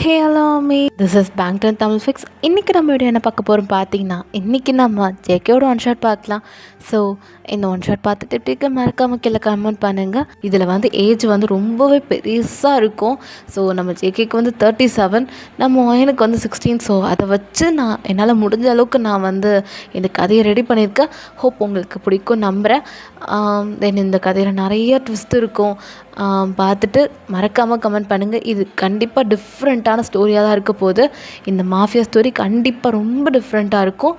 Hey hello me this is பேங்க்டன் Tamil fix. இன்றைக்கி நம்ம வீடியோ என்ன பார்க்க போகிறோம் பார்த்தீங்கன்னா, இன்றைக்கி நம்ம ஜேகேயோட ஒன் ஷாட் பார்க்கலாம். ஸோ இந்த ஒன் ஷாட் பார்த்துட்டு இப்படிக்கு மறக்காமல் கீழே கமெண்ட் பண்ணுங்கள். இதில் ஏஜ் ரொம்பவே பெருசாக இருக்கும். ஸோ நம்ம ஜேகேக்கு 37, நம்ம எனக்கு 16. ஸோ அதை வச்சு நான் என்னால் முடிஞ்ச அளவுக்கு நான் இந்த கதையை ரெடி பண்ணியிருக்கேன். ஹோப் உங்களுக்கு பிடிக்கும் நம்புகிறேன். தென் இந்த கதையில் நிறைய ட்விஸ்ட் இருக்கும். பார்த்துட்டு மறக்காமல் கமெண்ட் பண்ணுங்கள். இது கண்டிப்பாக டிஃப்ரெண்ட்டான ஸ்டோரியாக தான் இருக்க போகுது. இந்த மாஃபியா ஸ்டோரி கண்டிப்பாக ரொம்ப டிஃப்ரெண்ட்டாக இருக்கும்.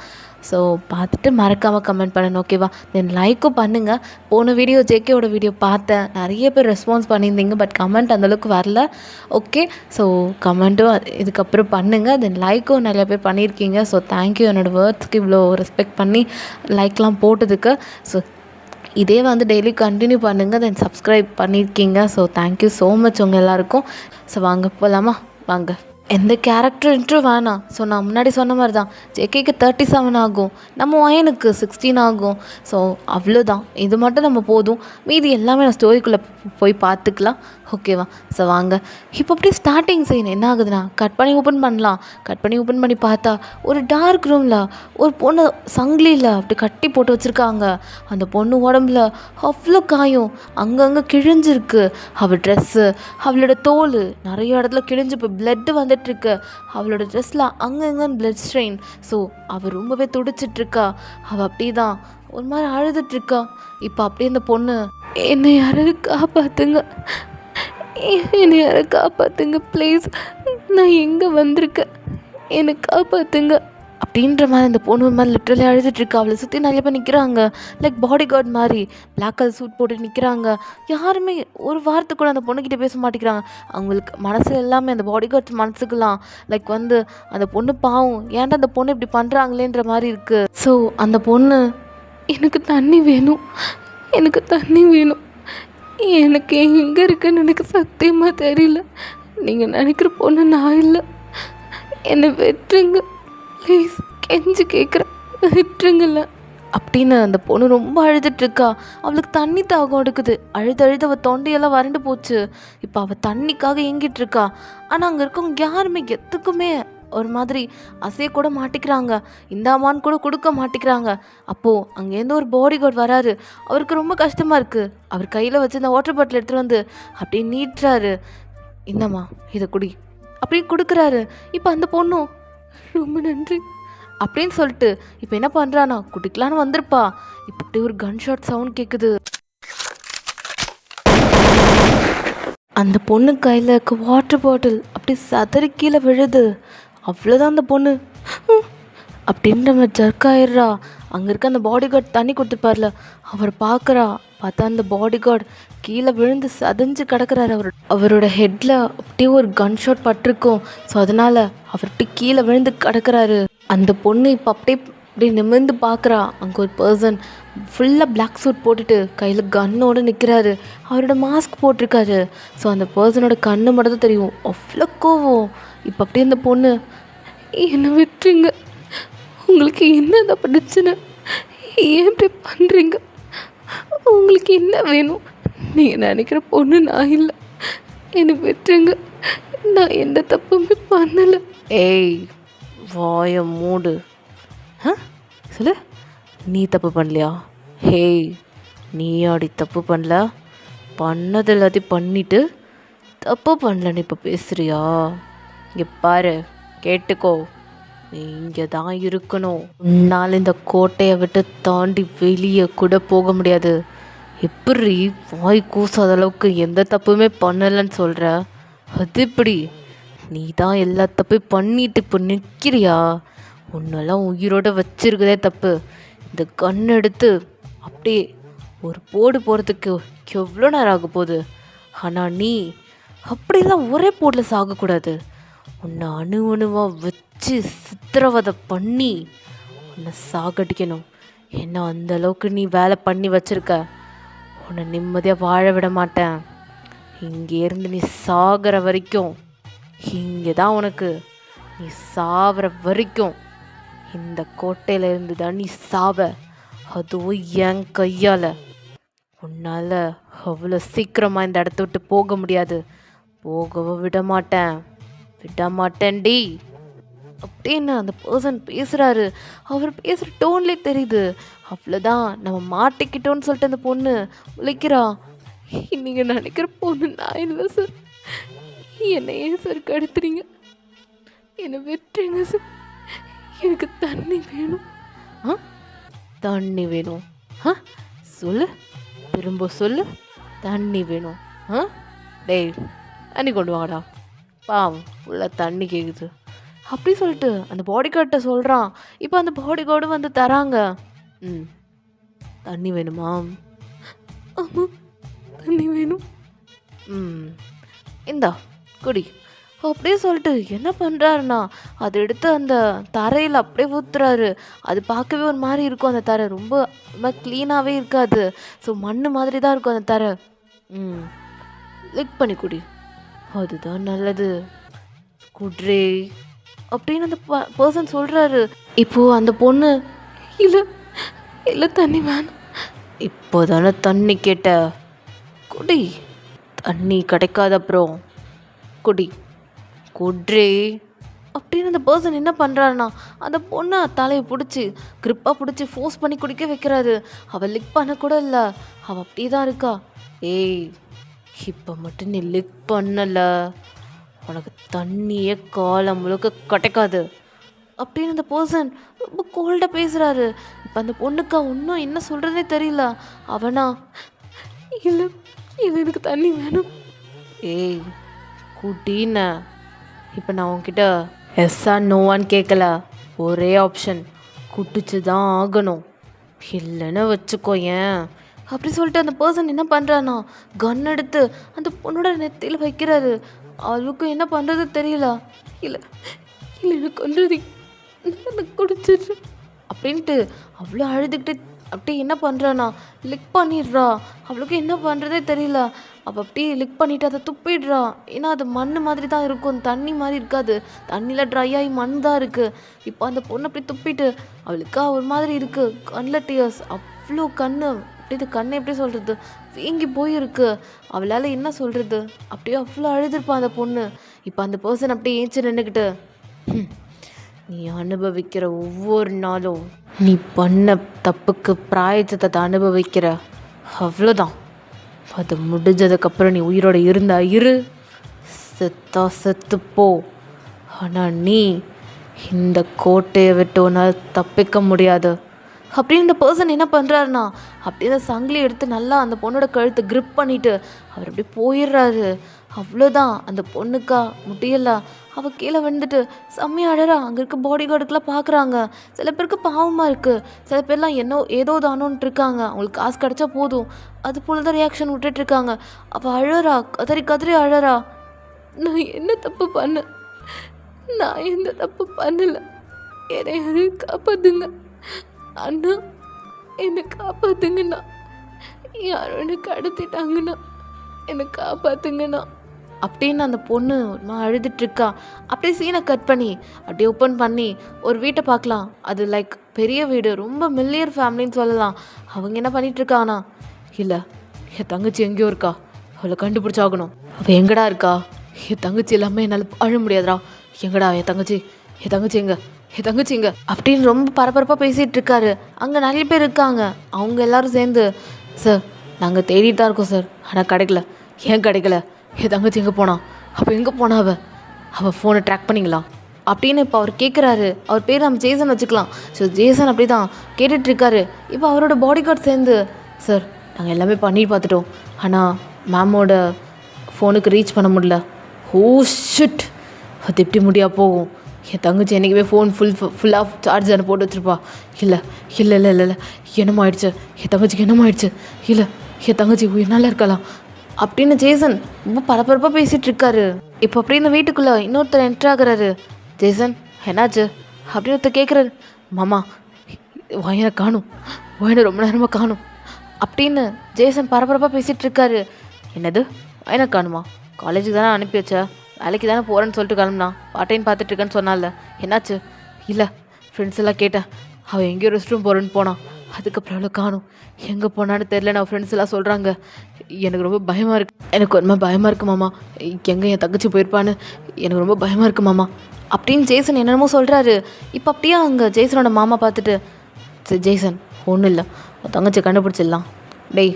ஸோ பார்த்துட்டு மறக்காமல் கமெண்ட் பண்ணணும், ஓகேவா? தென் லைக்கும் பண்ணுங்கள். போன வீடியோ ஜேகேயோட வீடியோ பார்த்தேன், நிறைய பேர் ரெஸ்பான்ஸ் பண்ணியிருந்தீங்க, பட் கமெண்ட் அந்தளவுக்கு வரல. ஓகே, ஸோ கமெண்ட்டும் இதுக்கப்புறம் பண்ணுங்கள். தென் லைக்கும் நிறைய பேர் பண்ணியிருக்கீங்க. ஸோ தேங்க்யூ என்னோடய வேர்ட்ஸ்க்கு இவ்வளோ ரெஸ்பெக்ட் பண்ணி லைக்லாம் போட்டதுக்கு. ஸோ இதே டெய்லி கண்டினியூ பண்ணுங்கள். தென் சப்ஸ்கிரைப் பண்ணியிருக்கீங்க. ஸோ தேங்க்யூ ஸோ மச் உங்கள் எல்லாேருக்கும். ஸோ வாங்க போகலாமா? வாங்க. எந்த கேரக்டர் இன்ட்ரோ வேணாம். ஸோ நான் முன்னாடி சொன்ன மாதிரி தான், ஜேகேக்கு 37 ஆகும், நம்ம ஒயனுக்கு 16 ஆகும். ஸோ அவ்வளோதான், இது மட்டும் நம்ம போதும். மீதி எல்லாமே நான் ஸ்டோரிக்குள்ளே போய் பார்த்துக்கலாம், ஓகேவா? ஸோ வாங்க. இப்போ அப்படியே ஸ்டார்டிங் சீன் என்ன ஆகுதுன்னா, கட் பண்ணி ஓப்பன் பண்ணி பார்த்தா ஒரு டார்க் ரூமில் ஒரு பொண்ணு சங்கிலியில் அப்படி கட்டி போட்டு வச்சுருக்காங்க. அந்த பொண்ணு உடம்புல அவ்வளோ காயம், அங்கங்கே கிழிஞ்சிருக்கு. அவள் ட்ரெஸ்ஸு, அவளோட தோல் நிறைய இடத்துல கிழிஞ்சு இப்போ பிளட்டு வந்துட்டுருக்கு. அவளோட ட்ரெஸ்ஸில் அங்கங்கன்னு பிளட் ஸ்ட்ரெயின். ஸோ அவள் ரொம்பவே துடிச்சிட்ருக்கா. அவள் அப்படி தான் ஒரு மாதிரி அழுதுட்ருக்கா. இப்போ அப்படியே அந்த பொண்ணு, என்னை யாராவது காப்பாற்றுங்க ப்ளீஸ், நான் எங்கே வந்திருக்கேன், என்னை காப்பாற்றுங்க அப்படின்ற மாதிரி அந்த பொண்ணு மாதிரி லிட்ரலி அழுதுட்ருக்கா. அவளை சுற்றி நிறைய பேர் நிற்கிறாங்க, லைக் பாடி கார்டு மாதிரி பிளாக் கலர் சூட் போட்டு நிற்கிறாங்க. யாருமே ஒரு வாரத்தை கூட அந்த பொண்ணுக்கிட்ட பேச மாட்டேங்கிறாங்க. அவங்களுக்கு மனசு எல்லாமே அந்த பாடி கார்ட்ஸ் மனசுக்கெல்லாம் லைக் அந்த பொண்ணு பாவம், ஏன்டா அந்த பொண்ணு இப்படி பண்ணுறாங்களேன்ற மாதிரி இருக்குது. ஸோ அந்த பொண்ணு, எனக்கு தண்ணி வேணும், எனக்கு எங்கே இருக்குன்னு எனக்கு சத்தியமாக தெரியல, நீங்கள் நினைக்கிற பொண்ணு நான் இல்லை, என்னை வெட்டுருங்க ப்ளீஸ், கெஞ்சி கேட்குறேன், விட்டுருங்கல்ல அப்படின்னு அந்த பொண்ணு ரொம்ப அழுதுட்ருக்கா. அவளுக்கு தண்ணி தாகம் எடுக்குது. அழுது அவள் தொண்டையெல்லாம் வறண்டு போச்சு. இப்போ அவள் தண்ணிக்காக ஏங்கிட்டுருக்கா. ஆனால் அங்கே இருக்கவங்க யாருமே எதுக்குமே ஒரு மாதிரி அசையக்கூட மாட்டிக்கிறாங்க, இந்தாமான்னு கூட கொடுக்க மாட்டிக்கிறாங்க. அப்போது அங்கேருந்து ஒரு பாடி கார்டு வராரு. அவருக்கு ரொம்ப கஷ்டமாக இருக்குது. அவர் கையில் வச்சு இந்த வாட்டர் பாட்டில் எடுத்துகிட்டு அப்படியே நீட்டுறாரு. இந்தம்மா இதை குடி அப்படியே கொடுக்குறாரு. இப்போ அந்த பொண்ணும் ரொம்ப நன்றி அப்படின்னு சொல்லிட்டு இப்போ என்ன பண்ணுறானா, குடிக்கலான்னு வந்திருப்பா. இப்போ அப்படியே ஒரு கன் ஷாட் சவுண்ட் கேட்குது. அந்த பொண்ணு கையில் இருக்க வாட்டர் பாட்டில் அப்படி சதறி கீழே விழுது. அவ்வளோதான், அந்த பொண்ணு அப்படின்ற மாதிரி ஜர்க் ஆயிடுறா. அங்கே இருக்க அந்த பாடி கார்டு தண்ணி கொடுத்துப்பார்ல, அவர் பார்த்தா அந்த பாடி கார்டு கீழே விழுந்து சதஞ்சு கிடக்கிறாரு. அவரோட ஹெட்டில் அப்படியே ஒரு கன் ஷாட் பட்டிருக்கும். ஸோ அதனால் அவர்கிட்ட கீழே விழுந்து கிடக்கிறாரு. அந்த பொண்ணு இப்போ அப்படியே நிமிர்ந்து பார்க்குறா. அங்கே ஒரு பர்சன் ஃபுல்லாக பிளாக் சூட் போட்டுட்டு கையில் கன்னோடு நிற்கிறாரு. அவரோட மாஸ்க் போட்டிருக்காரு. ஸோ அந்த பர்சனோட கண்ணு மட்டும் தான் தெரியும். அவ்வளோ கோவம். இப்போ அப்படியே அந்த பொண்ணு, என்னை விட்டுருங்க, உங்களுக்கு என்ன பிரச்சனை, ஏன் இப்படி பண்ணுறீங்க, உங்களுக்கு என்ன வேணும், நீங்கள் நினைக்கிற பொண்ணு நான் இல்லை, என்னை விட்டுருங்க, நான் எந்த தப்புமே பண்ணலை. ஏய் வாய மூடு. சொல்லு, நீ தப்பு பண்ணலையா? ஹேய், நீயாடி தப்பு பண்ணல, பண்ணது எல்லாத்தையும் பண்ணிவிட்டு தப்பு பண்ணலன்னு இப்போ பேசுகிறியா? இங்கே பாரு, கேட்டுக்கோ, நீ இங்கே தான் இருக்கணும். உன்னால் இந்த கோட்டையை விட்டு தாண்டி வெளியே கூட போக முடியாது. எப்படி வாய் கூசாத அளவுக்கு எந்த தப்புமே பண்ணலைன்னு சொல்கிற? அது எப்படி? நீ தான் எல்லா தப்பையும் பண்ணிட்டு இப்போ நிற்கிறியா? உன்னெல்லாம் உயிரோடு வச்சிருக்கதே தப்பு. இந்த கண் எடுத்து அப்படியே ஒரு போடு போகிறதுக்கு எவ்வளோ நேரம் ஆக போகுது. ஆனால் நீ அப்படிலாம் ஒரே போட்டில் சாகக்கூடாது. உன்னை அணுவாக வச்சு சித்திரவதை பண்ணி உன்னை சாகடிக்கணும். என்ன அந்தளவுக்கு நீ வேலை பண்ணி வச்சுருக்க. உன்னை நிம்மதியாக வாழ விட மாட்டேன். இங்கேருந்து நீ சாகிற வரைக்கும் இங்கே தான் உனக்கு. நீ சாகிற வரைக்கும் இந்த கோட்டையிலேருந்து தான் நீ சாவ, அதுவும் என் கையால். உன்னால் அவ்வளோ சீக்கிரமாக இந்த இடத்த விட்டு போக முடியாது, போகவும் விட மாட்டேன். விட மாட்டேன்டி அப்படின்னு அந்த பர்சன் பேசுகிறாரு. அவர் பேசுகிற டோன்லேயே தெரியுது. அவ்வளோதான், நம்ம மாட்டிக்கிட்டோன்னு சொல்லிட்டு அந்த பொண்ணு விழிக்கிறா. நீங்கள் நினைக்கிற பொண்ணு நான் இல்லை சார். என்னை ஏன் சார் கடுத்துறீங்க? என்னை வெட்டுறீங்க சார். எனக்கு தண்ணி வேணும். தண்ணி வேணும்? சொல்லு, திரும்ப சொல்லு. தண்ணி வேணும்? டேய், தண்ணி கொண்டு வாங்கடா. பாவம் உள்ள தண்ணி கேட்குது அப்படி சொல்லிட்டு அந்த பாடி கார்ட்ட சொல்கிறான். இப்போ அந்த பாடி கார்டும் வந்து தராங்க. தண்ணி வேணுமா? ஆமாம், தண்ணி வேணும். இந்தா குடி அப்படியே சொல்லிட்டு என்ன பண்ணுறாருண்ணா, அதை எடுத்து அந்த தரையில் அப்படியே ஊற்றுறாரு. அது பார்க்கவே ஒரு மாதிரி இருக்கும். அந்த தரை ரொம்ப க்ளீனாகவே இருக்காது. ஸோ மண் மாதிரி தான் இருக்கும் அந்த தரை. லிக் பண்ணி குடி, அதுதான் நல்லது. குட்ரே அப்படின்னு அந்த பர்சன் சொல்கிறாரு. இப்போது அந்த பொண்ணு இல்லை இல்லை தண்ணி வேணும். இப்போ தானே தண்ணி கேட்ட, குடி. தண்ணி கிடைக்காத அப்புறம் குடி, குட்ரே அப்படின்னு அந்த பர்சன் என்ன பண்ணுறாருன்னா அந்த பொண்ணை தலையை பிடிச்சி கிரிப்பாக பிடிச்சி ஃபோர்ஸ் பண்ணி குடிக்க வைக்கிறாரு. அவள் லிக் பண்ண கூட இல்லை, அவள் அப்படியே தான் இருக்கா. ஏய், இப்போ மட்டும் நீ லிக் பண்ணலை, உனக்கு தண்ணியே காலம் முழுக்க கிடைக்காது அப்படின்னு அந்த பர்சன் ரொம்ப கோல்டாக பேசுகிறாரு. இப்போ அந்த பொண்ணுக்கா இன்னும் என்ன சொல்கிறதே தெரியல. அவனா இல்லை இல்லை எனக்கு தண்ணி வேணும். ஏய் குட்டின்னு இப்போ நான் உன்கிட்ட எஸ்ஸா நோவான்னு கேட்கல, ஒரே ஆப்ஷன், குட்டிச்சு தான் ஆகணும், இல்லைன்னு வச்சுக்கோ. ஏன் அப்படி சொல்லிட்டு அந்த பர்சன் என்ன பண்ணுறான்னா கன் எடுத்து அந்த பொண்ணோட நெத்தியில் வைக்கிறாரு. அவளுக்கு என்ன பண்ணுறது தெரியல. இல்லை இல்லை எனக்கு கொன்றது, எனக்கு குடிச்சிட்டு அப்படின்ட்டு அவ்வளோ அழுதுகிட்டு அப்படியே என்ன பண்ணுறானா லிக் பண்ணிடுறா. அவளுக்கு என்ன பண்ணுறதே தெரியல. அவள் அப்படியே லிக் பண்ணிவிட்டு அதை துப்பிடுறா. ஏன்னா அது மண் மாதிரி தான் இருக்கும், தண்ணி மாதிரி இருக்காது. தண்ணியில் ட்ரை ஆகி மண் தான் இருக்குது. இப்போ அந்த பொண்ணு அப்படி துப்பிட்டு அவளுக்கா ஒரு மாதிரி இருக்குது. கண்ணில் டியர்ஸ், அவ்வளோ கண்ணு அப்படி இது கண்ணை எப்படி சொல்கிறது வீங்கி போயிருக்கு. அவளால் என்ன சொல்கிறது, அப்படியே அவ்வளோ அழுதுருப்பான் அந்த பொண்ணு. இப்போ அந்த பர்சன் அப்படியே ஏஞ்சி நின்றுக்கிட்டு, நீ அனுபவிக்கிற ஒவ்வொரு நாளும் நீ பண்ண தப்புக்கு பிராயச்சத்தை அனுபவிக்கிற, அவ்வளோதான். அது முடிஞ்சதுக்கப்புறம் நீ உயிரோட இருந்தா இரு, செத்தா செத்துப்போ. ஆனால் நீ இந்த கோட்டையை விட்டு உன்னால் தப்பிக்க முடியாது அப்படின்னு இந்த பர்சன் என்ன பண்ணுறாருனா அப்படியே அந்த சங்கிலி எடுத்து நல்லா அந்த பொண்ணோட கழுத்தை கிரிப் பண்ணிவிட்டு அவர் அப்படியே போயிடுறாரு. அவ்வளோதான், அந்த பொண்ணுக்கா முடியல. அவள் கீழே வந்துட்டு செம்மையாக அழறா. அங்கே இருக்க பாடி கார்டுக்கெலாம் பார்க்குறாங்க. சில பேருக்கு பாவமாக இருக்குது, சில பேர்லாம் ஏதோ தானோன்ட்டு இருக்காங்க. அவங்களுக்கு காசு கிடச்சா போதும், அது போல தான் ரியாக்ஷன் விட்டுட்ருக்காங்க. அவள் அழறா, கதறி கதறி அழறா. நான் என்ன தப்பு பண்ண, நான் எந்த தப்பு பண்ணலை, என்னை காப்பாற்றுங்க அண்ணா, என்னை காப்பாற்றுங்கண்ணா, யாரும் என்னை கடத்திட்டாங்கண்ணா, என்னை காப்பாற்றுங்கண்ணா அப்படின்னு அந்த பொண்ணு அழுதுட்ருக்கா. அப்படியே சீனை கட் பண்ணி அப்படியே ஓப்பன் பண்ணி ஒரு வீட்டை பார்க்கலாம். அது லைக் பெரிய வீடு, ரொம்ப மில்லியர் ஃபேமிலின்னு சொல்லலாம். அவங்க என்ன பண்ணிகிட்ருக்கானா, இல்லை என் தங்கச்சி எங்கேயோ இருக்கா, அவளை கண்டுபிடிச்சாகணும். அவள் எங்கடா இருக்கா, என் தங்கச்சி எல்லாமே என்னால் அழ முடியாதுடா, எங்கடா என் தங்கச்சி, என் தங்கச்சி எங்க, என் தங்கச்சி எங்க அப்படின்னு ரொம்ப பரபரப்பாக பேசிகிட்டு இருக்காரு. அங்கே நிறைய பேர் இருக்காங்க. அவங்க எல்லோரும் சேர்ந்து, சார் நாங்கள் தேடிட்டு தான் இருக்கோம் சார், ஆனால் கிடைக்கல. ஏன் கிடைக்கல, என் தங்கச்சி எங்கே போனா, அப்போ எங்கே போனா அவள் ஃபோனை ட்ராக் பண்ணிங்களா அப்படின்னு இப்போ அவர் கேட்குறாரு. அவர் பேர் நம்ம ஜேசன் வச்சுக்கலாம். ஸோ ஜேசன் அப்படி தான் கேட்டுட்ருக்காரு. இப்போ அவரோட பாடி கார்டு சேர்ந்து, சார் நாங்கள் எல்லாமே பண்ணி பார்த்துட்டோம், ஆனால் மேமோட ஃபோனுக்கு ரீச் பண்ண முடியல. ஓ ஷிட், அது எப்படி முடியா போகும், என் தங்கச்சி என்றைக்குமே ஃபோன் ஃபுல்லாக சார்ஜ் தானே போட்டு வச்சுருப்பா. இல்லை இல்லை இல்லை இல்லை இல்லை என்னமோ ஆயிடுச்சு, என் தங்கச்சிக்கு என்னமோ ஆயிடுச்சு, இல்லை என் தங்கச்சி உயிர்னால இருக்கலாம் அப்படின்னு ஜேசன் ரொம்ப பரபரப்பாக பேசிகிட்டு இருக்காரு. இப்போ அப்படியே இந்த வீட்டுக்குள்ளே இன்னொருத்தர் என்ட்ரு ஆகுறாரு. ஜேசன் என்னாச்சு அப்படின்னு ஒருத்தர் கேட்குறாரு. மாமா வயனை காணும், வயனை ரொம்ப நேரமாக காணும் அப்படின்னு ஜேசன் பரபரப்பாக பேசிகிட்டு இருக்காரு. என்னது வயனை காணுமா, காலேஜுக்கு தானே அனுப்பி வச்சா, வேலைக்கு தானே போகிறேன்னு சொல்லிட்டு கிளம்புனா, பார்ட் டைம் பார்த்துட்ருக்கேன்னு சொன்னால, என்னாச்சு? இல்லை ஃப்ரெண்ட்ஸ் எல்லாம் கேட்டேன், அவள் எங்கேயோ ரெஸ்ட் ரூம் போகிறேன்னு போனான், அதுக்கப்புறம் அவளை காணும். எங்கே போனான்னு தெரில. நான் ஃப்ரெண்ட்ஸ் எல்லாம் சொல்கிறாங்க. எனக்கு ரொம்ப பயமாக இருக்குது. எனக்கு ரொம்ப பயமாக இருக்குது மாமா. எங்கே என் தங்கச்சி போயிருப்பான்னு எனக்கு ரொம்ப பயமாக இருக்குது மாமா அப்படின்னு ஜேசன் என்னென்னமோ சொல்கிறாரு. இப்போ அப்படியே அங்கே ஜேசனோட மாமா பார்த்துட்டு, சரி ஜேசன் ஒன்றும் இல்லை, தங்கச்சி கண்டுபிடிச்சிடலாம். டேய்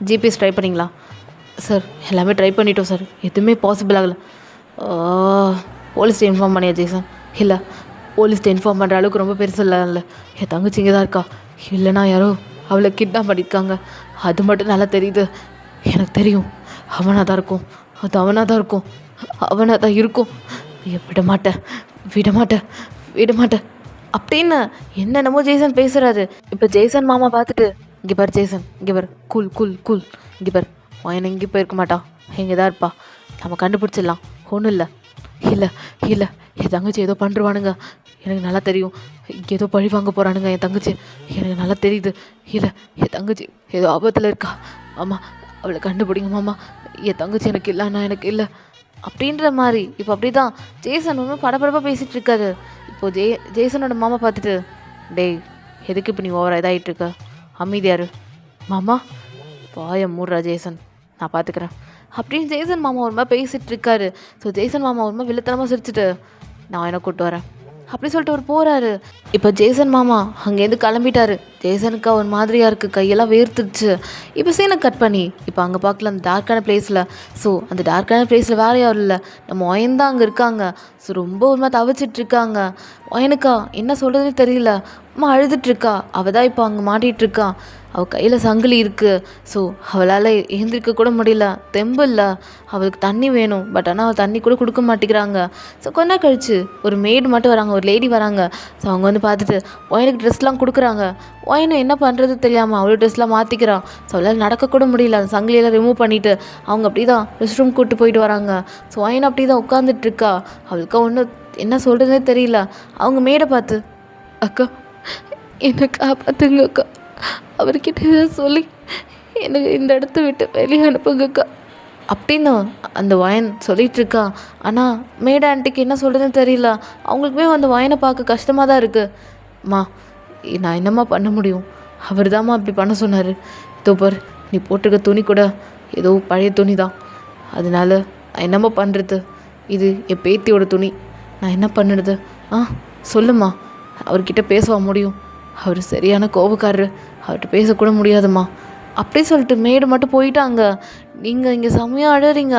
ஜிபிஎஸ் ட்ரை பண்ணிங்களா? சார் எல்லாமே ட்ரை பண்ணிட்டோம் சார், எதுவுமே பாசிபிள் ஆகலை. போலீஸ்ட்டு இன்ஃபார்ம் பண்ணியா ஜேசன்? இல்லை, போலீஸ்ட்டு இன்ஃபார்ம் பண்ணுற அளவுக்கு ரொம்ப பெருசு இல்லை. என் தங்கச்சி இங்கே தான் இருக்கா. இல்லைனா யாரோ அவளை கிட்னாப் பண்ணியிருக்காங்க. அது மட்டும் நல்லா தெரியுது. எனக்கு தெரியும் அவனாக தான் இருக்கும். அது அவனாக தான் இருக்கும். அவனாக தான் இருக்கும். விடமாட்டேன் அப்படின்னு என்னென்னமோ ஜேசன் பேசுகிறாரு. இப்போ ஜேசன் மாமா பார்த்துட்டு, இங்கே பார் ஜேசன், இங்கே பார், கூல் கூல் கூல், இங்கே பார், அவன் எங்கே போயிருக்க மாட்டா, இங்கே தான் இருப்பா, நம்ம கண்டுபிடிச்சிடலாம். ஒன்றும் இல்லை என் தங்கச்சி ஏதோ பண்ணுறானுங்க, எனக்கு நல்லா தெரியும். ஏதோ பழி வாங்க போகிறானுங்க என் தங்கச்சி, எனக்கு நல்லா தெரியுது. இல்லை என் தங்கச்சி ஏதோ ஆபத்தில் இருக்கா மாமா, அவளை கண்டுபிடிங்க மாமா. என் தங்கச்சி எனக்கு எனக்கு இல்லை அப்படின்ற மாதிரி. இப்போ அப்படி தான் ஜேசன் ஒன்றும் படபடப்பாக பேசிகிட்டு இருக்காரு. இப்போது ஜேசனோட மாமா பார்த்துட்டு, டேய் எதுக்கு இப்போ நீ ஓவராக இதாகிட்டுருக்க, அமைதியாரு மாமா, வாய மூடுறா ஜேசன், நான் பார்த்துக்கிறேன் அப்படின்னு ஜேசன் மாமா ஒரு மாதிரி பேசிகிட்டு இருக்காரு. ஸோ ஜேசன் மாமா ஒரு மாதிரி வில்லத்தனமாக சிரிச்சுட்டு, நான் என்ன கூப்பிட்டு வரேன் அப்படி சொல்லிட்டு அவர் போகிறாரு. இப்போ ஜேசன் மாமா அங்கேருந்து கிளம்பிட்டாரு. ஜேசனுக்கு ஒரு மாதிரியாக இருக்குது, கையெல்லாம் வேர்த்துருச்சு. இப்போ சீனை கட் பண்ணி இப்போ அங்கே பார்க்கல அந்த டார்க்கான பிளேஸில். ஸோ அந்த டார்க்கான பிளேஸில் வேறு யாரும் இல்லை, நம்ம ஒயன் தான் அங்கே இருக்காங்க. ஸோ ரொம்ப ஒரு மாதிரி தவிச்சிட்ருக்காங்க. ஒயனுக்கா என்ன சொல்கிறதுன்னு தெரியல, அம்மா அழுதுட்ருக்கா. அவள் தான் இப்போ அங்கே மாட்டிகிட்ருக்கா. அவள் கையில் சங்கிலி இருக்குது. ஸோ அவளால் எழுந்திருக்க கூட முடியல, தெம்பு இல்லை. அவளுக்கு தண்ணி வேணும், பட் ஆனால் அவள் தண்ணி கூட கொடுக்க மாட்டேங்கிறாங்க. ஸோ கொஞ்ச நாள் கழிச்சு ஒரு மெய்டு மட்டும் வராங்க, ஒரு லேடி வராங்க. ஸோ அவங்க வந்து பார்த்துட்டு ஒயனுக்கு ட்ரெஸ்லாம் கொடுக்குறாங்க. ஒயனு என்ன பண்ணுறது தெரியாமல் அவ்வளோ ட்ரெஸ்லாம் மாற்றிக்கிறான். ஸோ அவளால் நடக்கக்கூட முடியல, அந்த சங்கிலியெல்லாம் ரிமூவ் பண்ணிவிட்டு அவங்க அப்படி தான் ரெஸ்ட் ரூம் கூப்பிட்டு போயிட்டு வராங்க. ஸோ ஒயன் அப்படி தான் உட்காந்துட்ருக்கா. அவளுக்கு ஒன்றும் என்ன சொல்கிறதுனே தெரியல. அவங்க மேடை பார்த்து, அக்கா என்னை காப்பாற்றுங்க அக்கா, அவர்கிட்ட ஏதாவது சொல்லி எனக்கு இந்த இடத்த விட்டு வெளியே அனுப்புங்கக்கா அப்படின்னு அந்த ஒயன் சொல்லிகிட்ருக்கா. ஆனால் மேட ஆண்டிக்கு என்ன சொல்கிறதுன்னு தெரியல. அவங்களுக்குமே அந்த ஒயனை பார்க்க கஷ்டமாக தான் இருக்குமா. நான் என்னம்மா பண்ண முடியும், அவர் தாம்மா அப்படி பண்ண சொன்னார். இதோ பார், நீ போட்டிருக்க துணி கூட ஏதோ பழைய துணி தான், அதனால நான் என்னம்மா பண்ணுறது, இது என் பேத்தியோட துணி, நான் என்ன பண்ணுறது? சொல்லுமா, அவர்கிட்ட பேசவா முடியும், அவர் சரியான கோபக்காரரு, அவர்கிட்ட பேசக்கூட முடியாதும்மா அப்படி சொல்லிட்டு மேடு மட்டும் போயிட்டாங்க. நீங்கள் இங்கே செம்மையாக அழறீங்க,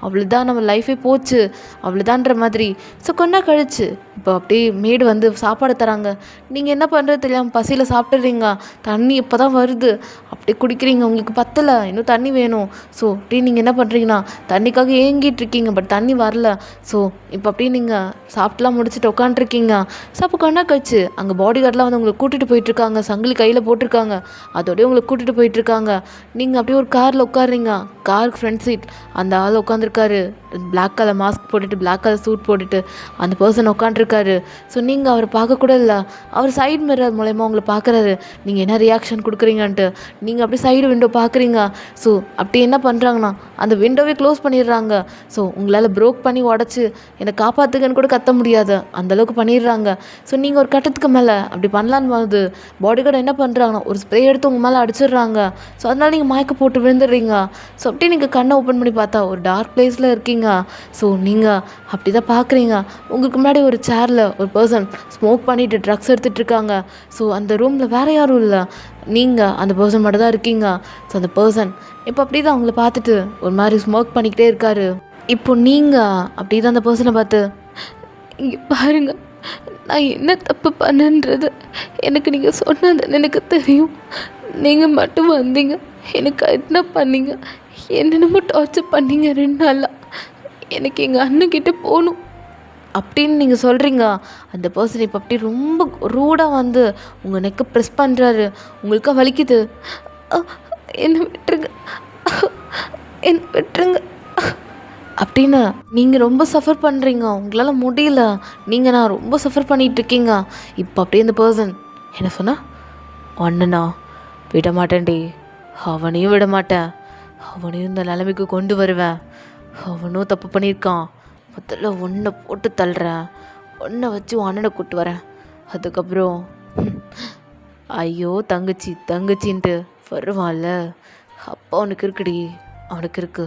அவ்வளோதான் நம்ம லைஃபே போச்சு அவ்வளோதான்ற மாதிரி. ஸோ கொஞ்ச நாள் கழிச்சு இப்போ அப்படியே மேடு வந்து சாப்பாடு தராங்க. நீங்கள் என்ன பண்ணுறது தெரியாமல் பசியில் சாப்பிட்றீங்க. தண்ணி இப்போ தான் வருது, அப்படியே குடிக்கிறீங்க, உங்களுக்கு பத்தலை, இன்னும் தண்ணி வேணும். ஸோ அப்படியே நீங்கள் என்ன பண்ணுறீங்கன்னா தண்ணிக்காக ஏங்கிட்டு இருக்கீங்க, பட் தண்ணி வரல. ஸோ இப்போ அப்படியே நீங்கள் சாப்பிட்டுலாம் முடிச்சுட்டு உட்காண்ட்ருக்கீங்க. ஸோ அப்போ கொஞ்ச நாள் கழிச்சு அங்கே பாடி கார்டெலாம் வந்து உங்களை கூட்டிகிட்டு போயிட்டுருக்காங்க, சங்கிலி கையில் போட்டிருக்காங்க, அதோடய உங்களை கூட்டிகிட்டு போயிட்டுருக்காங்க. நீங்கள் அப்படியே ஒரு காரில் உட்காடுறீங்க. காருக்கு ஃப்ரண்ட் சீட் அந்த ஆள் உட்காந்துருக்காரு, பிளாக் கலர் மாஸ்க் போட்டுட்டு பிளாக் கலர் சூட் போட்டுட்டு அந்த பர்சன் உட்காந்துருக்காரு. ஸோ நீங்கள் அவரை பார்க்கக்கூட இல்லை, அவர் சைடு மிரர் மூலயமா உங்களை பார்க்குறாரு, நீங்கள் என்ன ரியாக்ஷன் கொடுக்குறீங்கன்ட்டு. நீங்கள் அப்படியே சைடு விண்டோ பார்க்குறீங்க. ஸோ அப்படி என்ன பண்ணுறாங்கன்னா அந்த விண்டோவே க்ளோஸ் பண்ணிடுறாங்க. ஸோ உங்களால் ப்ரோக் பண்ணி உடச்சி என்னை காப்பாற்றுங்கன்னு கூட கத்த முடியாது, அந்தளவுக்கு பண்ணிடுறாங்க. ஸோ நீங்கள் ஒரு கட்டத்துக்கு மேலே அப்படி பண்ணலான்னு போது பாடி கார்டு என்ன பண்ணுறாங்கன்னா ஒரு ஸ்ப்ரே எடுத்து உங்கள் மேலே அடிச்சிடுறாங்க. ஸோ அதனால் நீங்கள் மயக்க போட்டு விழுந்துடுறீங்க. ஸோ அப்படியே நீங்கள் கண்ணை ஓப்பன் பண்ணி பார்த்தா ஒரு டார்க் பிளேஸில் இருக்கீங்க. ஸோ நீங்கள் அப்படி தான் பார்க்குறீங்க. உங்களுக்கு முன்னாடி ஒரு சேரில் ஒரு பர்சன் ஸ்மோக் பண்ணிவிட்டு ட்ரக்ஸ் எடுத்துகிட்டு இருக்காங்க. ஸோ அந்த ரூமில் வேறு யாரும் இல்லை, நீங்கள் அந்த பர்சன் மட்டும் தான் இருக்கீங்க. ஸோ அந்த பர்சன் இப்போ அப்படி தான் அவங்கள பார்த்துட்டு ஒரு மாதிரி ஸ்மோக் பண்ணிக்கிட்டே இருக்காரு. இப்போ நீங்கள் அப்படி தான் அந்த பர்சனை பார்த்து, இங்கே பாருங்கள், நான் என்ன தப்பு பண்ணன்றது எனக்கு நீங்கள் சொன்னது எனக்கு தெரியும். நீங்கள் மட்டும் வந்தீங்க, எனக்கு என்ன பண்ணீங்க, என்னென்னமோ டார்ச்சர் பண்ணீங்க 2 நாளாக, எனக்கு எங்கள் அண்ணன்கிட்ட போகணும் அப்படின்னு நீங்கள் சொல்கிறீங்க. அந்த பர்சன் இப்போ அப்படி ரொம்ப ரூடாக வந்து உங்கள் நெக்கை ப்ரெஸ் பண்ணுறாரு. உங்களுக்கா வலிக்குது, என்னை விட்டுருங்க அப்படின்னு நீங்கள் ரொம்ப சஃபர் பண்ணுறீங்க. உங்களால் முடியல, நான் ரொம்ப சஃபர் பண்ணிகிட்ருக்கீங்க. இப்போ அப்படியே இந்த பர்சன் என்ன சொன்னா, ஒன்றுண்ணா விட மாட்டேன்டி, அவனையும் விட மாட்டேன், அவனையும் இந்த நிலைமைக்கு கொண்டு வருவேன், அவனும் தப்பு பண்ணியிருக்கான், முதல்ல ஒன்றை போட்டு தள்ளுறேன், ஒன்றை வச்சு அண்ணனை கூப்பிட்டு வரேன், அதுக்கப்புறம் ஐயோ தங்கச்சி தங்கச்சின்ட்டு வருவான்ல, அப்போ அவனுக்கு இருக்குடி, அவனுக்கு இருக்கு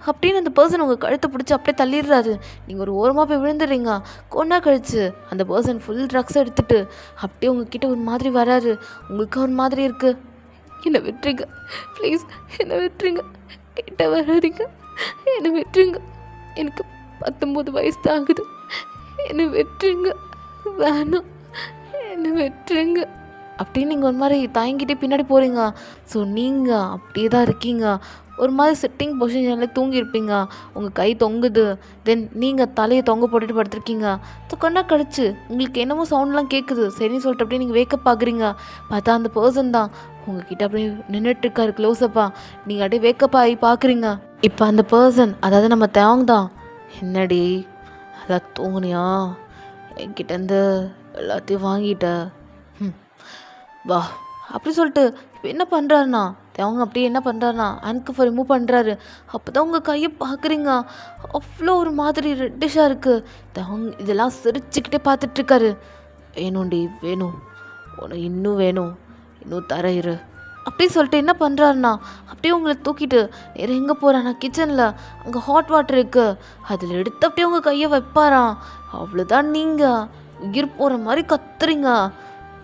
அப்படின்னு அந்த பர்சன் உங்கள் கழுத்தை பிடிச்சி அப்படியே தள்ளிடுறாரு. நீங்கள் ஒரு ஓரமாக போய் விழுந்துடுறீங்க. கொண்டா கழிச்சு அந்த பர்சன் ஃபுல் ட்ரக்ஸ் எடுத்துட்டு அப்படியே உங்ககிட்ட ஒரு மாதிரி வராரு. உங்களுக்கு ஒரு மாதிரி இருக்குது. என்னை விட்டுருங்க ப்ளீஸ், என்னை விட்டுருங்க, கிட்ட வராதிங்க, என்னை விட்டுருங்க, எனக்கு 19 வயசு தான் ஆகுது, என்னை விட்டுருங்க, வேணாம், என்னை விட்டுருங்க அப்படின்னு நீங்கள் ஒரு மாதிரி தயங்கிட்டே பின்னாடி போகிறீங்க. ஸோ நீங்கள் அப்படியே தான் இருக்கீங்க. ஒரு மாதிரி சிட்டிங் பொசிஷனில் தூங்கியிருப்பீங்க. உங்கள் கை தொங்குது. தென் நீங்கள் தலையை தொங்க போட்டுட்டு படுத்துருக்கீங்க. ஸோ கொண்டா கழிச்சு உங்களுக்கு என்னமோ சவுண்ட்லாம் கேட்குது. சரின்னு சொல்லிட்டு அப்படியே நீங்கள் வேக்கப் பார்க்குறீங்க. பார்த்தா அந்த பர்சன் தான் உங்ககிட்ட அப்படியே நின்றுட்டுருக்காரு க்ளோஸப்பாக. நீங்கள் அப்படியே வேக்கப் ஆகி பார்க்குறீங்க. இப்போ அந்த பர்சன், அதாவது நம்ம தேவங்க தான். என்னடி அதான் தூங்குனியா, என்கிட்டேருந்து எல்லாத்தையும் வாங்கிட்ட, வா அப்படி சொல்லிட்டு இப்போ என்ன பண்ணுறாருண்ணா அவங்க அப்படியே என்ன பண்ணுறாருண்ணா ஹேண்ட்கஃபை ரிமூவ் பண்ணுறாரு. அப்போ தான் உங்கள் கையை பார்க்குறீங்க. அவ்வளோ ஒரு மாதிரி ரெட்டிஷாக இருக்குது. அவங்க இதெல்லாம் சிரிச்சுக்கிட்டே பார்த்துட்ருக்காரு. வேணும்டி வேணும், உனக்கு இன்னும் வேணும், இன்னும் தர இரு அப்படி சொல்லிட்டு என்ன பண்ணுறாருண்ணா அப்படியே உங்களை தூக்கிட்டு வேறு எங்கே போகிறாண்ணா, கிச்சனில் அங்கே ஹாட் வாட்டர் இருக்குது, அதில் எடுத்து அப்படியே உங்கள் கையை வைப்பாராம். அவ்வளோதான், நீங்கள் உயிர் போகிற மாதிரி கத்துறீங்க.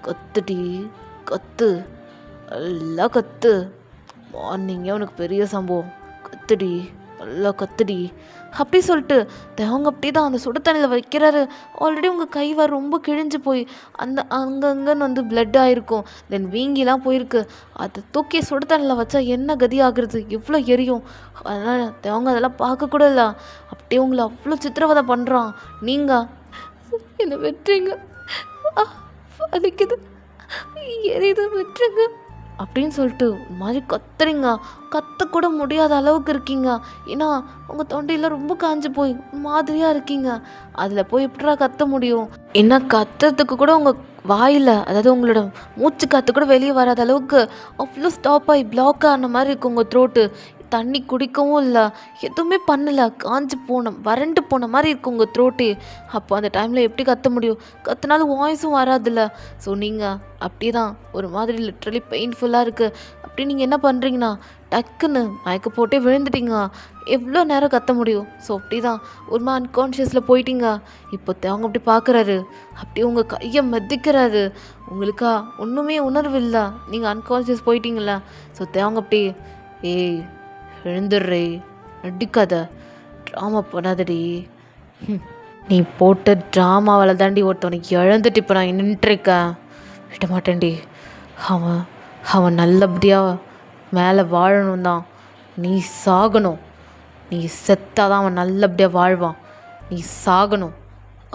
கத்துடி கத்து, நல்லா கத்து, மார்னிங்கே உனக்கு பெரிய சம்பவம், கத்துடி நல்லா கத்துடி அப்படி சொல்லிட்டு அவங்க அப்படி தான் அந்த சுடு தண்ணியில் வைக்கிறாரு. ஆல்ரெடி உங்கள் கை வர ரொம்ப கிழிஞ்சு போய் அந்த அங்கங்கன்னு வந்து பிளட் ஆகிருக்கும். தென் வீங்கிலாம் போயிருக்கு. அதை தூக்கி சுடு தண்ணியில் வச்சா என்ன கதி ஆகுறது, எவ்வளோ எரியும். அதனால் அவங்க அதெல்லாம் பார்க்கக்கூட இல்லை. அப்படியே உங்களை அவ்வளோ சித்திரவதை பண்ணுறான். நீங்கள் என்னை வெட்டுறீங்க, வலிக்குது, எரியுது, விட்டுருங்க அப்படின்னு சொல்லிட்டு ஒரு மாதிரி கத்துறீங்க. கத்தக்கூட முடியாத அளவுக்கு இருக்கீங்க. ஏன்னா உங்கள் தொண்டையில் ரொம்ப காஞ்சி போய் மாதிரியாக இருக்கீங்க. அதில் போய் எப்படா கத்த முடியும்? ஏன்னா கத்துறதுக்கு கூட உங்கள் வாயில், அதாவது உங்களோட மூச்சு காற்று கூட வெளியே வராத அளவுக்கு அவ்வளோ ஸ்டாப் ஆகி பிளாக் ஆன மாதிரி இருக்குது உங்கள் த்ரோட்டு. தண்ணி குடிக்கவும் இல்லை, எதுவுமே பண்ணலை, காஞ்சி போன வறண்டு போன மாதிரி இருக்குது உங்கள் த்ரோட்டே. அப்போ அந்த டைமில் எப்படி கத்த முடியும்? கத்தினாலும் வாய்ஸும் வராதில்ல. ஸோ நீங்கள் அப்படியே தான் ஒரு மாதிரி லிட்ரலி பெயின்ஃபுல்லாக இருக்குது. அப்படி நீங்கள் என்ன பண்ணுறீங்கன்னா டக்குன்னு மயக்க போட்டே விழுந்துட்டீங்க. எவ்வளோ நேரம் கத்த முடியும்? ஸோ அப்படி தான் ஒரு மாதிரி அன்கான்ஷியஸில் போயிட்டீங்க. இப்போ அவங்க அப்படி பார்க்குறாரு, அப்படியே உங்கள் கையை மெதிக்கிறாரு. உங்களுக்கா ஒன்றுமே உணர்வு இல்லை, நீங்கள் அன்கான்ஷியஸ் போயிட்டீங்களா? ஸோ அவங்க அப்படி ஏய் எழுந்துடுறே, நடிக்காத, ட்ராமா பண்ணாதடி, நீ போட்ட ட்ராமாவால் தாண்டி ஒருத்தவனுக்கு இழந்துட்டு இப்போ நான் நின்றுருக்கேன், விட மாட்டேன்டி. அவன் அவன் நல்லபடியாக மேலே வாழணும் தான், நீ சாகணும், நீ செத்தாதான் அவன் நல்லபடியாக வாழ்வான், நீ சாகணும்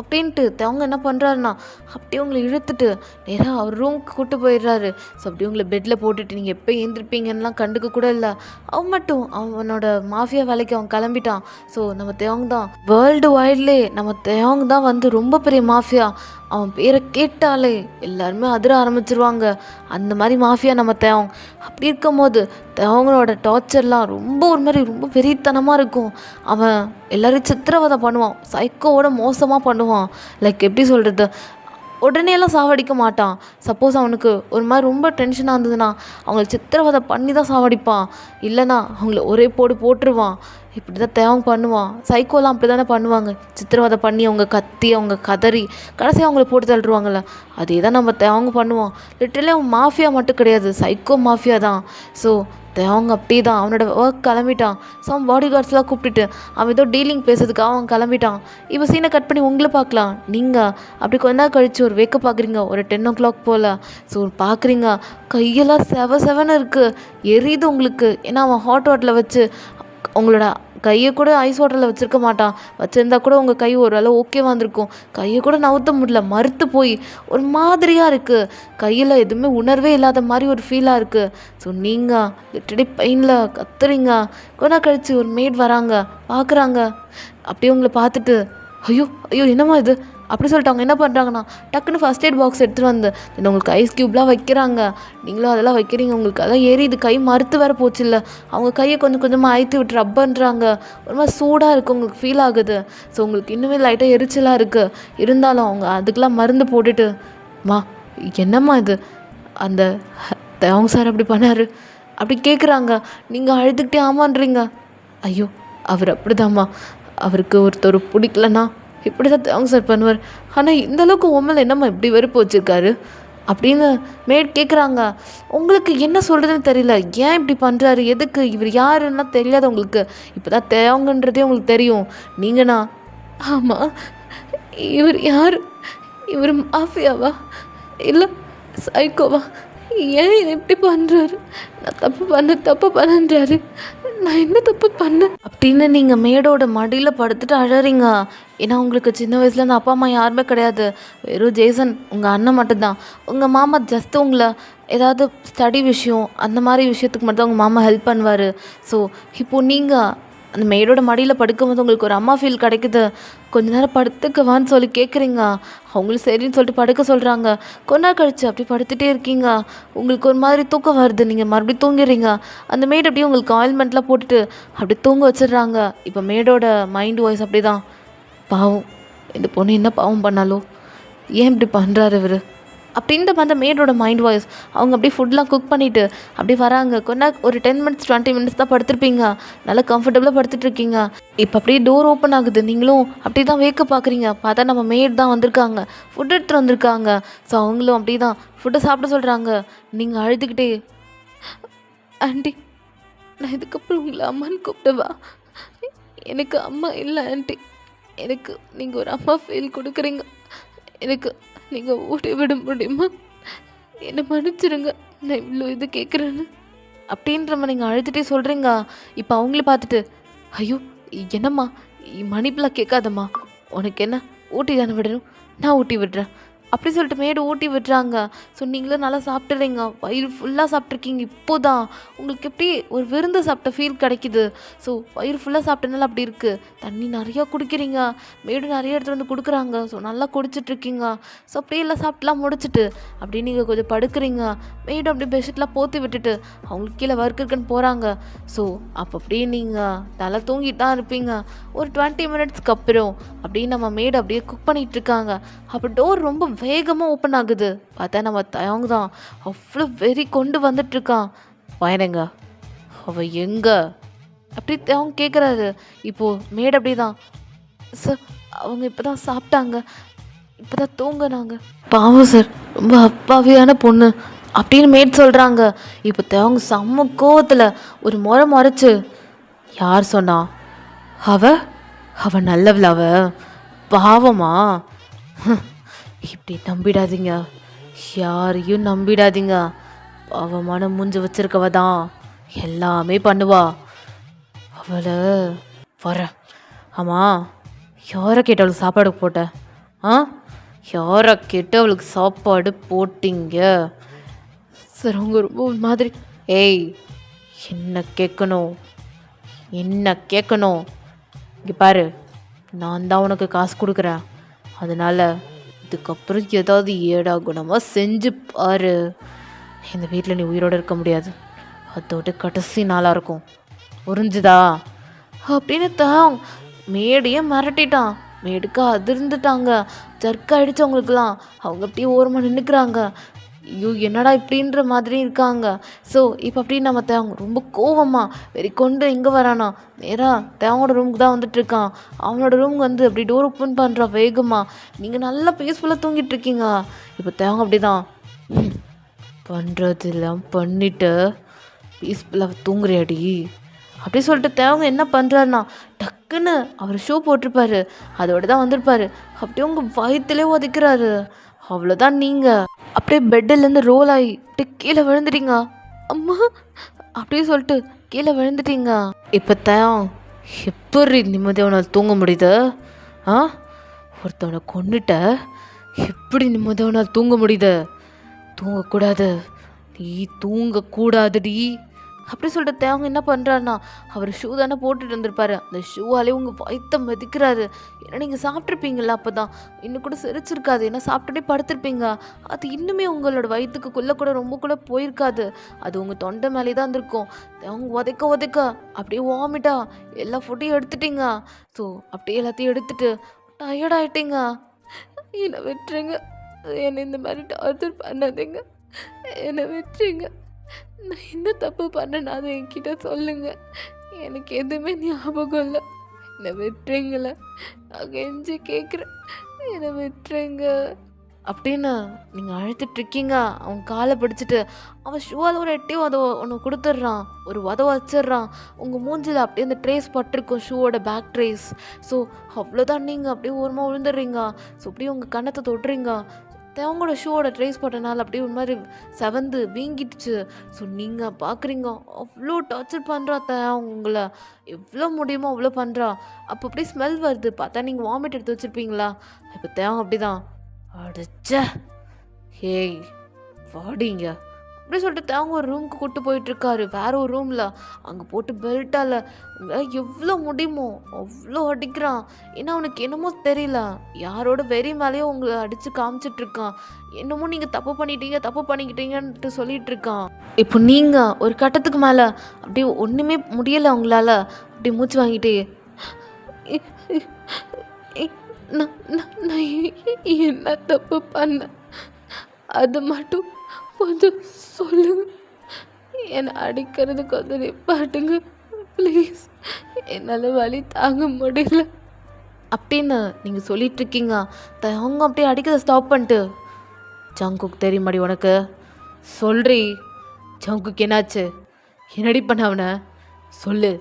அப்படின்ட்டு அவங்க என்ன பண்ணுறாருன்னா அப்படியே உங்களை இழுத்துட்டு நேராக அவர் ரூமுக்கு கூப்பிட்டு போயிடுறாரு. ஸோ அப்படியே உங்களை பெட்டில் போட்டுட்டு நீங்கள் எப்போ எழுந்திருப்பீங்கன்னெலாம் கண்டுக்க கூட இல்லை. அவன் மட்டும் அவனோட மாஃபியா வேலைக்கு அவன் கிளம்பிட்டான். ஸோ நம்ம தேவங்க தான் வேர்ல்டு வைட்லே நம்ம தேவங்க தான் வந்து ரொம்ப பெரிய மாஃபியா. அவன் பேரை கேட்டாலே எல்லாருமே அதிர ஆரம்பிச்சிருவாங்க. அந்த மாதிரி மாஃபியா நம்ம தேவங்க. அப்படி இருக்கும் போது தேவங்களோட டார்ச்சர்லாம் ரொம்ப ஒரு மாதிரி ரொம்ப வெறித்தனமாக இருக்கும். அவன் எல்லோரையும் சித்திரவதை பண்ணுவான், சைக்கோவோட மோசமாக பண்ணுவான். லைக் எப்படி சொல்கிறது, உடனேலாம் சாவடிக்க மாட்டான். சப்போஸ் அவனுக்கு ஒரு மாதிரி ரொம்ப டென்ஷனாக இருந்ததுன்னா அவங்கள சித்திரவதை பண்ணி தான் சாவடிப்பான். இல்லைனா அவங்கள ஒரே போட்டுருவான். இப்படி தான் தேவங்க பண்ணுவான். சைக்கோலாம் அப்படி தானே பண்ணுவாங்க, சித்திரவதை பண்ணி அவங்க கத்தி அவங்க கதறி கடைசியாக அவங்கள போட்டு தள்ளுருவாங்கள்ல, அதே தான் நம்ம தேவங்க பண்ணுவான். லிட்டரலி அவன் மாஃபியா மட்டும் கிடையாது, சைக்கோ மாஃபியா தான். ஸோ தேவங்க அப்படி தான் அவனோட ஒர்க் கிளம்பிட்டான். ஸோ அவன் பாடி கார்ட்ஸ்லாம் கூப்பிட்டுட்டு அவன் ஏதோ டீலிங் பேசுறதுக்காக அவன் கிளம்பிட்டான். இப்போ சீனை கட் பண்ணி உங்களை பார்க்கலாம். நீங்கள் அப்படி கொஞ்ச நாள் கழிச்சு ஒரு வேக்க பார்க்குறீங்க, ஒரு 10 o'clock போல். ஸோ பார்க்குறீங்க கையெல்லாம் செவன்னு இருக்குது, எரியுது உங்களுக்கு. ஏன்னா அவன் ஹாட் வாட்டரில் வச்சு உங்களோட கையை கூட ஐஸ் வாட்டரில் வச்சுருக்க மாட்டான். வச்சுருந்தா கூட உங்கள் கை ஓரளவு ஓகேவா இருந்திருக்கும். கையை கூட நவுத்த முடியல, மறுத்து போய் ஒரு மாதிரியாக இருக்குது. கையில் எதுவுமே உணர்வே இல்லாத மாதிரி ஒரு ஃபீலாக இருக்குது. ஸோ நீங்கள் லிட்டரலி பெயினில் கத்துறீங்க. கொஞ்ச கழிச்சு ஒரு மேட் வராங்க, பார்க்குறாங்க. அப்படியே உங்களை பார்த்துட்டு ஐயோ ஐயோ என்னம்மா இது அப்படி சொல்லிட்டு அவங்க என்ன பண்ணுறாங்கன்னா டக்குன்னு ஃபஸ்ட் எய்ட் பாக்ஸ் எடுத்துகிட்டு வந்து உங்களுக்கு ஐஸ் க்யூப்லாம் வைக்கிறாங்க. நீங்களும் அதெல்லாம் வைக்கிறீங்க, உங்களுக்கு அதெல்லாம் ஏறிது, கை மறுத்து வேறு போச்சு. இல்லை அவங்க கையை கொஞ்சம் கொஞ்சமாக அழுத்தி விட்டு ரப் பண்ணுறாங்க. ஒரு மாதிரி சூடாக இருக்குது, உங்களுக்கு ஃபீல் ஆகுது. ஸோ உங்களுக்கு இன்னுமே லைட்டாக எரிச்சலாக இருக்குது. இருந்தாலும் அவங்க அதுக்கெலாம் மருந்து போட்டுட்டு மா என்னம்மா இது அந்த அவங்க சார் அப்படி பண்ணார் அப்படி கேட்குறாங்க. நீங்கள் அழுதுகிட்டே ஆமான்றீங்க. ஐயோ அவர் அப்படிதாம்மா, அவருக்கு ஒருத்தர் பிடிக்கலன்னா இப்படி தான் அவங்க சார் பண்ணுவார். ஆனால் இந்தளவுக்கு உண்மையில் என்னம்மா இப்படி வெறுப்பு வச்சுருக்காரு அப்படின்னு மேட் கேட்குறாங்க. உங்களுக்கு என்ன சொல்கிறதுன்னு தெரியல. ஏன் இப்படி பண்ணுறாரு, எதுக்கு, இவர் யாருன்னா தெரியாது உங்களுக்கு. இப்போ தான் தேவங்கன்றதே உங்களுக்கு தெரியும். நீங்கண்ணா ஆமாம், இவர் யார், இவர் மாஃபியாவா இல்லை சைக்கோவா, ஏன் இதை இப்படி பண்ணுறாரு, நான் தப்பு பண்ணுன்றாரு, நான் என்ன தப்பு பண்ணேன் அப்படின்னு நீங்கள் மேடோட மடியில் படுத்துட்டு அழறீங்க. ஏன்னா உங்களுக்கு சின்ன வயசுலேருந்து அப்பா அம்மா யாருமே கிடையாது. வெறும் ஜேசன் உங்கள் அண்ணன் மட்டும்தான். உங்கள் மாமா ஜஸ்ட் உங்களை ஏதாவது ஸ்டடி விஷயம் அந்த மாதிரி விஷயத்துக்கு மட்டும் தான் உங்கள் மாமா ஹெல்ப் பண்ணுவார். ஸோ இப்போது நீங்கள் அந்த மேடோட மடியில் படுக்கும்போது உங்களுக்கு ஒரு அம்மா ஃபீல் கிடைக்குது. கொஞ்ச நேரம் படுத்துக்கவான்னு சொல்லி கேட்குறீங்க. அவங்களும் சரின்னு சொல்லிட்டு படுக்க சொல்கிறாங்க. கொஞ்ச நாள் கழிச்சு அப்படி படுத்துகிட்டே இருக்கீங்க. உங்களுக்கு ஒரு மாதிரி தூக்கம் வருது. நீங்கள் மறுபடியும் தூங்கிடுறீங்க. அந்த மேட் அப்படியே உங்களுக்கு ஆயில்மெண்ட்லாம் போட்டுட்டு அப்படி தூங்க வச்சிடுறாங்க. இப்போ மேடோட மைண்ட் வாய்ஸ் அப்படி தான், பாவம் இந்த பொண்ணு என்ன பாவம் பண்ணாலோ, ஏன் இப்படி பண்ணுறாரு இவர் அப்படின்ற அந்த மேடோட மைண்ட் வாய்ஸ். அவங்க அப்படியே ஃபுட்லாம் குக் பண்ணிவிட்டு அப்படியே வராங்க. ஒரு 10 மினிட்ஸ் 20 மினிட்ஸ் தான் படுத்துருப்பீங்க. நல்லா கம்ஃபர்டபுளாக படுத்துட்ருக்கீங்க. இப்போ அப்படியே டோர் ஓப்பன் ஆகுது. நீங்களும் அப்படி தான் வேக்க பார்க்குறீங்க. பார்த்தா நம்ம மேட் தான் வந்திருக்காங்க, ஃபுட் எடுத்துகிட்டு வந்திருக்காங்க. ஸோ அவங்களும் அப்படி தான் ஃபுட்டை சாப்பிட சொல்கிறாங்க. நீங்கள் அழுதுகிட்டே, ஆண்டி நான் இதுக்கப்புறம் உங்களை அம்மான்னு கூப்பிட்டவா, எனக்கு அம்மா இல்லை ஆண்டி, எனக்கு நீங்கள் ஒரு அம்மா ஃபீல் கொடுக்குறீங்க, எனக்கு நீங்கள் ஊட்டி விட முடியுமா, என்னை மன்னிச்சிருங்க நான் இவ்வளோ இது கேட்குறேன்னு அப்படின்றமா நீங்கள் அழுதுகிட்டே சொல்கிறீங்க. இப்போ அவங்கள பார்த்துட்டு, ஐயோ என்னம்மா மன்னிப்புலாம் கேட்காதம்மா, உனக்கு என்ன ஊட்டி தானே விடணும், நான் ஊட்டி விடுறேன் அப்படி சொல்லிட்டு மேடு ஊட்டி விட்டுறாங்க. ஸோ நீங்களும் நல்லா சாப்பிட்டுறீங்க. வயிறு ஃபுல்லாக சாப்பிட்ருக்கீங்க. இப்போ தான் உங்களுக்கு எப்படி ஒரு விருந்து சாப்பிட்ட ஃபீல் கிடைக்கிது. ஸோ வயிறு ஃபுல்லாக சாப்பிட்டனால அப்படி இருக்குது. தண்ணி நிறையா குடிக்கிறீங்க. மேடு நிறைய இடத்துல வந்து கொடுக்குறாங்க. ஸோ நல்லா குடிச்சிட்ருக்கீங்க. ஸோ அப்படியே எல்லாம் சாப்பிட்லாம் முடிச்சுட்டு அப்படியே நீங்கள் கொஞ்சம் படுக்கிறீங்க. மேடும் அப்படியே பெட்ஷீட்லாம் போற்றி விட்டுட்டு அவங்களுக்கு கீழே ஒர்க் இருக்குன்னு போகிறாங்க. ஸோ அப்போ அப்படியே நீங்கள் நல்லா தூங்கிட்டு தான் இருப்பீங்க. ஒரு 20 மினிட்ஸ்க்கு அப்புறம் அப்படியே நம்ம மேடு அப்படியே குக் பண்ணிகிட்டு இருக்காங்க. அப்போ டோர் ரொம்ப வேகமாக ஓப்பன் ஆகுது. பார்த்தா நம்ம அவங்க தான் அவ்வளோ வெறி கொண்டு வந்துட்டுருக்கான். பயணங்க அவள் எங்க அப்படி அவங்க கேட்குறாரு. இப்போது மேடு அப்படி தான், சார் அவங்க இப்போ தான் சாப்பிட்டாங்க, இப்போ தான் தூங்கினாங்க. பாவம் சார், ரொம்ப அப்பாவியான பொண்ணு அப்படின்னு மேட் சொல்கிறாங்க. இப்போ அவங்க செம்ம கோவத்தில் ஒரு முறைச்சு, யார் சொன்னா, அவ நல்லவள, அவ பாவமா, இப்படி நம்பிடாதீங்க, யாரையும் நம்பிடாதீங்க. பாவமான மூஞ்சி வச்சிருக்கவ தான் எல்லாமே பண்ணுவா. அவளை வர, ஆமாம் யாரை கேட்டு அவளுக்கு சாப்பாடு போட்ட, யாரை கேட்டு அவளுக்கு சாப்பாடு போட்டிங்க? சார் அவங்க ரொம்ப ஒரு மாதிரி, ஏய் என்ன கேட்கணும், இங்கே பாரு, நான் தான் உனக்கு காசு கொடுக்குறேன், அதனால் இதுக்கப்புறம் ஏதாவது ஏடா குணமாக செஞ்சு பாரு. இந்த வீட்டில் நீ உயிரோடு இருக்க முடியாது, அதோட கடைசி நாளாக இருக்கும், புரிஞ்சுதா அப்படின்னு தான் மேடையே மிரட்டிட்டான். மேடுக்கு அதிர்ந்துட்டாங்க, ஜர்க்காயிடுச்சு அவங்களுக்குலாம். அவங்க அப்படியே ஓரமாக நின்றுக்கிறாங்க. ஐயோ என்னடா இப்படின்ற மாதிரி இருக்காங்க. ஸோ இப்போ அப்படி நம்ம தேவங்க ரொம்ப கோவமாக வெறி கொண்டு எங்கே வரானா, நேராக தேவனோட ரூமுக்கு தான் வந்துட்டுருக்கான். அவனோட ரூமுக்கு வந்து அப்படி டோர் ஓப்பன் பண்ணுறான் வேகமாக. நீங்கள் நல்லா பீஸ்ஃபுல்லாக தூங்கிட்டுருக்கீங்க. இப்போ தேவங்க அப்படி தான் பண்ணுறதெல்லாம் பண்ணிவிட்டு பீஸ்ஃபுல்லாக தூங்குறியாடி அப்படி சொல்லிட்டு தேவங்க என்ன பண்ணுறாருனா, டக்குன்னு அவர் ஷூ போட்டிருப்பாரு, அதோட தான் வந்திருப்பாரு. அப்படியே உங்கள் வயிற்றுலே உதைக்கிறாரு. அவ்வளோதான், நீங்கள் அப்படியே பெட்டிலேருந்து ரோல் ஆகி அப்படியே கீழே விழுந்துட்டீங்க. அம்மா அப்படியே சொல்லிட்டு கீழே விழுந்துட்டீங்க. இப்போ தான் எப்படி நிம்மதியாக அவனால் தூங்க முடியுது? ஒருத்தவனை கொண்டுட்ட, எப்படி நிம்மதியாக அவனால் தூங்க முடியுது? தூங்கக்கூடாது, நீ தூங்கக்கூடாதுடி அப்படி சொல்லிட்டு தேவங்க என்ன பண்ணுறாருனா, அவர் ஷூ தானே போட்டுட்டு இருந்திருப்பாரு, அந்த ஷூவாலே உங்கள் வயிற்ற மதிக்கிறாரு. ஏன்னா நீங்கள் சாப்பிட்ருப்பீங்களா, அப்போ தான் இன்னும் கூட சிரிச்சிருக்காது, ஏன்னா சாப்பிட்டுட்டே படுத்திருப்பீங்க. அது இன்னுமே உங்களோட வயிற்றுக்குள்ளே கூட ரொம்ப கூட போயிருக்காது, அது உங்கள் தொண்டை மேலே தான் இருந்திருக்கும். அவங்க உதைக்க அப்படியே வாமிட்டா எல்லா ஃபுட்டையும் எடுத்துட்டீங்க. ஸோ அப்படியே எல்லாத்தையும் எடுத்துட்டு டயர்டாயிட்டீங்க. என்னை விட்டுருங்க, என்னை இந்த மாதிரி டார்ச்சர் பண்ணாதீங்க. என்னை விட்டுருங்க. நான் என்ன தப்பு பண்ணேன்னு அதை என்கிட்ட சொல்லுங்க. எனக்கு எதுவுமே ஞாபகம் இல்லை. என்னை விட்டுருங்கள, நான் கெஞ்சி கேட்குறேன், என்னை விட்டுருங்க அப்படின்னு நீங்கள் அழுத்துட்ருக்கீங்க. அவன் காலை பிடிச்சிட்டு அவன் ஷூவால் ஒரு எட்டியும் அதை ஒன்று கொடுத்துட்றான், ஒரு உதவ வச்சிட்றான். உங்கள் மூஞ்சில் அப்படியே அந்த ட்ரேஸ் பட்டிருக்கும், ஷூவோட பேக் ட்ரேஸ். ஸோ அவ்வளோதான், நீங்கள் அப்படியே ஓரமாக விழுந்துடுறீங்க. ஸோ அப்படியே உங்கள் கண்ணத்தை தொட்டுறீங்க. அவங்களோட ஷூவோட ட்ரேஸ் போட்டனால அப்படியே ஒரு மாதிரி செவந்து வீங்கிடுச்சு. ஸோ நீங்கள் பார்க்குறீங்க, அவ்வளோ டார்ச்சர் பண்ணுறா உங்களை, எவ்வளோ முடியுமோ அவ்வளோ பண்ணுறா. அப்போ அப்படியே ஸ்மெல் வருது, பார்த்தா நீங்கள் வாமிட் எடுத்து வச்சுருப்பீங்களா. இப்போ தேவன் அப்படி தான் அடிச்ச, ஹேய் வாடிங்க அப்படி சொல்லிட்டு அவங்க ஒரு ரூமுக்கு கூப்பிட்டு போயிட்டுருக்காரு, வேற ஒரு ரூமில். அங்கே போட்டு பெல்ட்டால் எவ்வளோ முடியுமோ அவ்வளோ அடிக்கிறான். ஏன்னா அவனுக்கு என்னமோ தெரியல, யாரோட வெறி மேலேயோ உங்களை அடித்து காமிச்சிட்ருக்கான். என்னமோ நீங்கள் தப்பு பண்ணிக்கிட்டீங்கன்ட்டு சொல்லிட்டு இருக்கான். இப்போ நீங்கள் ஒரு கட்டத்துக்கு மேலே அப்படியே ஒன்றுமே முடியலை அவங்களால. அப்படி மூச்சு வாங்கிட்டே, நான் என்ன தப்பு பண்ணேன், அது மட்டும் கொஞ்சம் சொல்லுங்க. என்னை அடிக்கிறது கொஞ்சம் நிப்பாட்டுங்க ப்ளீஸ், என்னால் வலி தாங்க முடியல அப்படின்னு நீங்கள் சொல்லிகிட்ருக்கீங்க. அவங்க அப்படியே அடிக்கிறத ஸ்டாப் பண்ணிட்டு, ஜங்குக்கு தெரியுமாடி உனக்கு, சொல்றி ஜங்குக்கு என்னாச்சு, என்னடி பண்ண அவனை சொல்லு,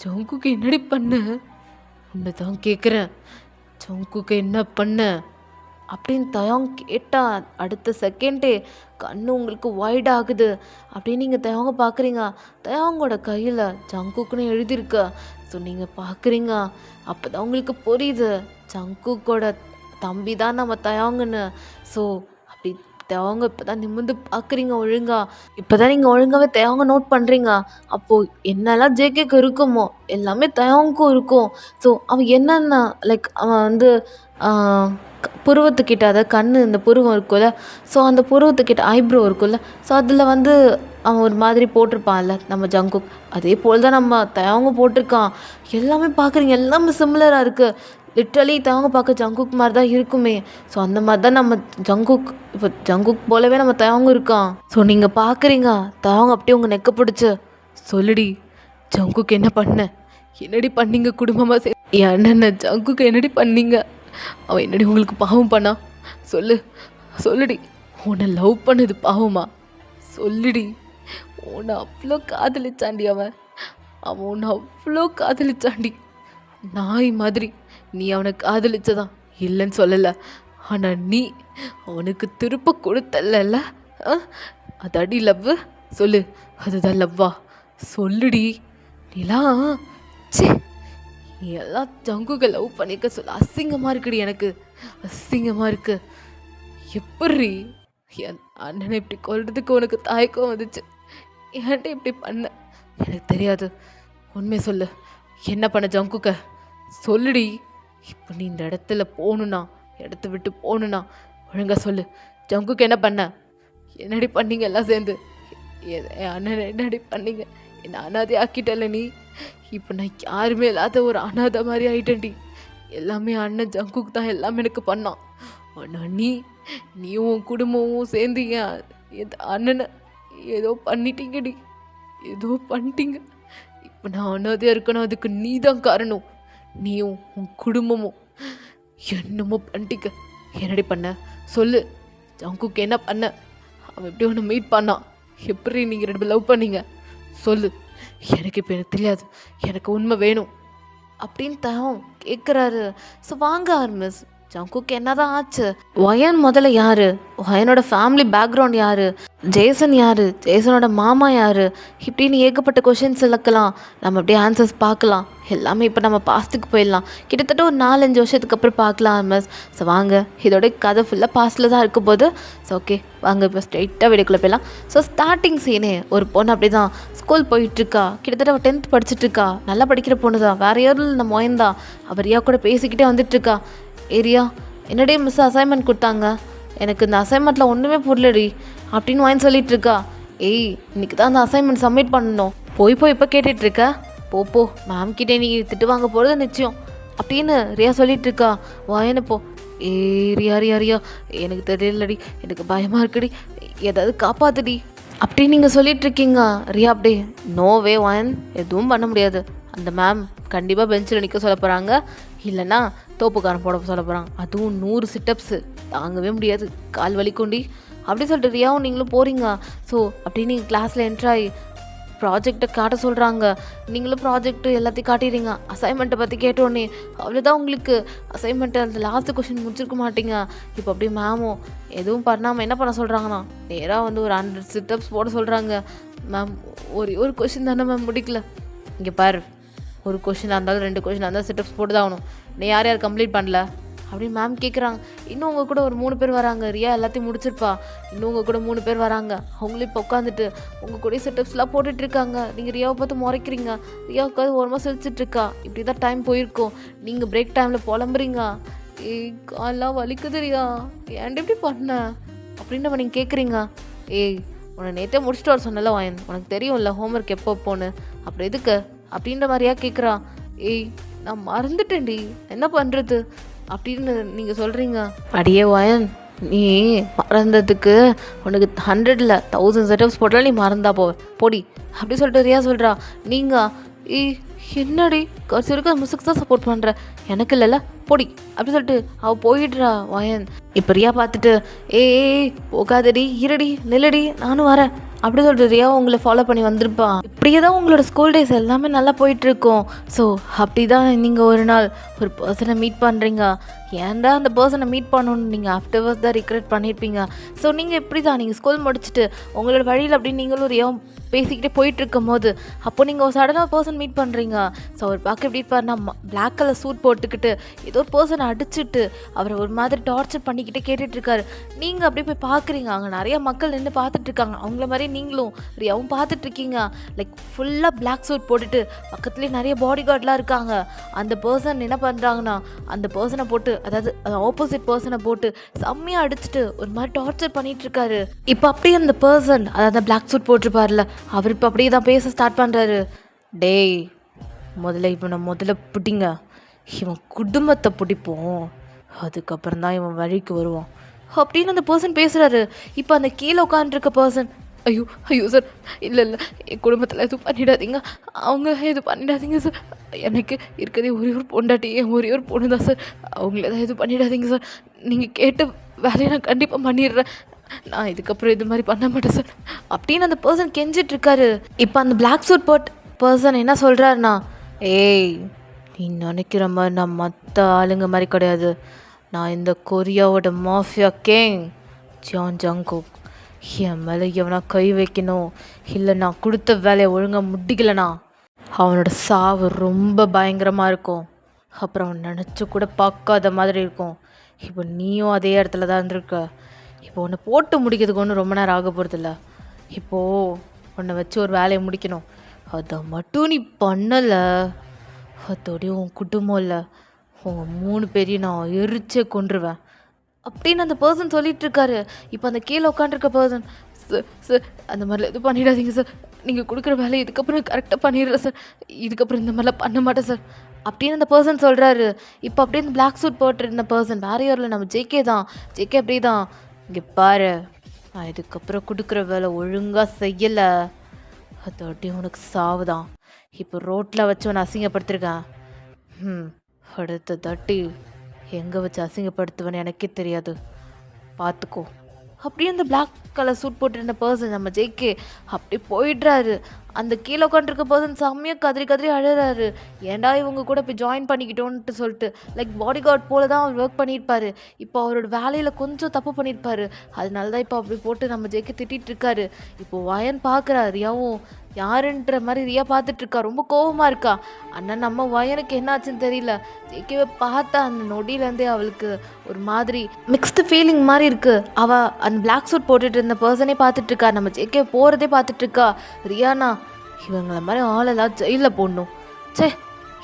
ஜங்குக்கு என்னடி பண்ண, உன்னை தான் கேட்குறேன், ஜங்குக்கு என்ன பண்ண அப்படின்னு தயாங் கேட்டால் அடுத்த செகண்டே கண்ணு உங்களுக்கு வைட் ஆகுது. அப்படின்னு நீங்கள் தயாங்க பார்க்குறீங்க, தயாங்கோட கையில் ஜங்குக்குன்னு எழுதியிருக்கு. ஸோ நீங்கள் பார்க்குறீங்க, அப்போ தான் உங்களுக்கு புரியுது ஜங்குக்கோட தம்பி தான் நம்ம தயாங்கன்னு. ஸோ அப்படி தயாங்க இப்போ தான் நிமிர்ந்து பார்க்குறீங்க ஒழுங்கா. இப்போ தான் நீங்கள் ஒழுங்காகவே தயாங்க நோட் பண்ணுறீங்க. அப்போது என்னெல்லாம் ஜேகேக்கு இருக்குமோ எல்லாமே தயாங்கும் இருக்கும். ஸோ அவன் என்னென்ன லைக் அவன் வந்து புருவத்துக்கிட்ட, அதாவது கண்ணு இந்த புருவம் இருக்கும்ல, ஸோ அந்த புருவத்துக்கிட்ட ஐப்ரோ இருக்கும்ல, ஸோ அதில் வந்து அவன் ஒரு மாதிரி போட்டிருப்பான்ல நம்ம ஜங்குக், அதே போல் தான் நம்ம தயாங்க போட்டிருக்கான். எல்லாமே பார்க்குறீங்க, எல்லாமே சிமிலராக இருக்குது. லிட்ரலி தயாங்க பார்க்க ஜங்குக் மாதிரி தான் இருக்குமே. ஸோ அந்த மாதிரி தான் நம்ம ஜங்குக், இப்போ ஜங்குக் போலவே நம்ம தயாங்க இருக்கான். ஸோ நீங்கள் பார்க்குறீங்க, தயாங்க அப்படியே உங்கள் நெக்க பிடிச்சி, சொல்லுடி ஜங்குக்கு என்ன பண்ண, என்னடி பண்ணீங்க குடும்பமாக சே என் அண்ணன் ஜங்குக்கு என்னடி பண்ணீங்க, அவன் என்னடி உங்களுக்கு பாவம் பண்ணா, சொல்லுடி, உன்னை லவ் பண்ணது பாவமா, சொல்லுடி, உன்னை அவ்வளோ காதலிச்சாண்டி, அவன் உன்னை அவ்வளோ காதலிச்சாண்டி, நாய் மாதிரி நீ அவனை காதலிச்சதான் இல்லைன்னு சொல்லலை, ஆனால் நீ அவனுக்கு திருப்ப கொடுத்தல்ல, அதாடி லவ்வு, சொல்லு, அதுதான் லவ்வா, சொல்லுடி, நீலாம் சே எல்லாம் ஜங்குக லவ் பண்ணிக்க சொல்ல அசிங்கமாக இருக்குடி, எனக்கு அசிங்கமாக இருக்கு. எப்படி என் அண்ணனை இப்படி கொல்றதுக்கு உனக்கு தாய்க்கம் வந்துச்சு, ஏன்ட்டு இப்படி பண்ண எனக்கு தெரியாது, உண்மையை சொல்லு, என்ன பண்ண ஜங்குக்க சொல்லுடி. இப்போ நீ இந்த இடத்துல போகணுன்னா, இடத்த விட்டு போகணுன்னா ஒழுங்கா சொல்லு, ஜங்குக்கு என்ன பண்ண, என்னடி பண்ணீங்க எல்லாம் சேர்ந்து, என் அண்ணனை என்னடி பண்ணீங்க, என்னை அனாதை ஆக்கிட்டல நீ, இப்போ நான் யாருமே இல்லாத ஒரு அனாதை மாதிரி ஆகிட்டேன்டி, எல்லாமே அண்ணன் ஜங்குக்கு தான் எல்லாமே எனக்கு பண்ணான். ஆனால் நீயும் உன் குடும்பமும் சேர்ந்து என் அண்ணனை ஏதோ பண்ணிட்டீங்கடி, ஏதோ பண்ணிட்டீங்க. இப்போ நான் அனாதையாக இருக்கணும், அதுக்கு நீ தான் காரணம், நீயும் உன் குடும்பமும் என்னமோ பண்ணிட்டீங்க. என்னடி பண்ண சொல்லு, ஜங்குக்கு என்ன பண்ண, அவன் எப்படி ஒன்று மீட் பண்ணான், எப்படி நீங்கள் ரெண்டு லவ் பண்ணீங்க சொல்லு, எனக்கு இப்போ எனக்கு தெரியாது, எனக்கு உண்மை வேணும் அப்படின்னு தான் கேட்குறாரு. ஸோ வாங்க மிஸ், ஜங்குக்கு என்னதான் ஆச்சு, வயன் முதல்ல யாரு, வயனோட ஃபேமிலி பேக்ரவுண்ட் யாரு, ஜேசன் யாரு, ஜேசனோட மாமா யாரு, இப்படின்னு ஏகப்பட்ட கொஷின்ஸ் இழக்கலாம். நம்ம அப்படியே ஆன்சர்ஸ் பார்க்கலாம். எல்லாமே இப்போ நம்ம பாஸ்ட்டுக்கு போயிடலாம், கிட்டத்தட்ட ஒரு 4-5 வருஷத்துக்கு அப்புறம் பார்க்கலாம் மிஸ். ஸோ வாங்க, இதோட கதை ஃபுல்லாக பாஸ்ட்டில் தான் இருக்க போது. ஸோ ஓகே வாங்க இப்போ ஸ்ட்ரெயிட்டாக வீடியோக்குள்ளே போயிடலாம். ஸோ ஸ்டார்டிங் சீனே ஒரு பொண்ணு அப்படி தான் ஸ்கூல் போயிட்டுருக்கா, கிட்டத்தட்ட அவள் 10th படிச்சுட்ருக்கா, நல்லா படிக்கிற பொண்ணு தான், வேறு யாரும் நம்ம மொயந்தா, அவர் ரியா கூட பேசிக்கிட்டே வந்துட்டுருக்கா. ஏரியா என்னடே மிஸ் அசைன்மெண்ட் கொடுத்தாங்க, எனக்கு இந்த அசைன்மெண்ட்டில் ஒன்றுமே புரியலடி அப்படின்னு வாங்கி சொல்லிகிட்ருக்கா. ஏய் இன்னைக்கு தான் அந்த அசைன்மெண்ட் சப்மிட் பண்ணணும், போய் இப்போ கேட்டுட்ருக்க, போ மேம்கிட்டே நீ திட்டு வாங்க போகிறது நிச்சயம் அப்படின்னு ரியா சொல்லிகிட்ருக்கா. வாயனப்போ, ஏ ரியா எனக்கு தெரியலடி, எனக்கு பயமாக இருக்குடி, ஏதாவது காப்பாத்துடி அப்படின்னு நீங்கள் சொல்லிட்டு இருக்கீங்க. ரியா அப்படியே நோவே ஒன், எதுவும் பண்ண முடியாது. அந்த மேம் கண்டிப்பாக பெஞ்சில் நிற்க சொல்ல போகிறாங்க, இல்லைன்னா தோப்புக்காரன் போட சொல்ல போகிறாங்க. அதுவும் 100 சிட்டப்ஸு தாங்கவே முடியாது, கால் வலிக்குண்டி அப்படி சொல்லிட்டு ரியாவும் நீங்களும் போகிறீங்க. ஸோ அப்படி நீங்கள் கிளாஸில் என்ட்ராகி ப்ராஜெக்டை காட்ட சொல்கிறாங்க. நீங்களும் ப்ராஜெக்ட்டு எல்லாத்தையும் காட்டிடுறீங்க. அசைன்மெண்ட்டை பற்றி கேட்டோன்னே அவ்வளோதான், உங்களுக்கு அசைன்மெண்ட்டை அந்த லாஸ்ட்டு கொஷின் முடிச்சிருக்க மாட்டீங்க. இப்போ அப்படியே மேமும் எதுவும் பண்ணாமல் என்ன பண்ண சொல்கிறாங்கன்னா, நேராக வந்து ஒரு 100 சிட்டப்ஸ் போட சொல்கிறாங்க. மேம் ஒரு கொஷின் தானே மேம் முடிக்கல, இங்கே பாரு, ஒரு கொஷினாக இருந்தாலும் 2 கொஷினாக இருந்தாலும் சிட்டப்ஸ் போட்டு தான் ஆகணும். நீ யார் கம்ப்ளீட் பண்ணல அப்படின்னு மேம் கேட்குறாங்க. இன்னும் உங்கள் கூட ஒரு 3 பேர் வராங்க. ரியா எல்லாத்தையும் முடிச்சிருப்பா. இன்னும் உங்கள் கூட 3 பேர் வராங்க. அவங்களும் இப்போ உட்காந்துட்டு உங்கள் கூட செட்டப்ஸ்லாம் போட்டுட்ருக்காங்க. நீங்கள் ரியாவை பார்த்து முறைக்கிறீங்க. ரியா உட்காந்து ஓரமாக சிரிச்சிட்ருக்கா. இப்படி தான் டைம் போயிருக்கோம். நீங்கள் பிரேக் டைமில் புலம்புறீங்க. ஏய் காலெலாம் வலிக்குது ரியா, ஏன்டி இப்படி பண்ண அப்படின்ற நீங்கள் கேட்குறீங்க. ஏய் உன்னை நேற்றே முடிச்சுட்டு வர சொன்னல வாயன், உனக்கு தெரியும்ல ஹோம்ஒர்க் எப்போ போன்னு, அப்புறம் எதுக்கு அப்படின்ற மாதிரியா கேட்குறா. ஏய் நான் மறந்துட்டேன்டி, என்ன பண்ணுறது அப்படின்னு நீங்கள் சொல்கிறீங்க. அடியே வாயன், நீ மறந்ததுக்கு உனக்கு 100 இல்லை 1000 செட்டப்ஸ் போட்டாலும் நீ மறந்தா போடி அப்படி சொல்லிட்டு ரியா சொல்கிறா. நீங்கள் என்னடி கடைசி வரைக்கும் மியூசிக் தான் சப்போர்ட் பண்ணுற, எனக்கு இல்லைல்ல போடி அப்படி சொல்லிட்டு அவள் போயிடுறா. வாயன் இப்போ ரியா பார்த்துட்டு ஏய் போகாதடி, இருடி நில்லடி, நானும் வரேன் அப்படி சொல்லிட்டு ரியா உங்களை ஃபாலோ பண்ணி வந்திருப்பான். இப்படியே தான் உங்களோட ஸ்கூல் டேஸ் எல்லாமே நல்லா போயிட்டுருக்கோம். ஸோ அப்படி தான் நீங்கள் ஒரு நாள் ஒரு பர்சனை மீட் பண்ணுறீங்க. ஏன்டா அந்த பர்சனை மீட் பண்ணணுன்னு நீங்கள் ஆஃப்டர்வர்ஸ் தான் ரிக்ரெட் பண்ணியிருப்பீங்க. ஸோ நீங்கள் இப்படி தான் நீங்கள் ஸ்கூல் முடிச்சுட்டு உங்களோட வழியில் அப்படி நீங்களும் ரியா பேசிக்கிட்டே போயிட்டுருக்கும் போது அப்போ நீங்கள் ஒரு சடனாக பர்சன் மீட் பண்ணுறீங்க. ஸோ அவர் பார்க்க எப்படி இருப்பார்னா பிளாக் கலர் சூட் போட்டுக்கிட்டு ஏதோ ஒரு பர்சனை அடிச்சுட்டு அவரை ஒரு மாதிரி டார்ச்சர் பண்ணிக்கிட்டே கேட்டுட்ருக்காரு. நீங்கள் அப்படியே போய் பார்க்குறீங்க, அங்கே நிறைய மக்கள் நின்று பார்த்துட்ருக்காங்க. அவங்கள மாதிரி நீங்களும் ரியாவும் பார்த்துட்ருக்கீங்க. லைக் ஃபுல்லாக பிளாக் சூட் போட்டுட்டு பக்கத்துலேயே நிறைய பாடி கார்டெலாம் இருக்காங்க. அந்த பர்சன் என்ன பண்ணுறாங்கன்னா அந்த பர்சனை போட்டு, அதாவது ஆப்போசிட் பர்சனை போட்டு செம்மையாக அடிச்சுட்டு ஒரு மாதிரி டார்ச்சர் பண்ணிகிட்ருக்காரு. இப்போ அப்படியே அந்த பர்சன், அதாவது பிளாக் சூட் போட்டிருப்பார்ல, அவர் இப்போ அப்படியே தான் பேச ஸ்டார்ட் பண்ணுறாரு. டேய் முதல்ல பிடிங்க, இவன் குடும்பத்தை பிடிப்போம், அதுக்கப்புறம் தான் இவன் வழிக்கு வருவான் அப்படின்னு அந்த பர்சன் பேசுகிறாரு. இப்போ அந்த கீழே உட்காந்துருக்க பர்சன், ஐயோ சார், இல்லை என் குடும்பத்தில் எதுவும் பண்ணிடாதீங்க, அவங்க எதுவும் பண்ணிடாதீங்க சார், எனக்கு இருக்கிறதே ஒரே ஒரு பொண்டாட்டி, ஒரே ஒரு பொண்ணு தான் சார், அவங்கள தான் எதுவும் பண்ணிடாதீங்க சார், நீங்கள் கேட்ட வேலையை நான் கண்டிப்பாக பண்ணிடுறேன், நான் இதுக்கப்புறம் இது மாதிரி பண்ண மாட்டேன் சார் அப்படின்னு அந்த பர்சன் கெஞ்சிட்ருக்காரு. இப்போ அந்த பிளாக் சூட் போட் பர்சன் என்ன சொல்கிறாருன்னா, ஏய் நீ நினைக்கிற மாதிரி நான் மற்ற ஆளுங்க மாதிரி கிடையாது, நான் இந்த கொரியாவோட மாஃபியா கிங் ஜான் ஜங்குக். என் மேலே எவனா கை வைக்கணும், இல்லை நான் கொடுத்த வேலையை ஒழுங்காக முடிக்கலைனா அவனோட சாவு ரொம்ப பயங்கரமாக இருக்கும், அப்புறம் அவன் நினச்சி கூட பார்க்காத மாதிரி இருக்கும். இப்போ நீயும் அதே இடத்துல தான் இருந்திருக்க. இப்போ உன்னை போட்டு முடிக்கிறதுக்கு ஒன்றும் ரொம்ப நேரம் ஆக போகிறதில்ல. இப்போது உன்னை வச்சு ஒரு வேலையை முடிக்கணும், அதை மட்டும் நீ பண்ணலை அதோடய உன் குடும்பம் இல்லை உங்கள் 3 பேரையும் நான் எரிச்சே கொன்றுவேன் அப்படின்னு அந்த பர்சன் சொல்லிகிட்ருக்காரு. இப்போ அந்த கீழே உட்காந்துருக்க பர்சன், சார் அந்த மாதிரிலாம் எதுவும் பண்ணிடாதீங்க சார், நீங்கள் கொடுக்குற வேலையை இதுக்கப்புறம் கரெக்டாக பண்ணிடுறேன் சார், இதுக்கப்புறம் இந்த மாதிரிலாம் பண்ண மாட்டேன் சார் அப்படின்னு அந்த பர்சன் சொல்கிறாரு. இப்போ அப்படியே இந்த பிளாக் சூட் போட்டிருந்த பர்சன் வேற யாரில், நம்ம ஜேகே தான். ஜேகே அப்படி தான், இங்கே பாரு, நான் இதுக்கப்புறம் கொடுக்குற வேலை ஒழுங்காக செய்யலை அதோடய உனக்கு சாவுதான். இப்போ ரோட்டில் வச்சு உன்னை அசிங்கப்படுத்திருக்கேன், அடுத்த தட்டி எங்கே வச்சு அசிங்கப்படுத்துவேன்னு எனக்கே தெரியாது, பார்த்துக்கோ அப்படியே அந்த பிளாக் கலர் சூட் போட்டிருந்த பர்சன் நம்ம ஜேகே அப்படி போயிடுறாரு. அந்த கீழே உட்காந்துருக்க பர்சன் செம்மையாக கதறி அழுறாரு. ஏன்டா இவங்க கூட போய் ஜாயின் பண்ணிக்கிட்டோன்ட்டு சொல்லிட்டு, லைக் பாடி கார்டு போல தான் அவர் ஒர்க் பண்ணியிருப்பார். இப்போ அவரோட வேலையில் கொஞ்சம் தப்பு பண்ணியிருப்பார். அதனால தான் இப்போ அப்படி போட்டு நம்ம ஜேகே திட்டிகிட்டு இருக்காரு. இப்போது வயன் பார்க்குறா, ரியாவும் யாருன்ற மாதிரி ரியா பார்த்துட்ருக்கா, ரொம்ப கோபமாக இருக்கா. ஆனால் நம்ம வயனுக்கு என்னாச்சுன்னு தெரியல, ஜேகேவை பார்த்தா அந்த நொடியிலேருந்தே அவளுக்கு ஒரு மாதிரி மிக்ஸ்டு ஃபீலிங் மாதிரி இருக்குது. அவள் அந்த பிளாக் சூட் போட்டுட்டு இருந்த பர்சனே பார்த்துட்ருக்கா, நம்ம ஜேகே போகிறதே பார்த்துட்ருக்கா. ரியானா இவங்கள மாதிரி ஆளெல்லாம் ஜெயிலில் போடணும், சே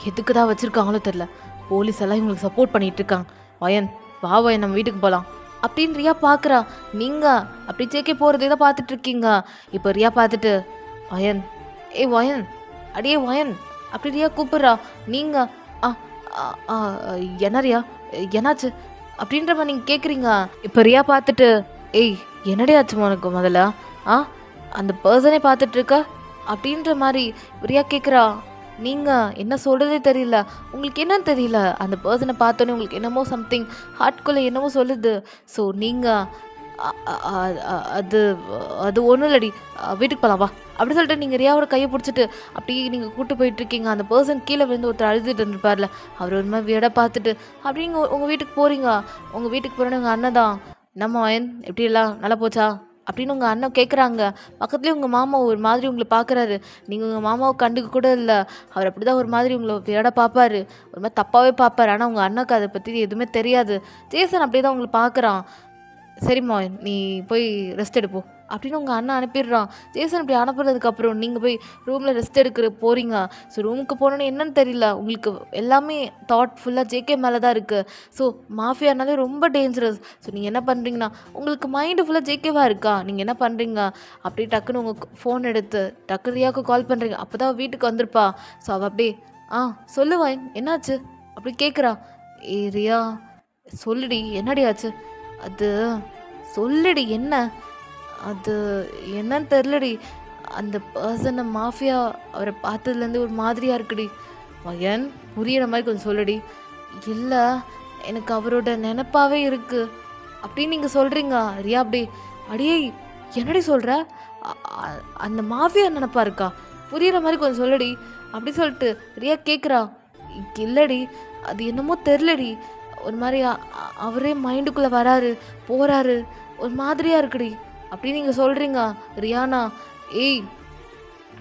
எதுக்கு தான் வச்சுருக்காங்களோ தெரில, போலீஸ் எல்லாம் இவங்களுக்கு சப்போர்ட் பண்ணிகிட்டு இருக்காங்க. வயன் வா வயன் நம்ம வீட்டுக்கு போகலாம் அப்படின்னு ரியா பார்க்குறா. நீங்கள் அப்படி ஜேகே போகிறதே தான் பார்த்துட்ருக்கீங்க. இப்போ ரியா பார்த்துட்டு, வயன் வயன் அடியே வயன் அப்படி ரியா கூப்பிட்றா. நீங்கள் என்ன ரியா என்னாச்சு அப்படின்ற மாதிரி நீங்கள் கேட்குறீங்க. இப்போ ரியா பார்த்துட்டு, ஏய் என்னடி ஆச்சுமா உனக்கு முதல்ல? ஆ அந்த பர்சனே பார்த்துட்ருக்க அப்படின்ற மாதிரி ரியா கேட்குறா. நீங்கள் என்ன சொல்கிறதே தெரியல, உங்களுக்கு என்னன்னு தெரியல. அந்த பர்சனை பார்த்தோன்னே உங்களுக்கு என்னமோ சம்திங் ஹார்ட்குள்ளே என்னமோ சொல்லுது. ஸோ நீங்கள் அது அது ஒன்றும் இல்லடி, வீட்டுக்கு போகலாம் வா அப்படி சொல்லிட்டு நீங்கள் ரியாவோட கையை பிடிச்சிட்டு அப்படியே நீங்கள் கூட்டு போயிட்டுருக்கீங்க. அந்த பர்சன் கீழே விழுந்து ஒருத்தர் அழுதுட்டு இருந்திருப்பார்ல, அவர் ஒரு மாதிரி விட பார்த்துட்டு அப்படிங்க உங்கள் வீட்டுக்கு போகிறீங்க. உங்கள் வீட்டுக்கு போகிறோன்னு உங்கள் அண்ணன் தான், என்னம்மா எப்படி எல்லாம் நல்லா போச்சா அப்படின்னு உங்கள் அண்ணன் கேட்குறாங்க. பக்கத்துலேயே உங்கள் மாமா ஒரு மாதிரி உங்களை பார்க்குறாரு. நீங்கள் உங்கள் மாமாவை கண்டுக்க கூட இல்லை. அவர் அப்படி தான் ஒரு மாதிரி உங்களை விட பார்ப்பாரு, ஒரு மாதிரி தப்பாகவே பார்ப்பார். ஆனால் உங்கள் அண்ணனுக்கு அதை பற்றி எதுவுமே தெரியாது. ஜேசன் அப்படியே தான் உங்களை பார்க்குறான். சரிம்மா நீ போய் ரெஸ்ட் எடுப்போம் அப்படின்னு உங்கள் அண்ணன் அனுப்பிடுறான். ஜேசன் இப்படி அனுப்புறதுக்கப்புறம் நீங்கள் போய் ரூமில் ரெஸ்ட் எடுக்கிற போகிறீங்க. ஸோ ரூமுக்கு போனோன்னு என்னன்னு தெரியல, உங்களுக்கு எல்லாமே தாட் ஃபுல்லாக ஜேகே மேலே தான் இருக்குது. ஸோ மாஃபியானாலே ரொம்ப டேஞ்சரஸ். ஸோ நீங்கள் என்ன பண்ணுறீங்கன்னா, உங்களுக்கு மைண்டு ஃபுல்லாக ஜேகேவாக இருக்கா, நீங்கள் என்ன பண்ணுறீங்க அப்படியே டக்குன்னு உங்கள் ஃபோன் எடுத்து டக்கு ரியாவுக்கு கால் பண்ணுறீங்க. அப்போ தான் வீட்டுக்கு வந்திருப்பா. ஸோ அவள் அப்படியே சொல்லுவான் என்னாச்சு அப்படி கேட்குறா. ரியா சொல்லுடி என்னடி ஆச்சு, அது சொல்லுடி என்ன, அது என்னன்னு தெரிலடி, அந்த பர்சனை மாஃபியா அவரை பார்த்ததுலேருந்து ஒரு மாதிரியாக இருக்குடி. மகன் புரியிற மாதிரி கொஞ்சம் சொல்லுடி. இல்லை எனக்கு அவரோட நினப்பாவே இருக்குது அப்படின்னு நீங்கள் சொல்கிறீங்க. ரியா அப்படி அடியே என்னடி சொல்கிற, அந்த மாஃபியா நினப்பா இருக்கா, புரியிற மாதிரி கொஞ்சம் சொல்லுடி அப்படி சொல்லிட்டு ரியா கேட்குறா. இல்லடி அது என்னமோ தெரிலடி, ஒரு மாதிரி அவரே மைண்டுக்குள்ளே வராரு போகிறாரு, ஒரு மாதிரியாக இருக்குடி அப்படின்னு நீங்கள் சொல்கிறீங்க. ரியானா ஏய்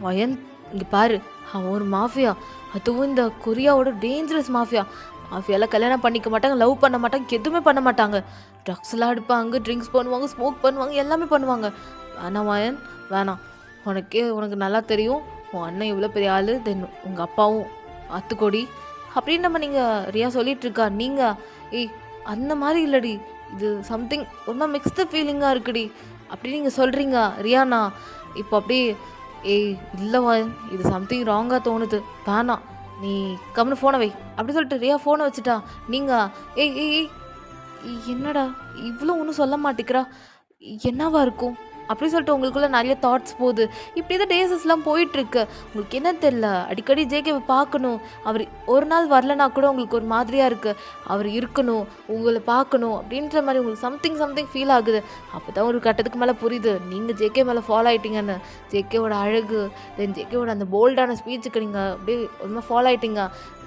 வயன் இங்கே பாரு, அவன் ஒரு மாஃபியா, அதுவும் இந்த கொரியாவோட டேஞ்சரஸ் மாஃபியா. மாஃபியாலாம் கல்யாணம் பண்ணிக்க மாட்டாங்க, லவ் பண்ண மாட்டாங்க, எதுவுமே பண்ண மாட்டாங்க. ட்ரக்ஸ்லாம் எடுப்பாங்க, ட்ரிங்க்ஸ் பண்ணுவாங்க, ஸ்மோக் பண்ணுவாங்க, எல்லாமே பண்ணுவாங்க. வேணாம் வயன் வேணாம், உனக்கு நல்லா தெரியும் உன் அண்ணன் இவ்வளோ பெரிய ஆள், தென் உங்கள் அப்பாவும் அத்துக்கொடி அப்படின்னு நம்ம நீங்கள் ரியா சொல்லிகிட்ருக்கா. நீங்கள் ஏய் அந்த மாதிரி இல்லடி, இது சம்திங் ரொம்ப மிக்ஸ்டு ஃபீலிங்காக இருக்குடி அப்படி நீங்கள் சொல்கிறீங்க. ரியானா இப்போ அப்படியே இல்லைவா இது சம்திங் ராங்காக தோணுது, வேணாம் நீ கம்முன்னு ஃபோனை வை அப்படி சொல்லிட்டு ரியா ஃபோனை வச்சுட்டா. நீங்கள் ஏய் என்னடா இவ்வளோ ஒன்றும் சொல்ல மாட்டேங்கிறா, என்னவா இருக்கும் அப்படி சொல்லிட்டு உங்களுக்குள்ள நிறைய தாட்ஸ் போகுது. இப்படி தான் டேஸஸ்லாம் போயிட்டுருக்கு. உங்களுக்கு என்ன தெரில, அடிக்கடி ஜேகேவை பார்க்கணும், அவர் ஒரு நாள் வரலனா கூட உங்களுக்கு ஒரு மாதிரியாக இருக்குது, அவர் இருக்கணும் உங்களை பார்க்கணும் அப்படின்ற மாதிரி உங்களுக்கு சம்திங் ஃபீல் ஆகுது. அப்போ தான் ஒரு கட்டத்துக்கு மேலே புரியுது நீங்கள் ஜேகே மேலே ஃபாலோ ஆகிட்டீங்கன்னு. ஜேகேவோட அழகு, தென் ஜேகேவோட அந்த போல்டான ஸ்பீச்சுக்கு நீங்கள் அப்படியே ரொம்ப ஃபாலோ ஆகிட்டீங்க.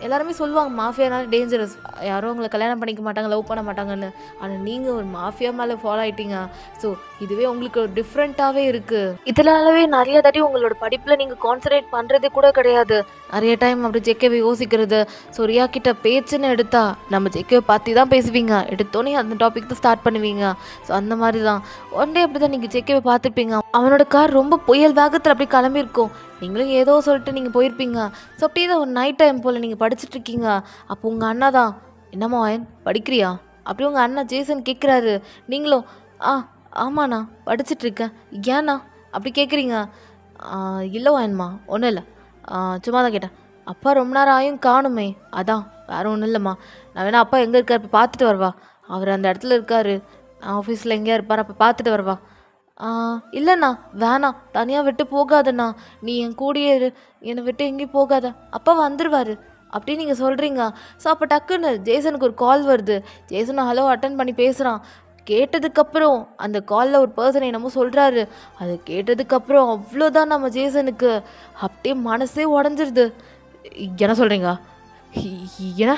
எல்லாருமே சொல்லுவாங்க மாஃபியானால டேஞ்சரஸ், யாரும் உங்களை கல்யாணம் பண்ணிக்க மாட்டாங்க, லவ் பண்ண மாட்டாங்கன்னு. ஆனால் நீங்கள் ஒரு மாஃபியா மேலே ஃபாலோ ஆகிட்டீங்க. ஸோ இதுவே உங்களுக்கு ஒரு டிஃப்ரெண்ட்டாகவே இருக்குது. இதனாலவே நிறைய தாட்டி உங்களோட படிப்பில் நீங்கள் கான்சன்ட்ரேட் பண்ணுறதே கூட கிடையாது. நிறைய டைம் அப்படி ஜேகேவை யோசிக்கிறது. ஸோ ரியா கிட்ட பேச்சுன்னு எடுத்தா நம்ம ஜேகேவை பார்த்து தான் பேசுவீங்க, எடுத்தோன்னே அந்த டாபிக் தான் ஸ்டார்ட் பண்ணுவீங்க. ஸோ அந்த மாதிரி தான் ஒன் டே அப்படி தான் நீங்கள் ஜேகேவை பார்த்துருப்பீங்க. அவனோட கார் ரொம்ப புயல் வேகத்தில் அப்படி கிளம்பியிருக்கும், நீங்களும் ஏதோ சொல்லிட்டு நீங்கள் போயிருப்பீங்க. ஸோ அப்படியே தான் ஒரு நைட் டைம் போல் நீங்கள் படிச்சுட்ருக்கீங்க. அப்போ உங்கள் அண்ணா தான் என்னம்மா வாயன் படிக்கிறியா அப்படி உங்கள் அண்ணா ஜேசன் கேட்குறாரு. நீங்களும் ஆமாண்ணா படிச்சுட்ருக்கேன், ஏண்ணா அப்படி கேட்குறீங்க. இல்லை வாயன்மா ஒன்றும் இல்லை, சும்மா தான் கேட்டேன். அப்பா ரொம்ப நேரம் ஆயும் காணுமே, அதான் வேறு ஒன்றும் இல்லைம்மா. நான் வேணா அப்பா எங்கே இருக்கார் இப்போ பார்த்துட்டு வரவா, அவர் அந்த இடத்துல இருக்கார், ஆஃபீஸில் எங்கேயா இருப்பார், அப்போ பார்த்துட்டு வரவா. இல்லைண்ணா வேணாம், தனியாக விட்டு போகாதண்ணா, நீ என் கூடயே இரு, என்னை விட்டு எங்கேயும் போகாத, அப்பா வந்துடுவார் அப்படி நீங்கள் சொல்கிறீங்க. ஸோ அப்போ டக்குன்னு ஜேசனுக்கு ஒரு கால் வருது. ஜேசனை ஹலோ அட்டன் பண்ணி பேசுகிறான். கேட்டதுக்கப்புறம் அந்த காலில் ஒரு பர்சன் என்னமோ சொல்கிறாரு. அது கேட்டதுக்கப்புறம் அவ்வளோதான் நம்ம ஜேசனுக்கு அப்படியே மனசே உடஞ்சிருது. என்ன சொல்கிறீங்க, ஏன்னா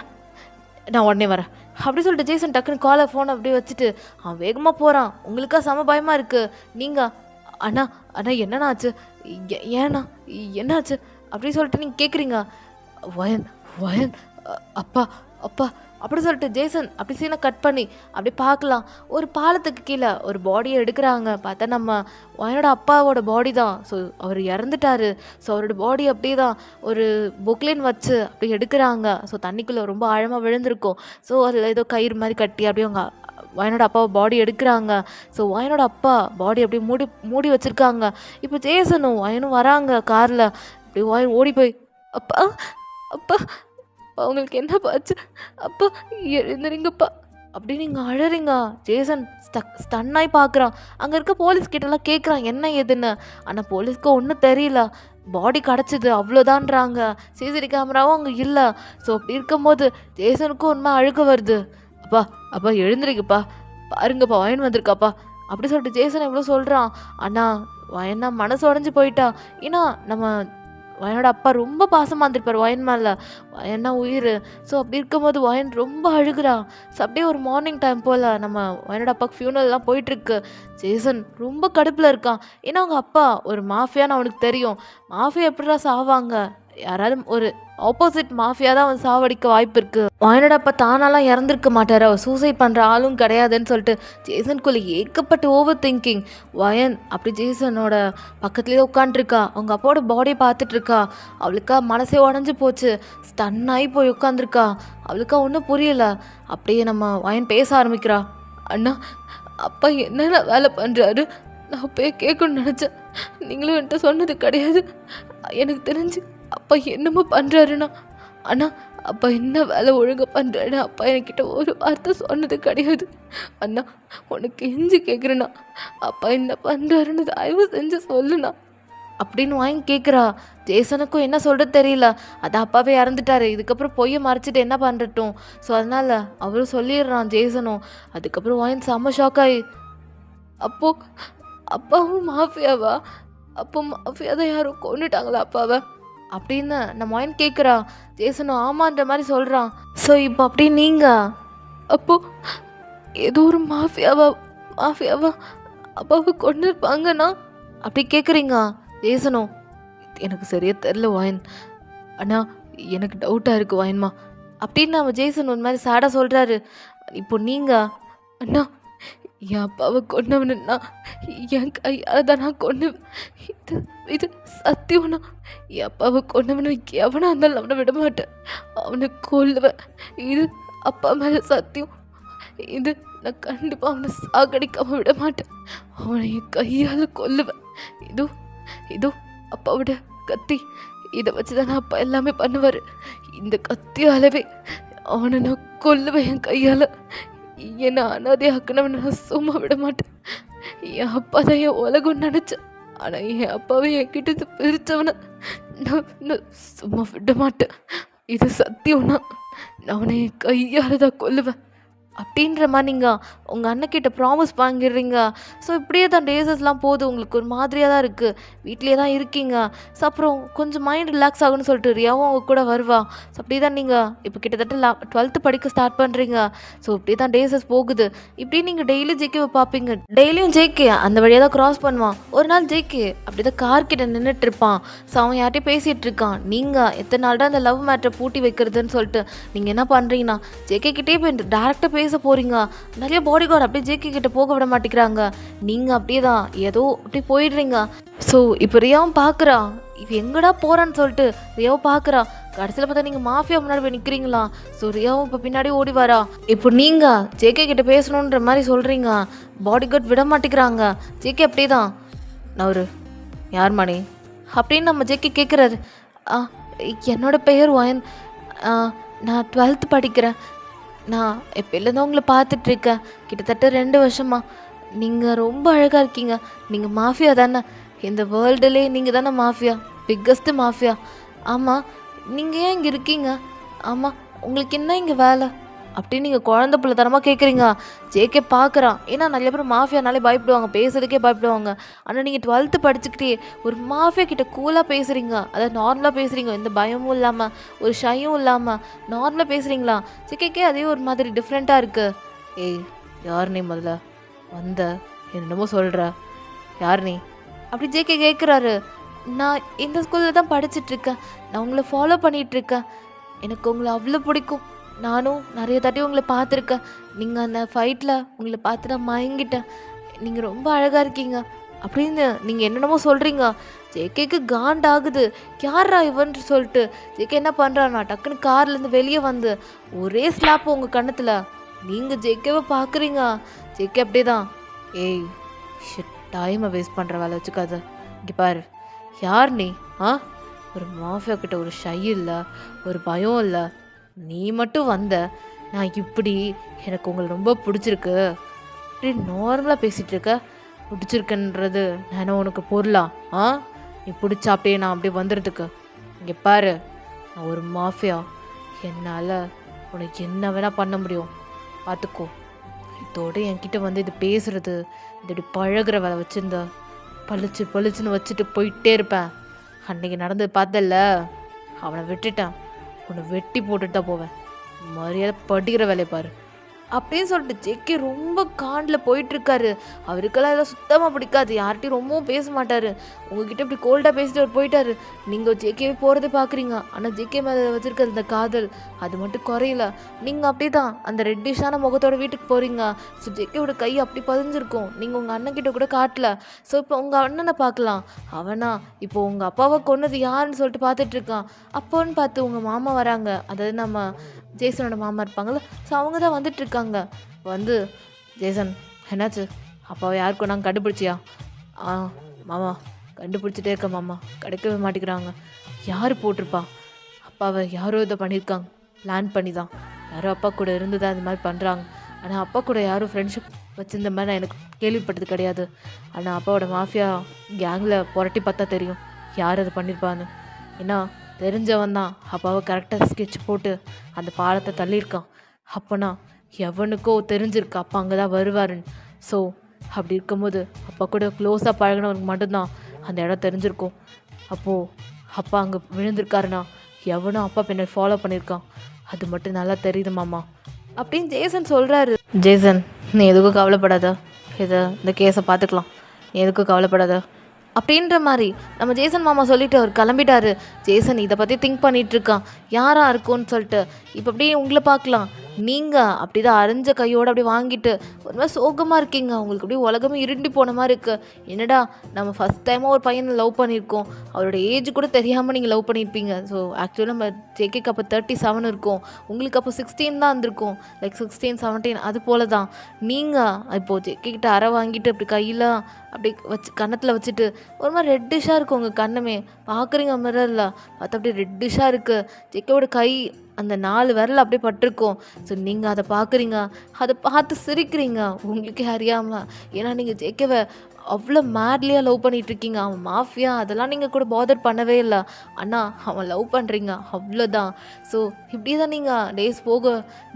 நான் உடனே வரேன் அப்படி சொல்லிட்டு ஜேசன் டக்குன்னு காலை ஃபோனை அப்படியே வச்சுட்டு அவன் வேகமாக போகிறான். உங்களுக்கா செம பயமாக இருக்குது. நீங்கள் அண்ணா என்னண்ணா ஆச்சு, ஏண்ணா என்னாச்சு அப்படி சொல்லிட்டு நீங்கள் கேட்குறீங்க. வயன் அப்பா அப்படி சொல்லிட்டு ஜேசன் அப்படி சீனை கட் பண்ணி அப்படி பார்க்கலாம். ஒரு பாலத்துக்கு கீழே ஒரு பாடியை எடுக்கிறாங்க. பார்த்தா நம்ம வயனோட அப்பாவோட பாடி தான். ஸோ அவர் இறந்துட்டாரு. ஸோ அவரோட பாடி அப்படியே தான் ஒரு பொக்லைன் வச்சு அப்படி எடுக்கிறாங்க. ஸோ தண்ணிக்குள்ளே ரொம்ப ஆழமாக விழுந்திருக்கும். ஸோ அதில் ஏதோ கயிறு மாதிரி கட்டி அப்படியே அவங்க வயனோட அப்பாவை பாடி எடுக்கிறாங்க. ஸோ வயனோட அப்பா பாடி அப்படியே மூடி வச்சுருக்காங்க. இப்போ ஜேசனும் வயனும் வராங்க காரில். அப்படி வயன் ஓடி போய் அப்பா உங்களுக்கு என்ன பாச்சு, அப்பா எழுந்துறீங்கப்பா அப்படி நீங்கள் அழறீங்க. ஜேசன் ஸ்டன்னாகி பார்க்குறான். அங்கே இருக்க போலீஸ் கிட்டலாம் கேட்குறான் என்ன ஏதுன்னு. ஆனால் போலீஸ்க்கு ஒன்றும் தெரியல. பாடி கிடச்சிது அவ்வளோதான்றாங்க. சிசிடி கேமராவும் அங்கே இல்லை. ஸோ அப்படி இருக்கும்போது ஜேசனுக்கும் உண்மை அழுக வருது. அப்பா அப்பா எழுந்திருக்குப்பா, பாருங்கப்பா வயன் வந்திருக்காப்பா அப்படி சொல்லிட்டு ஜேசன் எவ்வளோ சொல்கிறான். ஆனால் வயனா மனசு உடஞ்சி போயிட்டா. ஏன்னா நம்ம வயனோட அப்பா ரொம்ப பாசமாக இருந்திருப்பார் வயன் மேலே. வயன்னா உயிர். ஸோ அப்படி இருக்கும்போது வயன் ரொம்ப அழுகிறான். ஸோ அப்படியே ஒரு மார்னிங் டைம் போல் நம்ம வயனோட அப்பாவுக்கு ஃபியூனல்லாம் போயிட்டுருக்கு. ஜேசன் ரொம்ப கடுப்பில் இருக்கான். ஏன்னா அவங்க அப்பா ஒரு மாஃபியான்னு அவனுக்கு தெரியும். மாஃபியா எப்படிடா சாவாங்க, யாராவது ஒரு ஆப்போசிட் மாஃபியா தான் அவன் சாவடிக்க வாய்ப்பு இருக்குது. வயனோட அப்பா தானாலாம் இறந்துருக்க மாட்டார், அவர் சூசைட் பண்ணுற ஆளும் கிடையாதுன்னு சொல்லிட்டு ஜேசனுக்குள்ளே ஏகப்பட்ட ஓவர் திங்கிங். வயன் அப்படி ஜேசனோட பக்கத்துலேயே உட்காண்ட்ருக்கா. அவங்க அப்பாவோட பாடியை பார்த்துட்ருக்கா. அவளுக்கா மனசே உடஞ்சி போச்சு. ஸ்டன்னாகி போய் உட்காந்துருக்கா. அவளுக்கா ஒன்றும் புரியலை. அப்படியே நம்ம வயன் பேச ஆரம்பிக்கிறா. அண்ணா அப்பா என்னென்ன வேலை பண்ணுறாரு, நான் போய் கேட்கணும்னு நினச்சேன். நீங்களும் என்கிட்ட சொன்னது கிடையாது. எனக்கு தெரிஞ்சு அப்பா என்னமோ பண்ணுறாருண்ணா. அண்ணா அப்பா என்ன வேலை ஒழுங்காக பண்ணுறாரு, அப்பா என்கிட்ட ஒரு வார்த்தை சொன்னது கிடையாது. அண்ணா உனக்கு கெஞ்சி கேட்குறேண்ணா, அப்பா என்ன பண்ணுறாருன்னு தயவு செஞ்சு சொல்லுண்ணா அப்படின்னு வாங்கி கேட்குறா. ஜேசனுக்கும் என்ன சொல்கிறது தெரியல. அதான் அப்பாவே இறந்துட்டாரு, இதுக்கப்புறம் பொய்யை மறைச்சிட்டு என்ன பண்ணுறட்டும். ஸோ அதனால் அவரும் சொல்லிடுறான் ஜேசனும். அதுக்கப்புறம் வாங்கி செம்ம ஷாக்காகி, அப்போது அப்பாவும் மாஃபியாவா, அப்போ மாஃபியா தான் யாரும் கொண்டுட்டாங்களா அப்பாவை அப்படின்னு நம்ம மயன் கேட்குறா. ஜேசனும் ஆமான்ற மாதிரி சொல்கிறான். ஸோ இப்போ அப்படி நீங்கள் அப்போது ஏதோ ஒரு மாஃபியாவா அப்பாவை கொண்டு இருப்பாங்கண்ணா அப்படி கேட்குறீங்க. ஜேசனும் எனக்கு சரியாக தெரில வாயன், அண்ணா எனக்கு டவுட்டாக இருக்குது வாயன்மா அப்படின்னு நம்ம ஜேசன் ஒரு மாதிரி சேடாக சொல்கிறாரு. இப்போ நீங்கள் அண்ணா என் அப்பாவை கொண்டவனுன்னா என் கையால் தான் நான் கொண்டு, இது சத்தியம்னா என் அப்பாவை கொண்டவனு எவனா இருந்தாலும் அவனை விட மாட்டேன், அவனை கொல்லுவேன். இது அப்பா மேலே சத்தியம். இது நான் கண்டிப்பாக அவனை சாகடிக்காம விட மாட்டேன், அவனை என் கையால் கொல்லுவேன். இதோ அப்பாவோட கத்தி, இதை வச்சு தான் அப்பா எல்லாமே பண்ணுவார். இந்த கத்தியாலவே அவனை நான் கொல்லுவேன் என் கையால். என்னை அனாதையாக்குனவனை நான் சும்மா விட மாட்டேன். என் அப்பா தான் என் உலகம்னு நினச்சேன், ஆனால் என் அப்பாவை என்கிட்ட பிரித்தவனை நான் சும்மா விட மாட்டேன். இது சத்தியம்னா நான் அவனை என் கையால் தான் கொல்லுவேன் அப்படின்ற மாதிரி நீங்கள் உங்கள் அண்ணக்கிட்ட ப்ராமிஸ் வாங்கிடுறீங்க. ஸோ இப்படியே தான் டேஸஸ்லாம் போகுது. உங்களுக்கு ஒரு மாதிரியாக தான் இருக்குது, வீட்லேயே தான் இருக்கீங்க. ஸோ அப்புறம் கொஞ்சம் மைண்ட் ரிலாக்ஸ் ஆகுன்னு சொல்லிட்டு ரியாவும் அவங்க கூட வருவா. ஸோ அப்படி தான் நீங்கள் இப்போ கிட்டத்தட்ட 12th படிக்க ஸ்டார்ட் பண்ணுறீங்க. ஸோ இப்படி தான் டேஸஸ் போகுது. இப்படி நீங்கள் டெய்லி ஜேகேவை பார்ப்பீங்க. டெய்லியும் ஜேகே அந்த வழியாக தான் க்ராஸ் பண்ணுவான். ஒரு நாள் ஜேகே அப்படி தான் கார்கிட்ட நின்றுட்டு இருப்பான். ஸோ அவன் யார்ட்டையும் பேசிகிட்டு இருக்கான். நீங்கள் எத்தனை நாள் தான் அந்த லவ் மேட்டரை பூட்டி வைக்கிறதுன்னு சொல்லிட்டு நீங்கள் என்ன பண்ணுறீங்கன்னா ஜேகே கிட்டே போய் டேரெக்டாக பேச போகிறீங்க. நிறைய பாடி கார்டு அப்படியே ஜேகே கிட்ட போக விட மாட்டேங்கிறாங்க. நீங்கள் அப்படியே தான் ஏதோ அப்படியே போயிடுறீங்க. ஸோ இப்போ ரியாவும் பார்க்குறா, இவ எங்கடா போகிறான்னு சொல்லிட்டு ரியாவும் பார்க்குறா. கடைசியில் பார்த்தா நீங்கள் மாஃபியா முன்னாடி போய் நிற்கிறீங்களா. ஸோ ரியாவும் இப்போ பின்னாடி ஓடி வரா. இப்போ நீங்கள் ஜேகே கிட்ட பேசணுன்ற மாதிரி சொல்கிறீங்க. பாடி கார்டு விட மாட்டேங்கிறாங்க. ஜேகே அப்படியே தான் நான் ஒரு யார் மணி அப்படின்னு நம்ம ஜேகே கேட்குறாரு. என்னோட பெயர் வயன், நான் 12th படிக்கிறேன். நான் எப்போலேருந்து உங்களை பார்த்துட்ருக்கேன், கிட்டத்தட்ட 2 வருஷமாக. நீங்கள் ரொம்ப அழகாக இருக்கீங்க. நீங்கள் மாஃபியா தானே, இந்த வேர்ல்டுலேயே நீங்கள் தானே மாஃபியா, பிக்கஸ்ட்டு மாஃபியா. ஆமாம், நீங்கள் ஏன் இங்கே இருக்கீங்க? ஆமாம், உங்களுக்கு என்ன இங்கே வேலை அப்படின்னு நீங்கள் குழந்த பிள்ளை தரமாக கேட்குறீங்க. ஜேகே பார்க்குறான். ஏன்னா நிறைய பேர் மாஃபியானாலே பயப்படுவாங்க, பேசுறதுக்கே பயப்படுவாங்க. ஆனால் நீங்கள் 12th படிச்சுக்கிட்டே ஒரு மாஃபியா கிட்ட கூலாக பேசுகிறீங்க, அதாவது நார்மலாக பேசுகிறீங்க, எந்த பயமும் இல்லாமல் ஒரு ஷையும் இல்லாமல் நார்மலாக பேசுகிறீங்களா. ஜேகேக்கே அதே ஒரு மாதிரி டிஃப்ரெண்ட்டாக இருக்குது. ஏய் யார் நீ, முதல்ல வந்த என்னமோ சொல்கிற, யார் நீ அப்படி ஜேகே கேட்குறாரு. நான் இந்த ஸ்கூலில் தான் படிச்சுட்ருக்கேன், நான் உங்களை ஃபாலோ பண்ணிகிட்ருக்கேன், எனக்கு உங்களை அவ்வளோ பிடிக்கும், நானும் நிறைய தாட்டி உங்களை பார்த்துருக்கேன். நீங்கள் அந்த ஃபைட்டில் உங்களை பார்த்து நான் மயங்கிட்டேன், நீங்கள் ரொம்ப அழகாக இருக்கீங்க அப்படின்னு நீங்கள் என்னென்னமோ சொல்கிறீங்க. ஜேகேக்கு காண்டாகுது, யாரா இவன்ட்டு சொல்லிட்டு ஜேகே என்ன பண்ணுறான்னா டக்குன்னு கார்லேருந்து வெளியே வந்து ஒரே ஸ்லாப் உங்கள் கண்ணத்தில். நீங்கள் ஜேகேவை பார்க்குறீங்க. ஜேகே அப்படியே தான், ஏய் ஷிட், டைமை வேஸ்ட் பண்ணுற வேலை வச்சுக்காத, இங்கே பாரு, யார் நீ? ஒரு மாஃபியா கிட்ட ஒரு ஷை இல்லை, ஒரு பயம் இல்லை, நீ மட்டும் வந்த, நான் இப்படி எனக்கு உங்களை ரொம்ப பிடிச்சிருக்கு அப்படி நார்மலாக பேசிகிட்டு இருக்க, பிடிச்சிருக்குன்றது நான் என்ன உனக்கு பொருளா? நீ பிடிச்சா அப்படியே நான் அப்படியே வந்துடுறதுக்கு? இங்கே பாரு, நான் ஒரு மாஃபியா, என்னால் உனக்கு என்ன வேணால் பண்ண முடியும், பார்த்துக்கோ. இதோட என்கிட்ட வந்து இது பேசுறது, இப்படி பழகிற வேலை வச்சுருந்த பளிச்சுன்னு வச்சுட்டு போயிட்டே இருப்பேன். அன்னைக்கு நடந்தது பார்த்தல, அவனை விட்டுட்டேன், உன்னை வெட்டி போட்டுட்டு தான் போவேன். மரியாதை படிக்கிற வேலையை பாரு அப்படின்னு சொல்லிட்டு ஜேகே ரொம்ப காண்டில் போயிட்டுருக்காரு. அவருக்கெல்லாம் இதெல்லாம் சுத்தமாக பிடிக்காது, யார்கிட்டையும் ரொம்பவும் பேச மாட்டார். உங்ககிட்ட இப்படி கோல்டாக பேசிட்டு அவர் போயிட்டாரு. நீங்கள் ஜேகேவே போகிறத பார்க்குறீங்க, ஆனால் ஜேகே மேலே வச்சுருக்க அந்த காதல் அது மட்டும் குறையல. நீங்கள் அப்படி தான் அந்த ரெட்டிஷான முகத்தோட வீட்டுக்கு போகிறீங்க. ஸோ ஜேகேவோட கை அப்படி பதிஞ்சிருக்கும், நீங்கள் உங்கள் அண்ணன்கிட்ட கூட காட்டல. ஸோ இப்போ உங்கள் அண்ணனை பார்க்கலாம், அவனா இப்போ உங்கள் அப்பாவை கொன்னது யாருன்னு சொல்லிட்டு பார்த்துட்ருக்கான். அப்போன்னு பார்த்து உங்கள் மாமா வராங்க, அதாவது நம்ம ஜேசனோட மாமா இருப்பாங்கள்ல, ஸோ அவங்க தான் வந்துட்டுருக்காங்க. வந்து ஜேசன் என்னாச்சு, அப்பாவை யாருக்கும் நாங்கள் கண்டுபிடிச்சியா? மாமா கண்டுபிடிச்சிட்டே இருக்க மாமா, கிடைக்கவே மாட்டேங்கிறாங்க. யார் போட்டிருப்பா? அப்பாவை யாரோ இதை பண்ணியிருக்காங்க, பிளான் பண்ணி தான். யாரோ அப்பா கூட இருந்து தான் இந்த மாதிரி பண்ணுறாங்க. ஆனால் அப்பா கூட யாரும் ஃப்ரெண்ட்ஷிப் வச்சுருந்த மாதிரி நான் எனக்கு கேள்விப்பட்டது கிடையாது. ஆனால் அப்பாவோட மாஃபியா கேங்கில் புரட்டி பார்த்தா தெரியும் யார் அதை பண்ணியிருப்பான்னு. ஏன்னா தெரிஞ்சவன் தான் அப்பாவை கரெக்டாக ஸ்கெட்ச் போட்டு அந்த பாலத்தை தள்ளியிருக்கான். அப்போனா எவனுக்கோ தெரிஞ்சிருக்கு அப்பா அங்கே தான் வருவாருன்னு. ஸோ அப்படி இருக்கும்போது அப்பா கூட க்ளோஸாக பழகினவனுக்கு மட்டும்தான் அந்த இடம் தெரிஞ்சிருக்கும். அப்போது அப்பா அங்கே விழுந்திருக்காருன்னா எவனும் அப்பா பின்னாடி ஃபாலோ பண்ணியிருக்கான், அது மட்டும் நல்லா தெரியுது மாமா அப்படின்னு ஜேசன் சொல்கிறாரு. ஜேசன் நீ எதுக்கும் கவலைப்படாத, இந்த கேஸை பார்த்துக்கலாம், நீ எதுக்கும் கவலைப்படாத அப்படின்ற மாதிரி நம்ம ஜேசன் மாமா சொல்லிவிட்டு அவர் கிளம்பிட்டாரு. ஜேசன் இதை பற்றி திங்க் பண்ணிகிட்ருக்கான், யாராக இருக்கும்னு சொல்லிட்டு. இப்போ அப்படியே உங்களை பார்க்கலாம், நீங்கள் அப்படி தான் அரைஞ்ச கையோடு அப்படியே வாங்கிட்டு ஒரு மாதிரி சோகமாக இருக்கீங்க. உங்களுக்கு அப்படியே உலகமே இருண்டி போன மாதிரி இருக்குது. என்னடா நம்ம ஃபஸ்ட் டைமாக ஒரு பையனை லவ் பண்ணியிருக்கோம், அவரோட ஏஜ் கூட தெரியாமல் நீங்கள் லவ் பண்ணியிருப்பீங்க. ஸோ ஆக்சுவலாக நம்ம ஜேகேக்கு அப்போ 37 இருக்கும், உங்களுக்கு அப்போ 16 தான் இருந்திருக்கும், லைக் 16 17 அது போல தான். நீங்கள் இப்போது ஜேகேக்கிட்ட அரை வாங்கிட்டு அப்படி கையில் அப்படி வச்சு கன்னத்தில் வச்சுட்டு ஒரு மாதிரி ரெட்டிஷாக இருக்கும் உங்கள் கண்ணமே, பார்க்குறீங்க மிரரில் பார்த்தா அப்படியே ரெட்டிஷாக இருக்குது. ஜேகேவோட கை அந்த 4 விரல் அப்படியே பட்டிருக்கோம். ஸோ நீங்கள் அதை பார்க்குறீங்க, அதை பார்த்து சிரிக்கிறீங்க உங்களுக்கே அறியாமல். ஏன்னா நீங்கள் ஜேகேவை அவ்வளோ மேட்லியாக லவ் பண்ணிகிட்ருக்கீங்க. அவன் மாஃபியா அதெல்லாம் நீங்கள் கூட பாதர் பண்ணவே இல்லை, ஆனால் அவன் லவ் பண்ணுறீங்க அவ்வளோதான். ஸோ இப்படி தான் நீங்கள் டேஸ் போக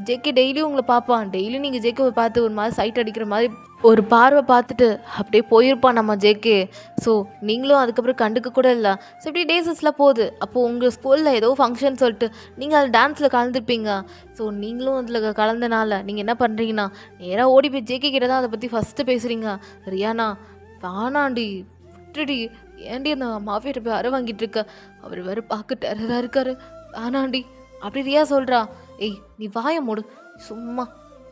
ஜேகே டெய்லியும் உங்களை பார்ப்பான். டெய்லியும் நீங்கள் ஜேகேவை பார்த்து ஒரு மாதிரி சைட் அடிக்கிற மாதிரி ஒரு பார்வை பார்த்துட்டு அப்படியே போயிருப்பான் நம்ம ஜேகே. ஸோ நீங்களும் அதுக்கப்புறம் கண்டுக்க கூட இல்லை. ஸோ இப்படி டேஸஸ்லாம் போகுது. அப்போது உங்கள் ஸ்கூலில் ஏதோ ஃபங்க்ஷன் சொல்லிட்டு நீங்கள் அதில் டான்ஸில் கலந்துருப்பீங்க. ஸோ நீங்களும் அதில் கலந்தனால நீங்கள் என்ன பண்ணுறீங்கன்னா நேராக ஓடி போய் ஜேகே கிட்ட தான் அதை பற்றி ஃபஸ்ட்டு பேசுகிறீங்க. ரியானா வேணாண்டி விட்டுடி, ஏண்டி அந்த மாஃபியாட்ட போய் அரை வாங்கிட்டு இருக்க, அவர் வேறு பார்க்க டெரராக இருக்காரு, வேணாண்டி அப்படி ரியா சொல்கிறா. ஏய் நீ வாயை மூடு, சும்மா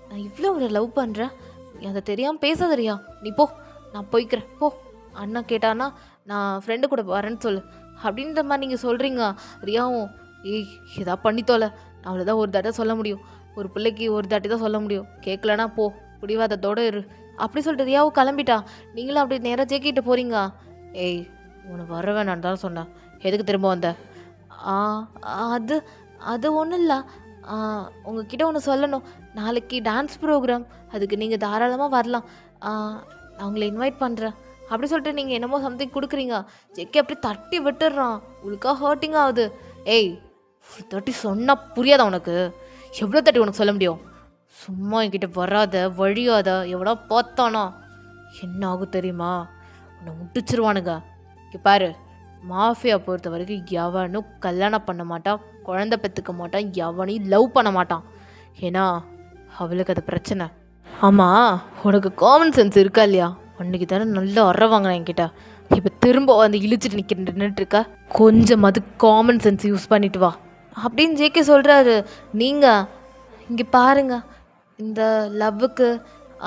நான் இவ்வளோ அவரை லவ் பண்ணுறேன், நீ அதை தெரியாமல் பேசாத ரியா, நீ போ, நான் போய்க்கிறேன் போ. அண்ணா கேட்டானா நான் ஃப்ரெண்டு கூட வரேன்னு சொல்லு அப்படின்ற மாதிரி நீங்கள் சொல்கிறீங்க. ரியாவும் ஏய் ஏதா பண்ணித்தோல, அவ்வளோதான் ஒரு தடவை சொல்ல முடியும், ஒரு பிள்ளைக்கு ஒரு தாட்டி தான் சொல்ல முடியும், கேட்கலனா போ, பிடிவாதத்தோடு இரு அப்படி சொல்லிட்டு ரியாவும் கிளம்பிட்டா. நீங்களும் அப்படி நேராக ஜேக்கிட்ட போகிறீங்க. ஏய் உனக்கு வர வேணான்னு தான் சொன்னேன், எதுக்கு திரும்ப வந்த? அது அது ஒன்றும் இல்லை, உங்ககிட்ட ஒன்று சொல்லணும். நாளைக்கு டான்ஸ் ப்ரோக்ராம், அதுக்கு நீங்கள் தாராளமாக வரலாம், நான் உங்களை இன்வைட் பண்ணுறேன் அப்படி சொல்லிட்டு நீங்கள் என்னமோ சம்திங் கொடுக்குறீங்க. ஜெக்கி அப்படி தட்டி விட்டுடுறான், உங்களுக்காக ஹர்ட்டிங் ஆகுது. ஏய் தட்டி சொன்னால் புரியாதா உனக்கு? எவ்வளோ தட்டி உனக்கு சொல்ல முடியும்? சும்மா என்கிட்ட வராத வழியாத, எவ்வளோ பார்த்தானா என்ன ஆகும் தெரியுமா? உன்னை முடிச்சிருவானுங்க. இங்கே பாரு, மாஃபியா பொறுத்த வரைக்கும் எவனும் கல்யாணம் பண்ண மாட்டான், குழந்தை பெற்றுக்க மாட்டான், எவனையும் லவ் பண்ண மாட்டான். ஏன்னா அவளுக்கு அது பிரச்சனை. ஆமாம் உனக்கு காமன் சென்ஸ் இருக்கா இல்லையா? அன்றைக்கி தானே நல்லா அற வாங்கினேன் என்கிட்ட, இப்போ திரும்ப வந்து இழுச்சிட்டு நின்றுட்டுருக்கா. கொஞ்சம் அது காமன் சென்ஸ் யூஸ் பண்ணிட்டு வா அப்படின்னு ஜேகே சொல்கிறாரு. நீங்கள் இங்கே பாருங்கள், இந்த லவ்வுக்கு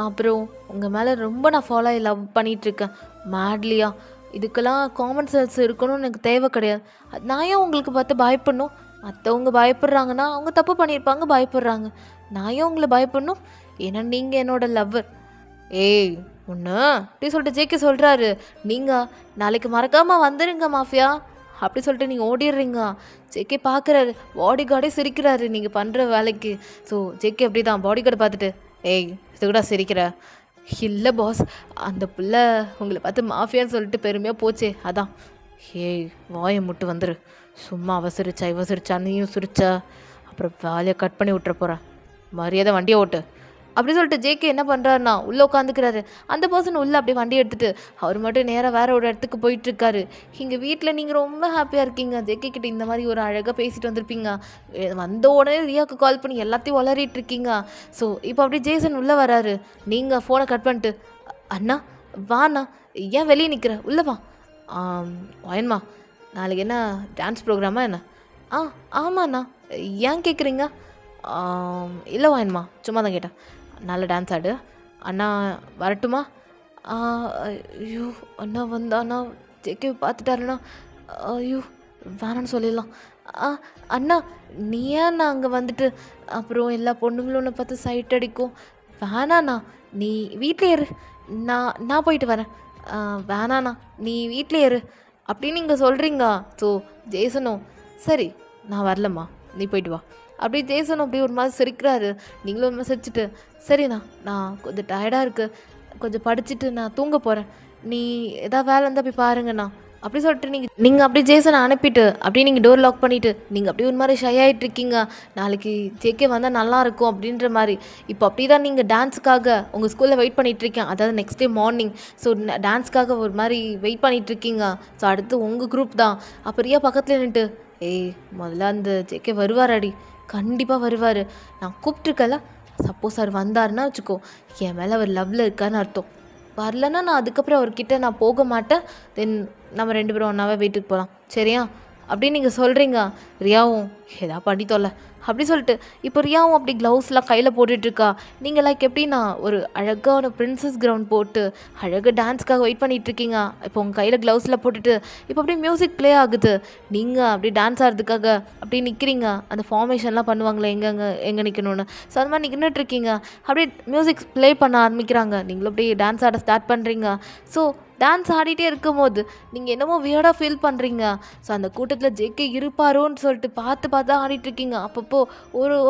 அப்புறம் உங்கள் மேலே ரொம்ப நான் ஃபாலோ ஆகி லவ் பண்ணிகிட்ருக்கேன் மேட்லியா, இதுக்கெல்லாம் காமன் சென்ஸ் இருக்கணும்னு எனக்கு தேவை கிடையாது. நான் ஏன் உங்களுக்கு பார்த்து பயப்படணும்? மற்றவங்க பயப்படுறாங்கன்னா அவங்க தப்பு பண்ணியிருப்பாங்க, பயப்படுறாங்க. நான் ஏன் உங்களை பயப்படணும்? ஏன்னா நீங்கள் என்னோடய லவ்வர். ஏய் ஒன்று அப்படி சொல்லிட்டு ஜேகே சொல்கிறாரு. நீங்கள் நாளைக்கு மறக்காமல் வந்துடுங்க மாஃபியா, அப்படி சொல்லிட்டு நீங்கள் ஓடிடுறீங்க. ஜேகே பார்க்குறாரு, பாடி கார்டே சிரிக்கிறாரு நீங்கள் பண்ணுற வேலைக்கு. ஸோ ஜேகே அப்படி தான் பாடி கார்டை பார்த்துட்டு, ஏய் இதுக்கூட சிரிக்கிற? இல்லை பாஸ், அந்த பிள்ளை உங்களை பார்த்து மாஃபியான்னு சொல்லிட்டு பெருமையாக போச்சே அதான். ஏய் வாயை முட்டு வந்துரு, சும்மா அவ சிரிச்சா நீயும் சிரிச்சா அப்புறம் வேலையை கட் பண்ணி விட்டுற போகிறேன், மரியாதை வண்டியை ஓட்டு அப்படி சொல்லிட்டு ஜேகே என்ன பண்ணுறாருனா உள்ளே உட்காந்துக்கிறாரு. அந்த பர்சன் உள்ளே அப்படியே வண்டி எடுத்துகிட்டு அவர் மட்டும் நேராக வேறு ஒரு இடத்துக்கு போயிட்டுருக்காரு. இங்கே வீட்டில் நீங்கள் ரொம்ப ஹாப்பியாக இருக்கீங்க. ஜேகே கிட்ட இந்த மாதிரி ஒரு அழகாக பேசிட்டு வந்திருப்பீங்க. வந்த உடனே ரியாவுக்கு கால் பண்ணி எல்லாத்தையும் வளரிட்டு இருக்கீங்க. ஸோ இப்போ அப்படியே ஜேசன் உள்ளே வராரு. நீங்கள் ஃபோனை கட் பண்ணிட்டு, அண்ணா வாண்ணா, ஏன் வெளியே நிற்கிற, உள்ளே வா. வாயன்மா, நாளைக்கு என்ன டான்ஸ் ப்ரோக்ராமா என்ன? ஆமாண்ணா. ஏன் கேட்குறீங்க? இல்லை வாயன்மா, சும்மா தான் கேட்டேன். நல்ல டான்ஸ் ஆடு. அண்ணா வரட்டுமா? ஐயோ அண்ணா வந்தாண்ணா ஜேகே பார்த்துட்டாருண்ணா. ஐயோ வேணான்னு சொல்லிடலாம். அண்ணா நீ ஏன் அங்கே வந்துட்டு அப்புறம் எல்லா பொண்ணுங்களும் உன்னை பார்த்து சைட் அடிக்கும். வேணாண்ணா, நீ வீட்டிலே இரு, நான் போயிட்டு வரேன். வேணாண்ணா, நீ வீட்டிலே இரு அப்படின்னு நீங்கள் சொல்கிறீங்க. ஸோ ஜேசனும் சரி நான் வரலம்மா, நீ போயிட்டு வா. அப்படி ஜேசனும் அப்படியே ஒரு மாதிரி சிரிக்கிறாரு. நீங்களும் ஒரு மாதிரி சிரிச்சிட்டு, சரிண்ணா நான் கொஞ்சம் டயர்டாக இருக்குது, கொஞ்சம் படிச்சுட்டு நான் தூங்க போகிறேன், நீ எதாவது வேலை இருந்தால் போய் பாருங்கண்ணா அப்படி சொல்லிட்டு நீங்கள் அப்படியே ஜேசனை அனுப்பிட்டு அப்படியே நீங்கள் டோர் லாக் பண்ணிவிட்டு நீங்கள் அப்படியே ஒரு மாதிரி ஷை ஆகிட்டு இருக்கீங்க. நாளைக்கு ஜேகே வந்தால் நல்லாயிருக்கும் அப்படின்ற மாதிரி. இப்போ அப்படி தான் நீங்கள் டான்ஸுக்காக உங்கள் ஸ்கூலில் வெயிட் பண்ணிகிட்ருக்கேன், அதாவது நெக்ஸ்ட் டே மார்னிங். ஸோ டான்ஸ்க்காக ஒரு மாதிரி வெயிட் பண்ணிகிட்ருக்கீங்க. ஸோ அடுத்து உங்கள் குரூப் தான். அப்போ ரியா பக்கத்தில் நின்றுட்டு, ஏய் முதல்ல அந்த ஜேகே வருவாராடி, கண்டிப்பாக வருவார், நான் கூப்பிட்ருக்கல. சப்போஸ் அவர் வந்தாருன்னா வச்சுக்கோ, என் மேலே அவர் லவ்வில் இருக்கான்னு அர்த்தம். வரலன்னா நான் அதுக்கப்புறம் அவர்கிட்ட நான் போக மாட்டேன். தென் நம்ம 2 பேரும் ஒன்றாவே வீட்டுக்கு போகலாம், சரியா அப்படின்னு நீங்கள் சொல்கிறீங்க. ரியாவும் ஏதா பண்ணி தொல்லை அப்படி சொல்லிட்டு இப்போ ரியாவும் அப்படி க்ளவுஸ்லாம் கையில் போட்டுட்ருக்கா. நீங்கள் லைக் எப்படின்னா ஒரு அழகான பிரின்சஸ் கிரவுண்ட் போட்டு அழகாக டான்ஸ்க்காக வெயிட் பண்ணிகிட்ருக்கீங்க. இப்போ உங்கள் கையில் க்ளவுஸில் போட்டுட்டு இப்போ அப்படியே மியூசிக் ப்ளே ஆகுது. நீங்கள் அப்படி டான்ஸ் ஆடுறதுக்காக அப்படி நிற்கிறீங்க. அந்த ஃபார்மேஷன்லாம் பண்ணுவாங்களே எங்கே நிற்கணும்னு. ஸோ அது மாதிரி நின்றுட்டுருக்கீங்க. அப்படியே மியூசிக் ப்ளே பண்ண ஆரம்பிக்கிறாங்க. நீங்களும் அப்படியே டான்ஸ் ஆட ஸ்டார்ட் பண்ணுறீங்க. ஸோ டான்ஸ் ஆடிட்டே இருக்கும்போது நீங்கள் என்னமோ வியர்டாக ஃபீல் பண்ணுறீங்க. ஸோ அந்த கூட்டத்தில் ஜேகே இருப்பாரோன்னு சொல்லிட்டு பார்த்து ஆடிட்டுருக்கீங்க. அப்பப்போ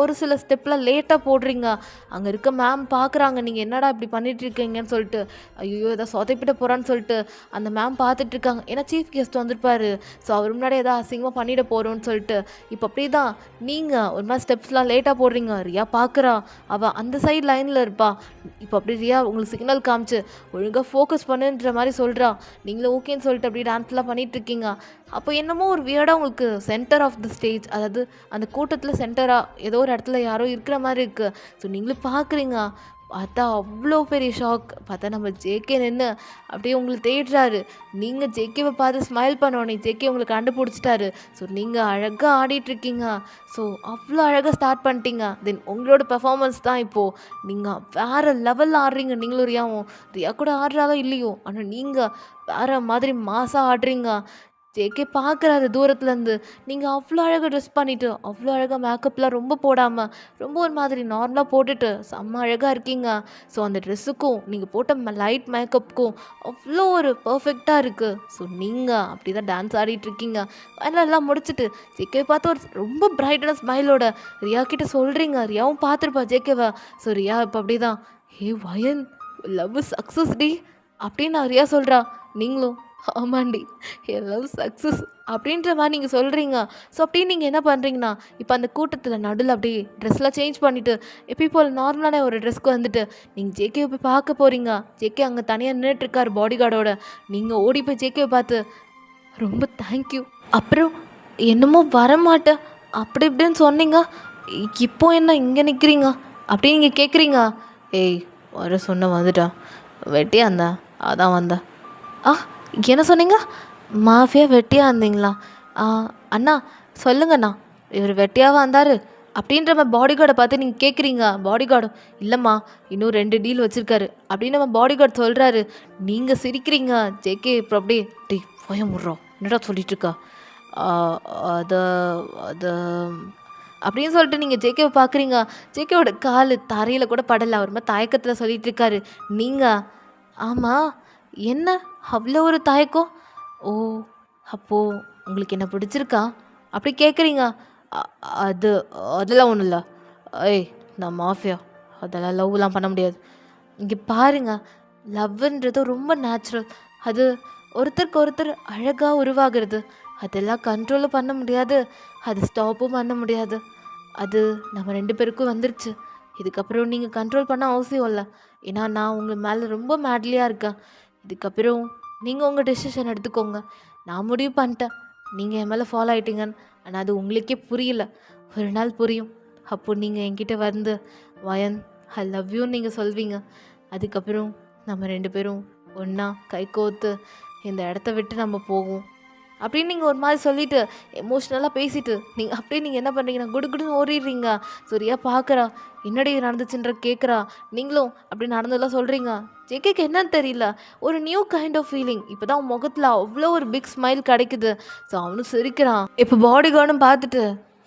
ஒரு சில ஸ்டெப்பில் லேட்டாக போடுறீங்க. அங்கே இருக்க மேம் பார்க்குறாங்க, நீங்கள் என்னடா இப்படி பண்ணிகிட்ருக்கீங்கன்னு சொல்லிட்டு. ஐயோ ஏதாவது சொதைப்பிட்ட போகிறான்னு சொல்லிட்டு அந்த மேம் பார்த்துட்ருக்காங்க. ஏன்னா சீஃப் கெஸ்ட் வந்திருப்பார். ஸோ அவர் முன்னாடி ஏதாவது அசிங்கமாக பண்ணிட போகிறோன்னு சொல்லிட்டு இப்போ அப்படி தான் நீங்கள் ஒரு மாதிரி ஸ்டெப்ஸ்லாம் லேட்டாக போடுறீங்க. ரியா பார்க்குறா, அவள் அந்த சைட் லைனில் இருப்பா. இப்போ அப்படி ரியா உங்களுக்கு சிக்னல் காமிச்சு ஒழுங்காக ஃபோக்கஸ் பண்ணுன்ற மாதிரி சொல்கிறா. நீங்களும் ஓகேன்னு சொல்லிட்டு அப்படியே டான்ஸ்லாம் பண்ணிகிட்ருக்கீங்க. அப்போ என்னமோ ஒரு வியர்டாக உங்களுக்கு சென்டர் ஆஃப் த ஸ்டேஜ், அதாவது அந்த கூட்டத்தில் சென்டராக ஏதோ ஒரு இடத்துல யாரோ இருக்கிற மாதிரி இருக்குது. ஸோ நீங்களும் பார்க்குறீங்க. பார்த்தா அவ்வளோ பெரிய ஷாக். பார்த்தா நம்ம ஜேகே நின்று அப்படியே உங்களுக்கு தேடுறாரு. நீங்கள் ஜேகேவை பார்த்து ஸ்மைல் பண்ணோன்னே ஜேகே உங்களுக்கு கண்டுபிடிச்சிட்டாரு. ஸோ நீங்கள் அழகாக ஆடிட்டுருக்கீங்க. ஸோ அவ்வளோ அழகாக ஸ்டார்ட் பண்ணிட்டீங்க. தென் உங்களோட பெர்ஃபார்மன்ஸ் தான் இப்போது நீங்கள் வேறு லெவலில் ஆடுறீங்க. நீங்களும் ரியா கூட ஆடுறாலோ இல்லையோ, ஆனால் நீங்கள் வேறு மாதிரி மாசாக ஆடுறீங்க. ஜேகே பார்க்குறாரு தூரத்துலேருந்து. நீங்கள் அவ்வளோ அழகாக ட்ரெஸ் பண்ணிவிட்டு அவ்வளோ அழகாக மேக்கப்லாம் ரொம்ப போடாமல் ரொம்ப ஒரு மாதிரி நார்மலாக போட்டுட்டு செம்ம அழகாக இருக்கீங்க. ஸோ அந்த ட்ரெஸ்ஸுக்கும் நீங்கள் போட்ட லைட் மேக்கப்புக்கும் அவ்வளோ ஒரு பர்ஃபெக்டாக இருக்குது. ஸோ நீங்கள் அப்படி தான் டான்ஸ் ஆடிட்டுருக்கீங்க. எல்லாம் முடிச்சுட்டு ஜேகே பார்த்து ஒரு ரொம்ப பிரைட்டான ஸ்மைலோட ரியா கிட்ட சொல்கிறீங்க. ரியாவும் பார்த்துருப்பா ஜேகேவை. ஸோ ரியா இப்போ அப்படி தான், ஹே வயன் லவ் சக்ஸஸ் டி அப்படின்னு ரியா சொல்கிறா. நீங்களும் ஆமாண்டி என் லவ் சக்ஸஸ் அப்படின்ற மாதிரி நீங்கள் சொல்கிறீங்க. ஸோ அப்படியே நீங்கள் என்ன பண்ணுறீங்கன்னா இப்போ அந்த கூட்டத்தில் நடுவில் அப்படியே ட்ரெஸ்லாம் சேஞ்ச் பண்ணிவிட்டு எப்பயும் போல் நார்மலான ஒரு ட்ரெஸ்க்கு வந்துட்டு நீங்கள் ஜேகேவை போய் பார்க்க போகிறீங்க. ஜேகே அங்கே தனியாக நின்றுட்டுருக்கார் பாடி கார்டோட. நீங்கள் ஓடி போய் ஜேகேவை பார்த்து ரொம்ப தேங்க்யூ, அப்புறம் என்னமோ வரமாட்டேன் அப்படி இப்படின்னு சொன்னீங்க, இப்போ என்ன இங்கே நிற்கிறீங்க அப்படின்னு நீங்கள் கேட்குறீங்க. ஏய் வர சொன்ன வந்துட்டா, வெட்டியா இருந்தேன் அதான் வந்தேன். என்ன சொன்னீங்க? மாஃபியா வெட்டியாக இருந்தீங்களா? அண்ணா சொல்லுங்கண்ணா, இவர் வெட்டியாவாக வந்தார் அப்படின்ற நம்ம பாடி கார்டை பார்த்து நீங்கள் கேட்குறீங்க. பாடி கார்டும் இல்லைம்மா இன்னும் 2 டீல் வச்சுருக்காரு அப்படின்னு நம்ம பாடி கார்டு சொல்கிறாரு. நீங்கள் சிரிக்கிறீங்க. ஜேகே இப்போ அப்படியே டே முடுறோம் என்னடா சொல்லிட்டுருக்கா அது அது அப்படின்னு சொல்லிட்டு நீங்கள் ஜேகேவை பார்க்குறீங்க. ஜேகேவோட கால் தரையில் கூட படலை. அவர் மாதிரி தயக்கத்தில் சொல்லிகிட்ருக்காரு. நீங்கள் ஆமாம் என்ன அவ்வளோ ஒரு தயக்கம்? ஓ அப்போது உங்களுக்கு என்ன பிடிச்சிருக்கா அப்படி கேட்குறீங்க. அ- அது அதெல்லாம் ஒன்றும் இல்லை. ஏய், நான் மாஃபியா, அதெல்லாம் லவ்லாம் பண்ண முடியாது. இங்கே பாருங்க, லவ்ன்றது ரொம்ப நேச்சுரல். அது ஒருத்தருக்கு ஒருத்தர் அழகாக உருவாகிறது. அதெல்லாம் கண்ட்ரோலும் பண்ண முடியாது, அது ஸ்டாப்பும் பண்ண முடியாது. அது நம்ம ரெண்டு பேருக்கும் வந்துருச்சு. இதுக்கப்புறம் நீங்கள் கண்ட்ரோல் பண்ண அவசியம் இல்லை. ஏன்னா நான் உங்கள் மேலே ரொம்ப மேட்லியாக இருக்கேன். இதுக்கப்புறம் நீங்கள் உங்கள் டெசிஷன் எடுத்துக்கோங்க. நான் முடிவு பண்ணிட்டேன், நீங்கள் என் மேலே ஃபாலோ ஆகிட்டீங்கன்னு. ஆனால் அது உங்களுக்கே புரியல. ஒரு நாள் புரியும். அப்போ நீங்கள் என்கிட்ட வந்து வயன் ஐ லவ் யூன்னு நீங்கள் சொல்வீங்க. அதுக்கப்புறம் நம்ம ரெண்டு பேரும் ஒன்றா கை கோர்த்து இந்த இடத்த விட்டு நம்ம போவோம் அப்படின்னு நீங்கள் ஒரு மாதிரி சொல்லிவிட்டு எமோஷ்னலாக பேசிட்டு நீங்கள் என்ன பண்ணுறீங்கன்னா குடுகுடுன்னு ஓடிடுறீங்க. சரியா பார்க்குறா, என்னடி நடந்துச்சுன்ற கேட்குறா. நீங்களும் அப்படி நடந்ததெல்லாம் சொல்கிறீங்க. ஜேகேக்கு என்னன்னு தெரியல, ஒரு நியூ கைண்ட் ஆஃப் ஃபீலிங். இப்போ தான் முகத்தில் அவ்வளோ ஒரு பிக் ஸ்மைல் கிடைக்குது. ஸோ அவனும் சிரிக்கிறான். இப்போ பாடி கார்டும் பார்த்துட்டு,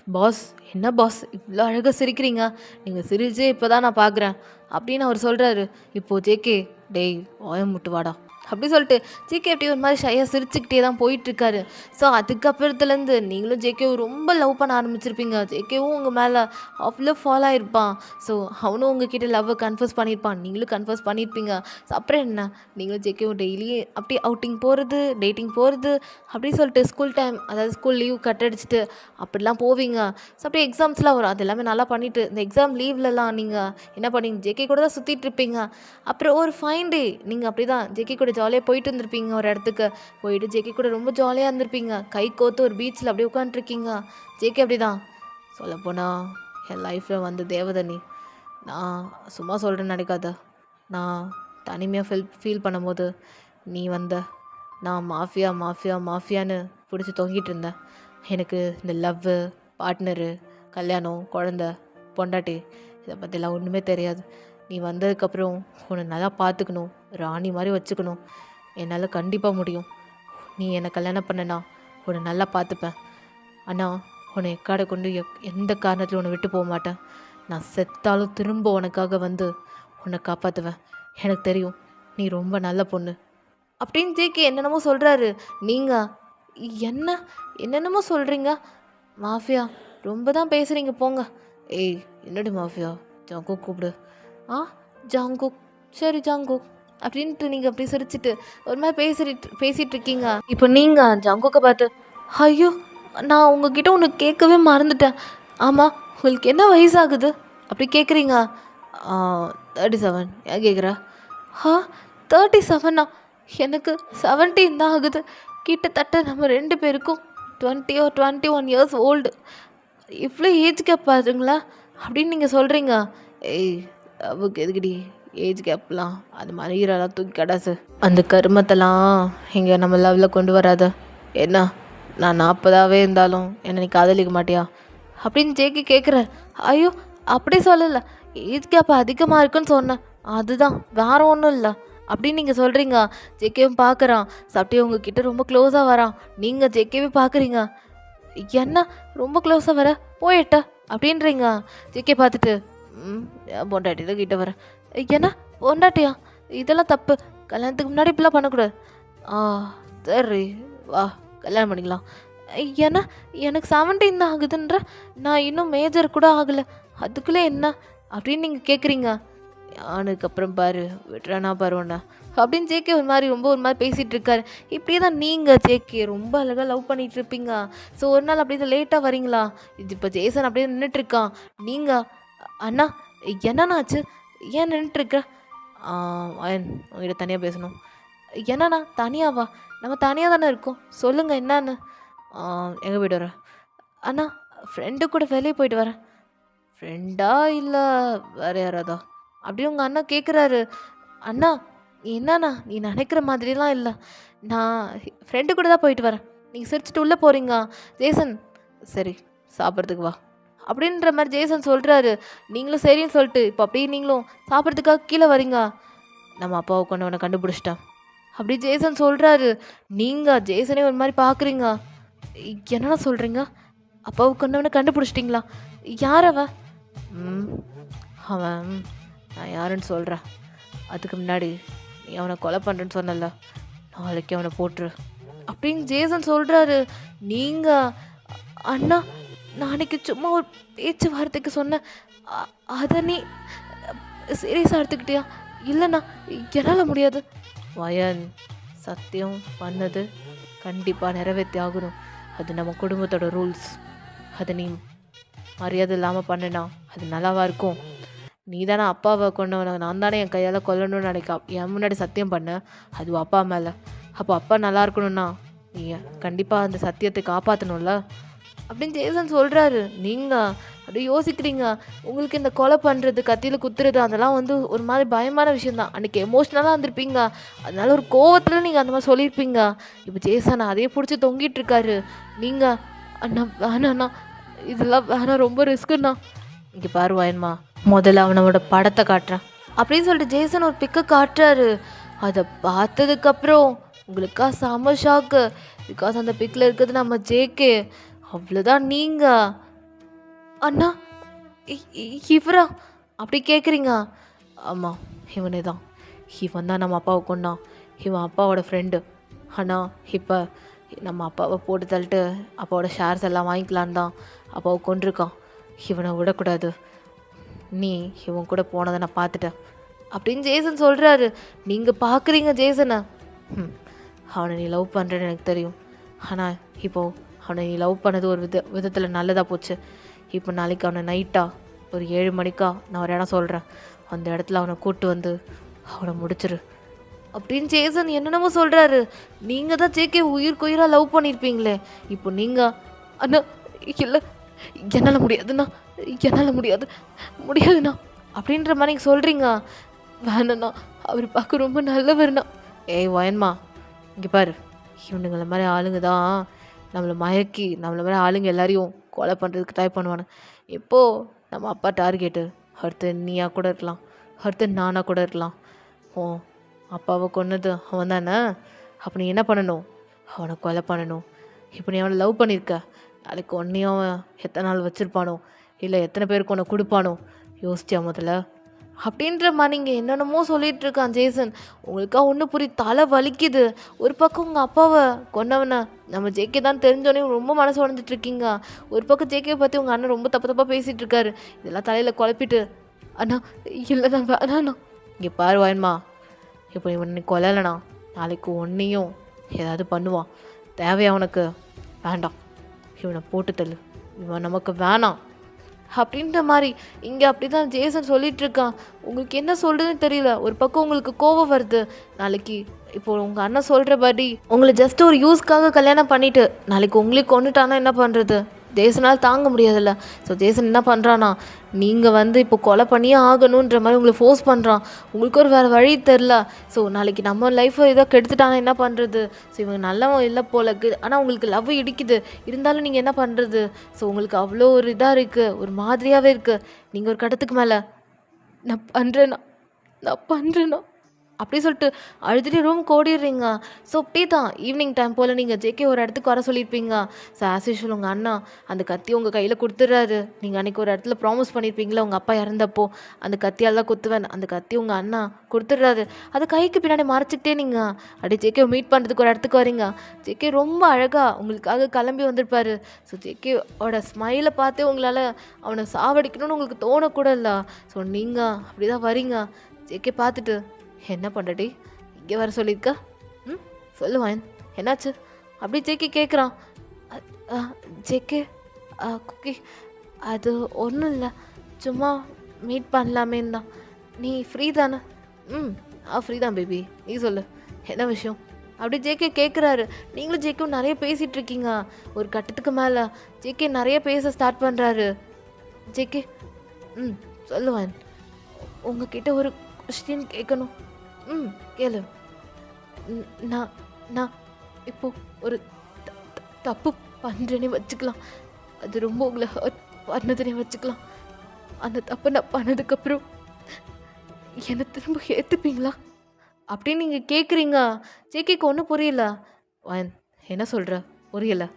பாஸ் என்ன பாஸ் இவ்வளோ அழகாக சிரிக்கிறீங்க, நீங்கள் சிரிச்சே இப்போ தான் நான் பார்க்குறேன் அப்படின்னு அவர் சொல்கிறாரு. இப்போது ஜேகே, டேய் வாயம் முட்டு வாடா அப்படி சொல்லிட்டு ஜேகே அப்படி ஒரு மாதிரி ஷையாக சிரிச்சுக்கிட்டே தான் போயிட்டுருக்காரு. ஸோ அதுக்கப்புறத்துலேருந்து நீங்களும் ஜேகேவும் ரொம்ப லவ் பண்ண ஆரம்பிச்சிருப்பீங்க. ஜேகேவும் உங்கள் மேலே அவ்வளோ ஃபாலோ ஆகிருப்பான். ஸோ அவனும் உங்ககிட்ட லவ்வை கன்ஃபர்ஸ் பண்ணியிருப்பான், நீங்களும் கன்ஃபர்ஸ் பண்ணியிருப்பீங்க. ஸோ அப்புறம் என்ன, நீங்களும் ஜேகேவும் டெய்லி அப்படி அவுட்டிங் போகிறது, டேட்டிங் போகிறது அப்படி சொல்லிட்டு ஸ்கூல் டைம், அதாவது ஸ்கூல் லீவ் கட் அடிச்சுட்டு அப்படிலாம் போவீங்க. ஸோ அப்படியே எக்ஸாம்ஸ்லாம் வரும், அது எல்லாமே நல்லா பண்ணிவிட்டு இந்த எக்ஸாம் லீவ்லலாம் நீங்கள் என்ன பண்ணீங்க, ஜேகே கூட தான் சுற்றிட்டு இருப்பீங்க. அப்புறம் ஒரு ஃபைன் டே நீங்கள் அப்படி தான் ஜேகே கூட ஜாலியாக போயிட்டு இருந்திருப்பீங்க. ஒரு இடத்துக்கு போயிட்டு ஜேகே கூட ரொம்ப ஜாலியாக இருந்திருப்பீங்க. கை கோத்து ஒரு பீச்சில் அப்படியே உட்காந்துருக்கீங்க. ஜேகே அப்படி தான், சொல்லப்போனால் என் லைஃப்பில் வந்து தேவதை நீ. நான் சும்மா சொல்கிறேன்னு நினைக்காத. நான் தனிமையாக ஃபீல் பண்ணும்போது நீ வந்த. நான் மாஃபியா மாஃபியா மாஃபியான்னு பிடிச்சி தொங்கிட்டு இருந்தேன். எனக்கு இந்த லவ்வு, பார்ட்னரு, கல்யாணம், குழந்த, பொண்டாட்டி இதை பற்றிலாம் ஒன்றுமே தெரியாது. நீ வந்ததுக்கப்புறம் உன்னை நல்லா பார்த்துக்கணும், ராணி மாதிரி வச்சுக்கணும். என்னால் கண்டிப்பாக முடியும். நீ என்னை கல்யாணம் பண்ணனா உன்னை நல்லா பார்த்துப்பேன். ஆனால் உன்னை எக்காடை கொண்டு எந்த காரணத்திலும் உன்னை விட்டு போக மாட்டேன். நான் செத்தாலும் திரும்ப உனக்காக வந்து உன்னை காப்பாற்றுவேன். எனக்கு தெரியும் நீ ரொம்ப நல்ல பொண்ணு அப்படின்னு ஜேகே என்னென்னமோ சொல்கிறாரு. நீங்கள் என்னென்னமோ சொல்கிறீங்க. மாஃபியா ரொம்ப தான் பேசுகிறீங்க போங்க. ஏய் என்னடி மாஃபியா, ஜாங்குக் கூப்பிடு. ஆ ஜாங்குக், சரி ஜாங்குக் அப்படின்ட்டு நீங்கள் அப்படி சிரிச்சிட்டு ஒரு மாதிரி பேசிகிட்டு இருக்கீங்க. இப்போ நீங்கள் ஜாங்குக்கை பார்த்து, ஐயோ நான் உங்ககிட்ட ஒன்று கேட்கவே மறந்துட்டேன். ஆமாம் உங்களுக்கு என்ன வயசாகுது அப்படி கேட்குறீங்க. 37. ஏன் கேட்குற? 37ஆ? எனக்கு 17 தான் ஆகுது. கிட்டத்தட்ட நம்ம ரெண்டு பேருக்கும் 20 or 21 இயர்ஸ் ஓல்டு. இவ்வளோ ஏஜ் கேப் பாருங்களா அப்படின்னு நீங்கள் சொல்கிறீங்க. ஏய் அவுக்கு எதுக்குடி ஏஜ் கேப்லாம், அது மாதிரி ஈரெல்லாம் தூக்கி கடாசு. அந்த கருமத்தெல்லாம் இங்கே நம்ம லவ்வில் கொண்டு வராத. என்ன நான் 40ஆகவே இருந்தாலும் என்னை நீ காதலிக்க மாட்டியா அப்படின்னு ஜேகே கேட்குறார். ஐயோ அப்படி சொல்லலை, ஏஜ் கேப் அதிகமாக இருக்குன்னு சொன்னேன், அதுதான் வேற ஒன்றும் இல்லை அப்படின்னு நீங்கள் சொல்கிறீங்க. ஜேகேவும் பார்க்குறான். அப்படியே உங்ககிட்ட ரொம்ப க்ளோஸாக வரான். நீங்கள் ஜேகேவே பார்க்குறீங்க. என்ன ரொம்ப க்ளோஸாக வர, போயிட்ட அப்படின்றீங்க. ஜேகே பார்த்துட்டு, பொண்டாட்டி தான் கிட்ட வரேன். என்ன பொண்டாட்டியா, இதெல்லாம் தப்பு, கல்யாணத்துக்கு முன்னாடி இப்படிலாம் பண்ணக்கூடாது. சரி வா கல்யாணம் பண்ணிக்கலாம். ஏன்னா எனக்கு 17 தான் ஆகுதுன்ற, நான் இன்னும் மேஜர் கூட ஆகலை, அதுக்குள்ளே என்ன அப்படின்னு நீங்கள் கேட்குறீங்க. அதுக்கப்புறம் பாரு விட்றானா பாருவண்ணா அப்படின்னு ஜேகே ஒரு மாதிரி பேசிகிட்டு இருக்காரு. இப்படியே தான் நீங்கள் ஜேகே ரொம்ப அழகாக லவ் பண்ணிகிட்டு இருப்பீங்க. ஸோ ஒரு நாள் அப்படியே லேட்டாக வரீங்களா, இது இப்போ ஜேசன் அப்படியே நின்றுட்டுருக்கான். நீங்கள் அண்ணா என்னண்ணாச்சு, ஏன் நின்றுட்டுருக்க? அயன் உங்கள்கிட்ட தனியாக பேசணும். என்னண்ணா தனியாவா, நம்ம தனியாக தானே இருக்கோம், சொல்லுங்கள் என்னன்னு. எங்கே போய்ட்டு வரேன்? அண்ணா ஃப்ரெண்டு கூட வெளியே போயிட்டு வரேன். ஃப்ரெண்டா இல்லை வேறு யாராதா அப்படி உங்கள் அண்ணா கேட்குறாரு. அண்ணா என்னண்ணா நீ நினைக்கிற மாதிரிலாம் இல்லை, நான் ஃப்ரெண்டு கூட தான் போயிட்டு வரேன். நீங்கள் சிரிச்சுட்டு உள்ளே போகிறீங்க. ஜேசன் சரி சாப்பிட்றதுக்கு வா அப்படின்ற மாதிரி ஜேசன் சொல்கிறாரு. நீங்களும் சரின்னு சொல்லிட்டு இப்போ அப்படியே நீங்களும் சாப்பிட்றதுக்காக கீழே வரீங்க. நம்ம அப்பாவை கொண்டு உன்னை கண்டுபிடிச்சிட்டேன் அப்படி ஜேசன் சொல்கிறாரு. நீங்கள் ஜேசனே ஒரு மாதிரி பார்க்குறீங்க. என்னென்ன சொல்கிறீங்க, அப்பாவை கொண்டவனை கண்டுபிடிச்சிட்டிங்களா? யார் அவன்? அவன் நான் யாருன்னு சொல்கிறேன். அதுக்கு முன்னாடி நீ அவனை கொலை பண்ணுறேன்னு சொன்னல, நாளைக்கு அவனை போட்டுரு. அப்படின்னு ஜேசன் சொல்கிறாரு. நீங்கள் அண்ணா நான் அன்னைக்கு சும்மா ஒரு பேச்சு வார்த்தைக்கு சொன்னேன், அதை நீ சீரியஸாக எடுத்துக்கிட்டியா? இல்லைண்ணா என்னால் முடியாது. வயன், சத்தியம் பண்ணது கண்டிப்பாக நிறைவேற்றி ஆகணும். அது நம்ம குடும்பத்தோட ரூல்ஸ். அதை நீ மரியாதை இல்லாமல் பண்ணினா அது நல்லாவா இருக்கும்? நீ தானே அப்பாவை கொண்டவன, நான் தானே என் கையால் கொல்லணும்னு என் முன்னாடி சத்தியம் பண்ணேன், அது அப்பா மேலே. அப்போ அப்பா நல்லா இருக்கணும்னா நீ கண்டிப்பாக அந்த சத்தியத்தை காப்பாற்றணும்ல அப்படின்னு ஜேசன் சொல்கிறாரு. நீங்கள் அப்படியே யோசிக்கிறீங்க, உங்களுக்கு இந்த கொலை பண்ணுறது, கத்தியில் குத்துறது அதெல்லாம் வந்து ஒரு மாதிரி பயமான விஷயந்தான். அன்றைக்கி எமோஷ்னலாக இருந்திருப்பீங்க, அதனால ஒரு கோவத்தில் நீங்கள் அந்த மாதிரி சொல்லியிருப்பீங்க. இப்போ ஜேசன் அதையே பிடிச்சி தொங்கிட்டு இருக்காரு. நீங்கள் அண்ணா வேணாண்ணா, இதெல்லாம் வேணாம், ரொம்ப ரிஸ்க்குண்ணா. இங்கே பாரு வயன்மா, முதல்ல அவனோட படத்தை காட்டுறேன் அப்படின்னு சொல்லிட்டு ஜேசன் ஒரு பிக்கை காட்டுறாரு. அதை பார்த்ததுக்கப்புறம் உங்களுக்கா செம ஷாக்கு. பிகாஸ் அந்த பிக்கில் இருக்கிறது நம்ம ஜேகே. அவ்வளோதான். நீங்கள் அண்ணா இவரா அப்படி கேட்குறீங்க? ஆமாம், இவனே தான். இவன் தான் நம்ம அப்பாவை கொண்டான். இவன் அப்பாவோட ஃப்ரெண்டு. ஆனால் இப்போ நம்ம அப்பாவை போட்டு தள்ளிட்டு அப்பாவோட ஷேர்ஸ் எல்லாம் வாங்கிக்கலான்னு தான் அப்பாவை கொண்டிருக்கான். இவனை விடக்கூடாது. நீ இவன் கூட போனதை நான் பார்த்துட்டேன் அப்படின்னு ஜேசன் சொல்கிறாரு. நீங்கள் பார்க்குறீங்க ஜேசனை. அவனை நீ லவ் பண்ணுறேன்னு எனக்கு தெரியும். ஆனால் இப்போது அவனை நீ லவ் பண்ணது ஒரு விதத்தில் நல்லதாக போச்சு. இப்போ நாளைக்கு அவனை நைட்டாக ஒரு 7 மணிக்கா நான் ஒரு இடம் சொல்கிறேன், அந்த இடத்துல அவனை கூப்பிட்டு வந்து அவனை முடிச்சிரு அப்படின்னு ஜேசன் என்னென்னமோ சொல்கிறாரு. நீங்கள் தான் ஜேகே உயிராக லவ் பண்ணியிருப்பீங்களே, இப்போ நீங்கள் அண்ணா இல்லை என்னால் முடியாதுண்ணா, என்னால் முடியாதுண்ணா அப்படின்ற மாதிரி நீங்கள் சொல்கிறீங்க. வேணண்ணா, அவர் பார்க்க ரொம்ப நல்லவர்ண்ணா. ஏய் வயன்மா, இங்கே பாரு, இவனுங்களை மாதிரி ஆளுங்க தான் நம்மளை மயக்கி நம்மளை மாதிரி ஆளுங்க எல்லாரையும் கொலை பண்ணுறதுக்கு ட்ரை பண்ணுவானு. இப்போது நம்ம அப்பா டார்கெட்டு அடுத்து நீயா கூட இருக்கலாம், அடுத்து நானாக கூட இருக்கலாம். ஓ அப்பாவை கொன்னது அவன் தானே, அப்போ நீ என்ன பண்ணணும்? அவனை கொலை பண்ணணும். இப்போ நீ அவனை லவ் பண்ணியிருக்க, நாளைக்கு ஒன்றையும் அவன் எத்தனை நாள் வச்சுருப்பானோ, இல்லை எத்தனை பேருக்கு உன்னை கொடுப்பானோ யோசிச்சியா முதல்ல அப்படின்ற மாதிரி நீங்கள் என்னென்னமோ சொல்லிகிட்டு இருக்கான் ஜேசன். உங்களுக்கா ஒன்று தலை வலிக்குது. ஒரு பக்கம் உங்கள் அப்பாவை கொன்னவனை நம்ம ஜேகே தான் தெரிஞ்சோடனே ரொம்ப மனசு உடஞ்சிட்டு இருக்கீங்க. ஒரு பக்கம் ஜேகே பற்றி உங்கள் அண்ணன் ரொம்ப தப்பாக பேசிகிட்டு இருக்காரு. இதெல்லாம் தலையில் குழப்பிட்டு அண்ணா இல்லைண்ணா வேணாண்ணா. இங்கே பாரு வயன்மா, இப்போ இவன் கொல்லலைண்ணா நாளைக்கு ஒன்றையும் ஏதாவது பண்ணுவான். தேவையா உனக்கு? வேண்டாம், இவனை போட்டு தள்ளு, இவன் நமக்கு வேணாம் அப்படின்ற மாதிரி இங்கே அப்படி தான் ஜேசன் சொல்லிட்டு இருக்கான். உங்களுக்கு என்ன சொல்கிறதுன்னு தெரியல. ஒரு பக்கம் உங்களுக்கு கோபம் வருது. நாளைக்கு இப்போ உங்கள் அண்ணன் சொல்கிறபடி உங்களை ஜஸ்ட் ஒரு யூஸ்க்காக கல்யாணம் பண்ணிவிட்டு நாளைக்கு உங்களுக்கு கொண்டுட்டானா என்ன பண்ணுறது? ஜேசனால் தாங்க முடியாதுல்ல. ஸோ ஜேசன் என்ன பண்ணுறான்னா, நீங்கள் இப்போ கொலை பண்ணியே ஆகணுன்ற மாதிரி உங்களை ஃபோர்ஸ் பண்ணுறான். உங்களுக்கு ஒரு வேறு வழி தெரில. ஸோ நாளைக்கு நம்ம லைஃப்பை ஏதோ கெடுத்துட்டானா என்ன பண்ணுறது? ஸோ இவங்க நல்லவன் இல்லை போல இருக்குது, ஆனால் உங்களுக்கு லவ் இடிக்குது. இருந்தாலும் நீங்கள் என்ன பண்ணுறது? ஸோ உங்களுக்கு அவ்வளோ ஒரு இதாக இருக்குது, ஒரு மாதிரியாகவே இருக்குது. நீங்கள் ஒரு கட்டத்துக்கு மேலே நான் பண்ணுறேன்னா அப்படி சொல்லிட்டு அழுதுட்டு ரூமுக்கு ஓடிடுறீங்க. ஸோ அப்படி தான் ஈவினிங் டைம் போல் நீங்கள் ஜேகே ஒரு இடத்துக்கு வர சொல்லியிருப்பீங்க. ஸோ ஆஸ் யூஷுவல் உங்கள் அண்ணா அந்த கத்தி உங்கள் கையில் கொடுத்துட்றாரு. நீங்கள் அன்றைக்கி ஒரு இடத்துல ப்ராமிஸ் பண்ணியிருப்பீங்களா உங்கள் அப்பா இறந்தப்போ அந்த கத்தியால் தான் குத்துவேன், அந்த கத்தி உங்கள் அண்ணா கொடுத்துட்றாரு. அது கைக்கு பின்னாடி மறைச்சிக்கிட்டே நீங்கள் அப்படியே ஜேகே மீட் பண்ணுறதுக்கு ஒரு இடத்துக்கு வரீங்க. ஜேகே ரொம்ப அழகாக உங்களுக்காக கிளம்பி வந்திருப்பார். ஸோ ஜேகேவோட ஸ்மைலை பார்த்தே உங்களால் அவனை சாவடிக்கணும்னு உங்களுக்கு தோணக்கூட இல்லை. ஸோ நீங்கள் அப்படி தான் வரீங்க. ஜேகே பார்த்துட்டு என்ன பண்ணுறடி இங்கே வர சொல்லியிருக்க? சொல்லுவான், என்னாச்சு அப்படி ஜேகே கேட்குறான். ஜேகே குக்கி அது ஒன்றும் இல்லை, சும்மா மீட் பண்ணலாமேன்னு தான். நீ ஃப்ரீ தானே? ஃப்ரீ தான் பேபி, நீ சொல்லு என்ன விஷயம் அப்படி ஜேகே கேட்குறாரு. நீங்களும் ஜேகேவும் நிறைய பேசிகிட்டு இருக்கீங்க. ஒரு கட்டத்துக்கு மேலே ஜேகே நிறைய பேச ஸ்டார்ட் பண்ணுறாரு. ஜேகே சொல்லுவான், உங்ககிட்ட ஒரு கொஸ்டின் கேட்கணும். கேளு. நான் நான் இப்போது ஒரு தப்பு பண்ணுறேனே வச்சுக்கலாம், அது ரொம்ப உங்களை ஹர்ட் பண்ணதுனே வச்சுக்கலாம். அந்த தப்பை நான் பண்ணதுக்கப்புறம் என்னை திரும்ப ஏற்றுப்பீங்களா அப்படின்னு நீங்கள் கேட்குறீங்க. ஜேகேக்கு ஒன்றும் புரியல. வயன் என்ன சொல்கிற? புரியலை.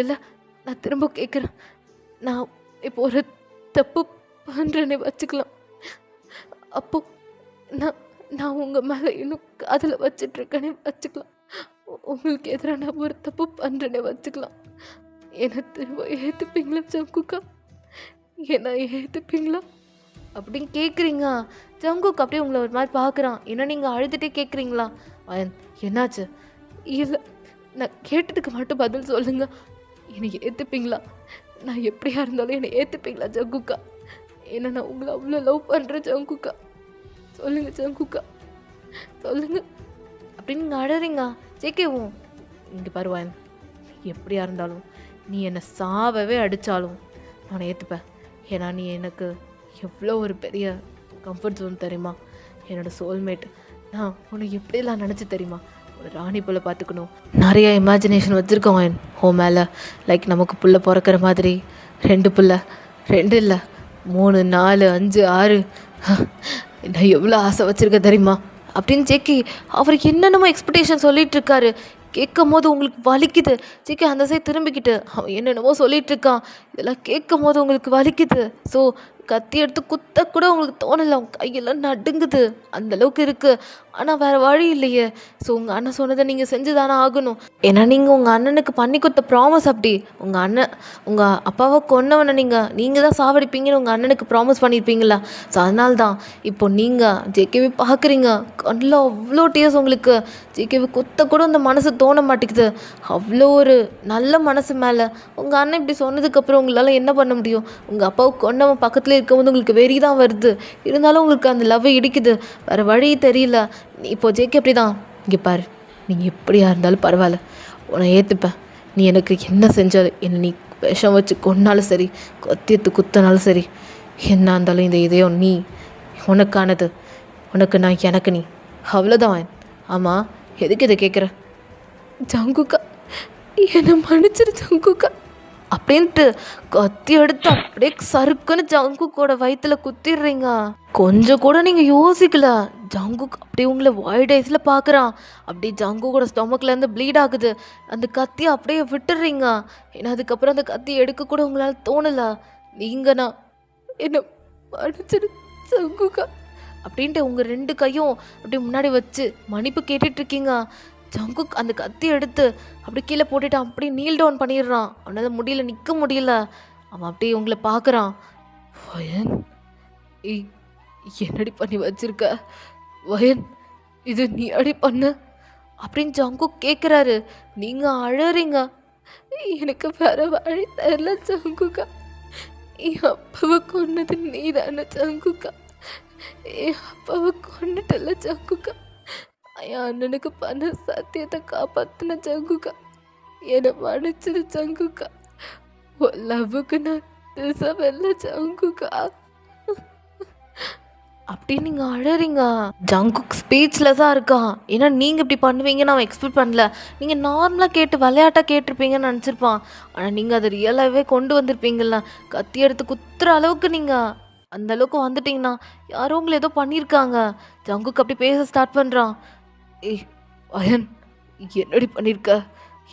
இல்லை, நான் திரும்ப கேட்குறேன். நான் இப்போ ஒரு தப்பு பண்ணுறேனே வச்சுக்கலாம். அப்போது நான் உங்கள் மேலே இன்னும் காதில் வச்சிட்ருக்கேனே வச்சுக்கலாம். உங்களுக்கு எதிராக நான் ஒரு தப்பு பண்ணுறேன்னே வச்சுக்கலாம். என்னை திரும்ப ஏற்றுப்பீங்களா ஜங்குக்கா? என்ன ஏற்றுப்பீங்களா அப்படின்னு கேட்குறீங்க. ஜங்குக் அப்படியே உங்களை ஒரு மாதிரி பார்க்குறான். ஏன்னா நீங்கள் அழுதுகிட்டே கேட்குறீங்களா? அயன் என்னாச்சு? இல்லை, நான் கேட்டதுக்கு மட்டும் பதில் சொல்லுங்க. என்னை ஏற்றுப்பீங்களா? நான் எப்படியா இருந்தாலும் என்னை ஏற்றுப்பீங்களா ஜங்குக்கா? ஏன்னா நான் உங்களை அவ்வளோ லவ் பண்ணுறேன் ஜங்குக்கா. சொல்லுங்கள் ஜங்குக்கா, சொல்லுங்கள் அப்படின்னு நீங்கள் அழறீங்க. ஜேகேவும் இங்கே பருவாயன், எப்படியா இருந்தாலும் நீ என்னை சாவவே அடித்தாலும் நான் ஏற்றுப்பேன். ஏன்னா நீ எனக்கு எவ்வளோ ஒரு பெரிய கம்ஃபர்ட் ஜோன் தெரியுமா? என்னோடய சோல்மேட். நான் உன்னை எப்படிலாம் நினச்சி தெரியுமா? ஒரு ராணி போல் பார்த்துக்கணும். நிறைய இமேஜினேஷன் வச்சுருக்கோம் ஹோ மேலே. லைக் நமக்கு புள்ள பிறக்கிற மாதிரி 2 புள்ள, 2 இல்லை 3 4 5 6 நான் எவ்வளோ ஆசை வச்சுருக்கேன் தெரியுமா அப்படின்னு ஜேகே அவருக்கு என்னென்னமோ எக்ஸ்பெக்டேஷன் சொல்லிகிட்டு இருக்காரு. கேட்கும் போது உங்களுக்கு வலிக்குது. ஜேகே அந்த சைடு திரும்பிக்கிட்டு அவன் என்னென்னமோ சொல்லிகிட்டு இருக்கான். இதெல்லாம் கேட்கும் போது உங்களுக்கு வலிக்குது. ஸோ கத்தி எடுத்து குத்த கூட உங்களுக்கு தோணலை. உங்கள் கையெல்லாம் நடுங்குது, அந்தளவுக்கு இருக்குது. ஆனால் வேறு வழி இல்லையே. ஸோ உங்கள் அண்ணன் சொன்னதை நீங்கள் செஞ்சு தானே ஆகணும். ஏன்னா நீங்கள் உங்கள் அண்ணனுக்கு பண்ணி கொடுத்த ப்ராமிஸ் அப்படி. உங்கள் அப்பாவை கொன்னவனை நீங்கள் தான் சாவடிப்பீங்கன்னு உங்கள் அண்ணனுக்கு ப்ராமிஸ் பண்ணியிருப்பீங்களா? ஸோ அதனால தான் இப்போ நீங்கள் ஜேகேவி பார்க்குறீங்க. கண்ணில் அவ்வளோ டீயர்ஸ் உங்களுக்கு. ஜேகேவி குத்த கூட அந்த மனசு தோண மாட்டேங்குது. அவ்வளோ ஒரு நல்ல மனசு மேலே உங்கள் அண்ணன் இப்படி சொன்னதுக்கப்புறம் உங்களால் என்ன பண்ண முடியும்? உங்கள் அப்பாவை கொன்னவன் பக்கத்தில் இருக்கும்போது உங்களுக்கு வெறி தான் வருது. இருந்தாலும் உங்களுக்கு அந்த லவ் இடிக்குது. வேறு வழி தெரியல. இப்போ ஜேகே அப்படி தான். இங்கே பாரு, நீங்கள் எப்படியா இருந்தாலும் பரவாயில்ல, உன்னை ஏற்றுப்பேன். நீ எனக்கு என்ன செஞ்சாலும், என்னை நீ விஷம் வச்சு கொன்னாலும் சரி, கத்தியத்து குத்தினாலும் சரி, என்ன இருந்தாலும் இந்த இதயம் நீ உனக்கானது. உனக்கு நான், எனக்கு நீ, அவ்வளோதான். ஆமாம், எதுக்கு இதை கேட்குற? ஜங்குக்கா என்னை மன்னிச்சிரு ஜங்குக்கா அப்படின்ட்டு கத்தி எடுத்து அப்படியே சறுக்குன்னு ஜங்குக்கோட வயிற்றுல குத்திடுறீங்க. கொஞ்சம் கூட நீங்கள் யோசிக்கல. ஜங்குக் அப்படியே உங்களை வைட் ஐஸில் பார்க்குறான். அப்படி ஜங்குக்கோட ஸ்டொமக்லேருந்து ப்ளீட் ஆகுது. அந்த கத்தியை அப்படியே விட்டுடுறீங்க. ஏன்னா அதுக்கப்புறம் அந்த கத்தி எடுக்க கூட உங்களால் தோணலை. நீங்கண்ணா என்ன மன்னிச்சிரு ஜங்குக்கா அப்படின்ட்டு உங்கள் 2 கையும் அப்படி முன்னாடி வச்சு மன்னிப்பு கேட்டுட்ருக்கீங்க. ஜங்குக் அந்த கத்தி எடுத்து அப்படி கீழே போட்டுட்டு அப்படியே நீல் டவுன் பண்ணிடுறான். அவனால் முடியல, நிற்க முடியல. அவன் அப்படியே உங்களை பார்க்குறான். வயன், என்னடி பண்ணி வச்சிருக்க வயன்? இது நீ அடி பண்ண அப்படின்னு ஜங்குக் கேட்குறாரு. நீங்கள் அழறீங்க. எனக்கு வேற வழி தெரியல ஜங்குக்கா. என் அப்பாவை கொன்னது நீ தானே ஜங்குக்கா? என் அப்பாவை கொண்டுட்டல ஜங்குக்கா. என் அண்ணனுக்கு பண்ண சத்தியத்தை காப்பாற்றின ஜங்குக்கா. என்னை மன்னிச்சிரு ஜங்குக்கா. லவ்வுக்கு நான் திசைவல்ல ஜங்குக்கா அப்படின்னு நீங்கள் அழறீங்க. ஜங்குக் ஸ்பீச்லெஸ்ஸாக இருக்கான். ஏன்னா நீங்கள் இப்படி பண்ணுவீங்கன்னு அவன் எக்ஸ்பெக்ட் பண்ணல. நீங்கள் நார்மலாக கேட்டு விளையாட்டாக கேட்டிருப்பீங்கன்னு நினச்சிருப்பான். ஆனால் நீங்கள் அதை ரியலாகவே கொண்டு வந்திருப்பீங்கள. கத்தி எடுத்து குத்துற அளவுக்கு நீங்கள் அந்த அளவுக்கு வந்துட்டிங்கன்னா யாரோ உங்களை ஏதோ பண்ணியிருக்காங்க. ஜங்குக் அப்படி பேச ஸ்டார்ட் பண்ணுறான். அயன், என்னடி பண்ணியிருக்க?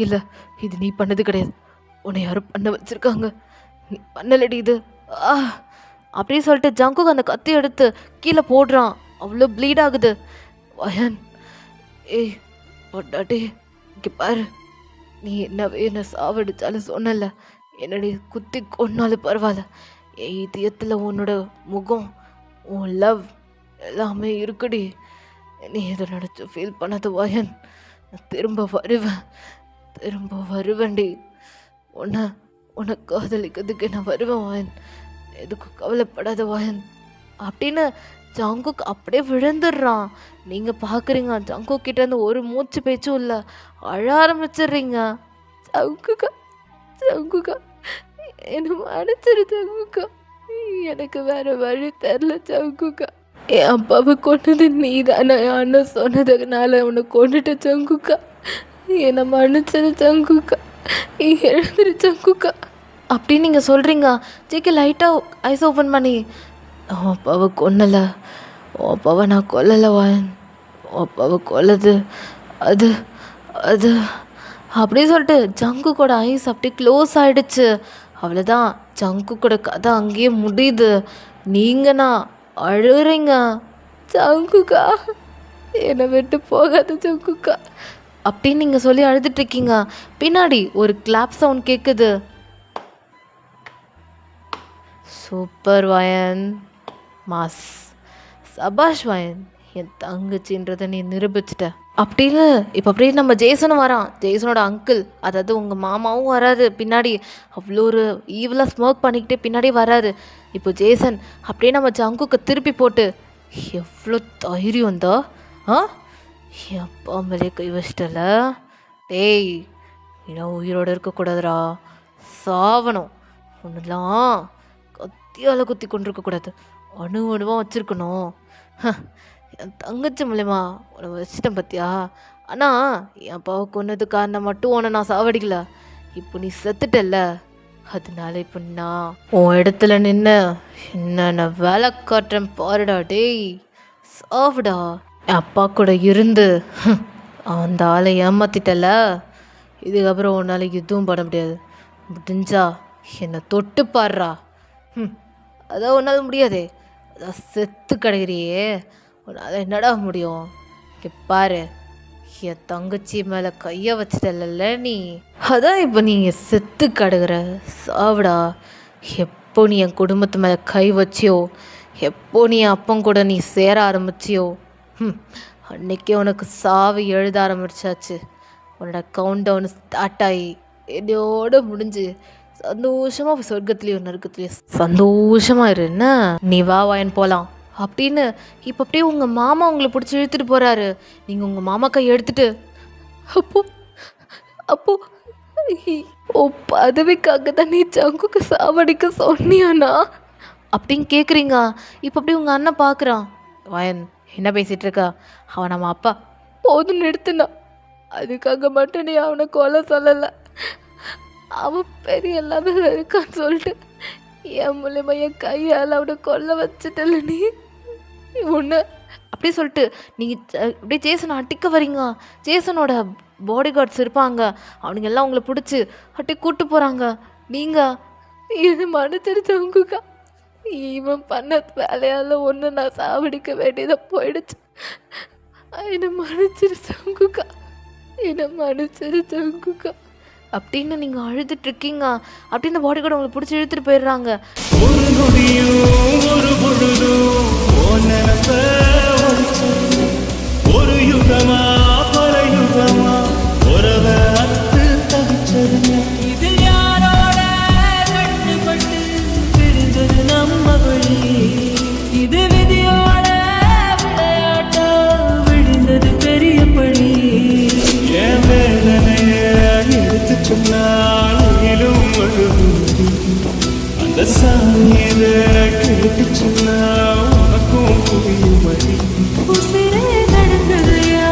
இல்லை, இது நீ பண்ணது கிடையாது. உன்னை யாரும் பண்ண வச்சுருக்காங்க. நீ பண்ணலடி இது. அப்படின்னு சொல்லிட்டு ஜங்குக் அந்த கத்தி எடுத்து கீழே போடுறான். அவ்வளோ ப்ளீட் ஆகுது. அயன், பொட்டாட்டி இங்கே பாரு, நீ என்ன சாவடிச்சாலும் சொன்னல, என்னடி குத்தி கொன்னாலும் பரவாயில்ல, என் இதயத்தில் உன்னோட முகம், உன் லவ் எல்லாமே இருக்குடி. நீ இதை நினச்சி ஃபீல் பண்ணாத வயன். நான் திரும்ப வருவேன்டி. உன்னை காதலிக்கிறதுக்கு நான் வருவேன் வயன். எதுக்கும் கவலைப்படாத வயன் அப்படின்னு ஜங்குக் அப்படியே விழுந்துடுறான். நீங்கள் பார்க்குறீங்க ஜங்குக் கிட்டேருந்து ஒரு மூச்சு பேச்சும் இல்லை. அழ ஆரம்பிச்சிடுறீங்க. ஜங்குக்கா என்னை மன்னிச்சிரு ஜங்குக்கா. எனக்கு வேற வழி தெரில ஜங்குக்கா. என் அப்பாவை கொண்டது நீ தானே? என் அண்ணன் சொன்னதுனால உன்னை கொண்டுட்ட ஜங்குக்கா. என்னை மன்னிச்சிரு ஜங்குக்கா. எழுந்துரு ஜங்குக்கா அப்படின்னு நீங்கள் சொல்கிறீங்க. ஜேகே லைட்டாக ஐஸ் ஓப்பன் பண்ணி, உன் அப்பாவை கொன்னலை, உன் அப்பாவை நான் கொல்லலை வாயன், உன் அப்பாவை கொல்லது அது அது அப்படின்னு சொல்லிட்டு ஜங்குக்கோட ஐஸ் அப்படியே க்ளோஸ் ஆகிடுச்சு. அவ்வளோதான், ஜங்குக்கோட கதை அங்கேயே முடியுது. நீங்கண்ணா அழுறீங்க. ஜங்குக்கா என்னை விட்டு போகாத ஜங்குக்கா. அப்படின்னு நீங்கள் சொல்லி அழுதுட்ருக்கீங்க. பின்னாடி ஒரு கிளாப் சவுண்ட் கேட்குது. சூப்பர் வயன், மாஸ், சபாஷ் வயன், என் தங்கச்சின்றதை நீ நிரூபிச்சிட்ட அப்படின்னு. இப்போ அப்படியே நம்ம ஜேசனும் வரான், ஜேசனோட அங்கிள், அதாவது உங்கள் மாமாவும் வராரு பின்னாடி. அவ்வளோ ஒரு ஈவலாக ஸ்மோக் பண்ணிக்கிட்டே பின்னாடி வராரு. இப்போ ஜேசன் அப்படியே நம்ம ஜங்குக்கு திருப்பி போட்டு, எவ்வளோ தைரியம் தான் என் அப்பா மேலே கை வச்சிட்டல, டேய் இன்னும் உயிரோடு இருக்கக்கூடாதுரா, சாவணும், ஒன்றுலாம் கத்தியால் குத்தி கொண்டிருக்கக்கூடாது, அணுவாக வச்சுருக்கணும். என் தங்கச்சி மூலயமா உன்னை வச்சிட்டேன் பார்த்தியா. ஆனால் என் அப்பாவை கொன்னது காரணம் மட்டும் உன்னை நான் சாவடிக்கல, இப்போ நீ செத்துட்டல்ல, அதனால இப்போ நான் உன் இடத்துல நின்று என்னென்ன வேலை காட்டுறேன் பாருடா, டேய் சாவுடா. என் அப்பா கூட இருந்து அந்த ஆளை ஏமாத்திட்டல, இதுக்கப்புறம் உன்னால் எதுவும் பண்ண முடியாது. முடிஞ்சா என்னை தொட்டு பாடுறா. அதான் உன்னால் முடியாதே, அதான் செத்து கிடைக்கிறியே, உன்னால் என்னடா முடியும். இங்கே பாரு, என் தங்கச்சி மேலே கையை வச்சிட்டல நீ, அதான் இப்போ நீங்கள் செத்து கிடக்குற, சாவுடா. எப்போ நீ என் குடும்பத்து மேலே கை வச்சியோ, எப்போ நீ அப்பன் கூட நீ சேர ஆரம்பிச்சியோ, அன்னைக்கே உனக்கு சாவு எழுத ஆரம்பிச்சாச்சு. உன்னோட கவுண்ட் டவுன் ஸ்டார்ட் ஆகி என்னோட முடிஞ்சு சந்தோஷமாக சொர்க்கத்துலேயும் நறுக்கத்துலேயும் சந்தோஷமாக இரு. என்ன நீ வா வாயன் போகலாம் அப்படின்னு. இப்போ அப்படியே உங்கள் மாமா உங்களை பிடிச்சி இழுத்துட்டு போகிறாரு. நீங்கள் உங்கள் மாமா கையை எடுத்துட்டு, அப்போ ஓ பதவிக்காக தான் நீ ஜங்குக்கு சாவடிக்க சொன்னியானா அப்படின்னு கேட்குறீங்க. இப்போ அப்படியே உங்கள் அண்ணன் பார்க்குறான். வாயன் என்ன பேசிகிட்டு இருக்கா, அவன் நம்ம அப்பா போதும் நிறுத்தினா, அதுக்காக மட்டும் நீ அவனை கொலை சொல்லலை, அவன் பெரிய லெவலில் இருக்கான்னு சொல்லிட்டு என் மூலயமா என் கையால் அவனை கொல்ல வச்சுட்டல நீ ஒன்று அப்படி சொல்லிட்டு நீங்கள் அப்படியே ஜேசனை அட்டிக்க வரீங்க. ஜேசனோட பாடி கார்ட்ஸ் இருப்பாங்க, அவனுங்க எல்லாம் உங்களை பிடிச்சி அட்டி கூப்பிட்டு போகிறாங்க. நீங்கள் இது மன்னிச்சிருச்சவங்கக்கா, இவன் பண்ண வேலையால் ஒன்று நான் சாவடிக்க வேண்டியதாக போயிடுச்சு, என்னை மன்னிச்சிருச்சவங்கக்கா, என்னை மன்னிச்சிருச்சவங்கக்கா அப்படின்னு நீங்கள் அழுதுட்ருக்கீங்க. அப்படி இந்த பாடி கார்டு உங்களை பிடிச்சி இழுத்துட்டு போயிடுறாங்க. ஒரு யுகமா பல யுகமா இதில் யாரோட கட்டுப்பட்டு பிரிஞ்சது நம்ம வழி, இது விதியோட விளையாட்டா விழுந்தது பெரிய பழி. என் வேதனைய எடுத்து சொன்னாலும் அந்த சாமியத கேட்டு சொன்னா உனக்கும் புரியும் வழி. உசிரே நடந்ததையா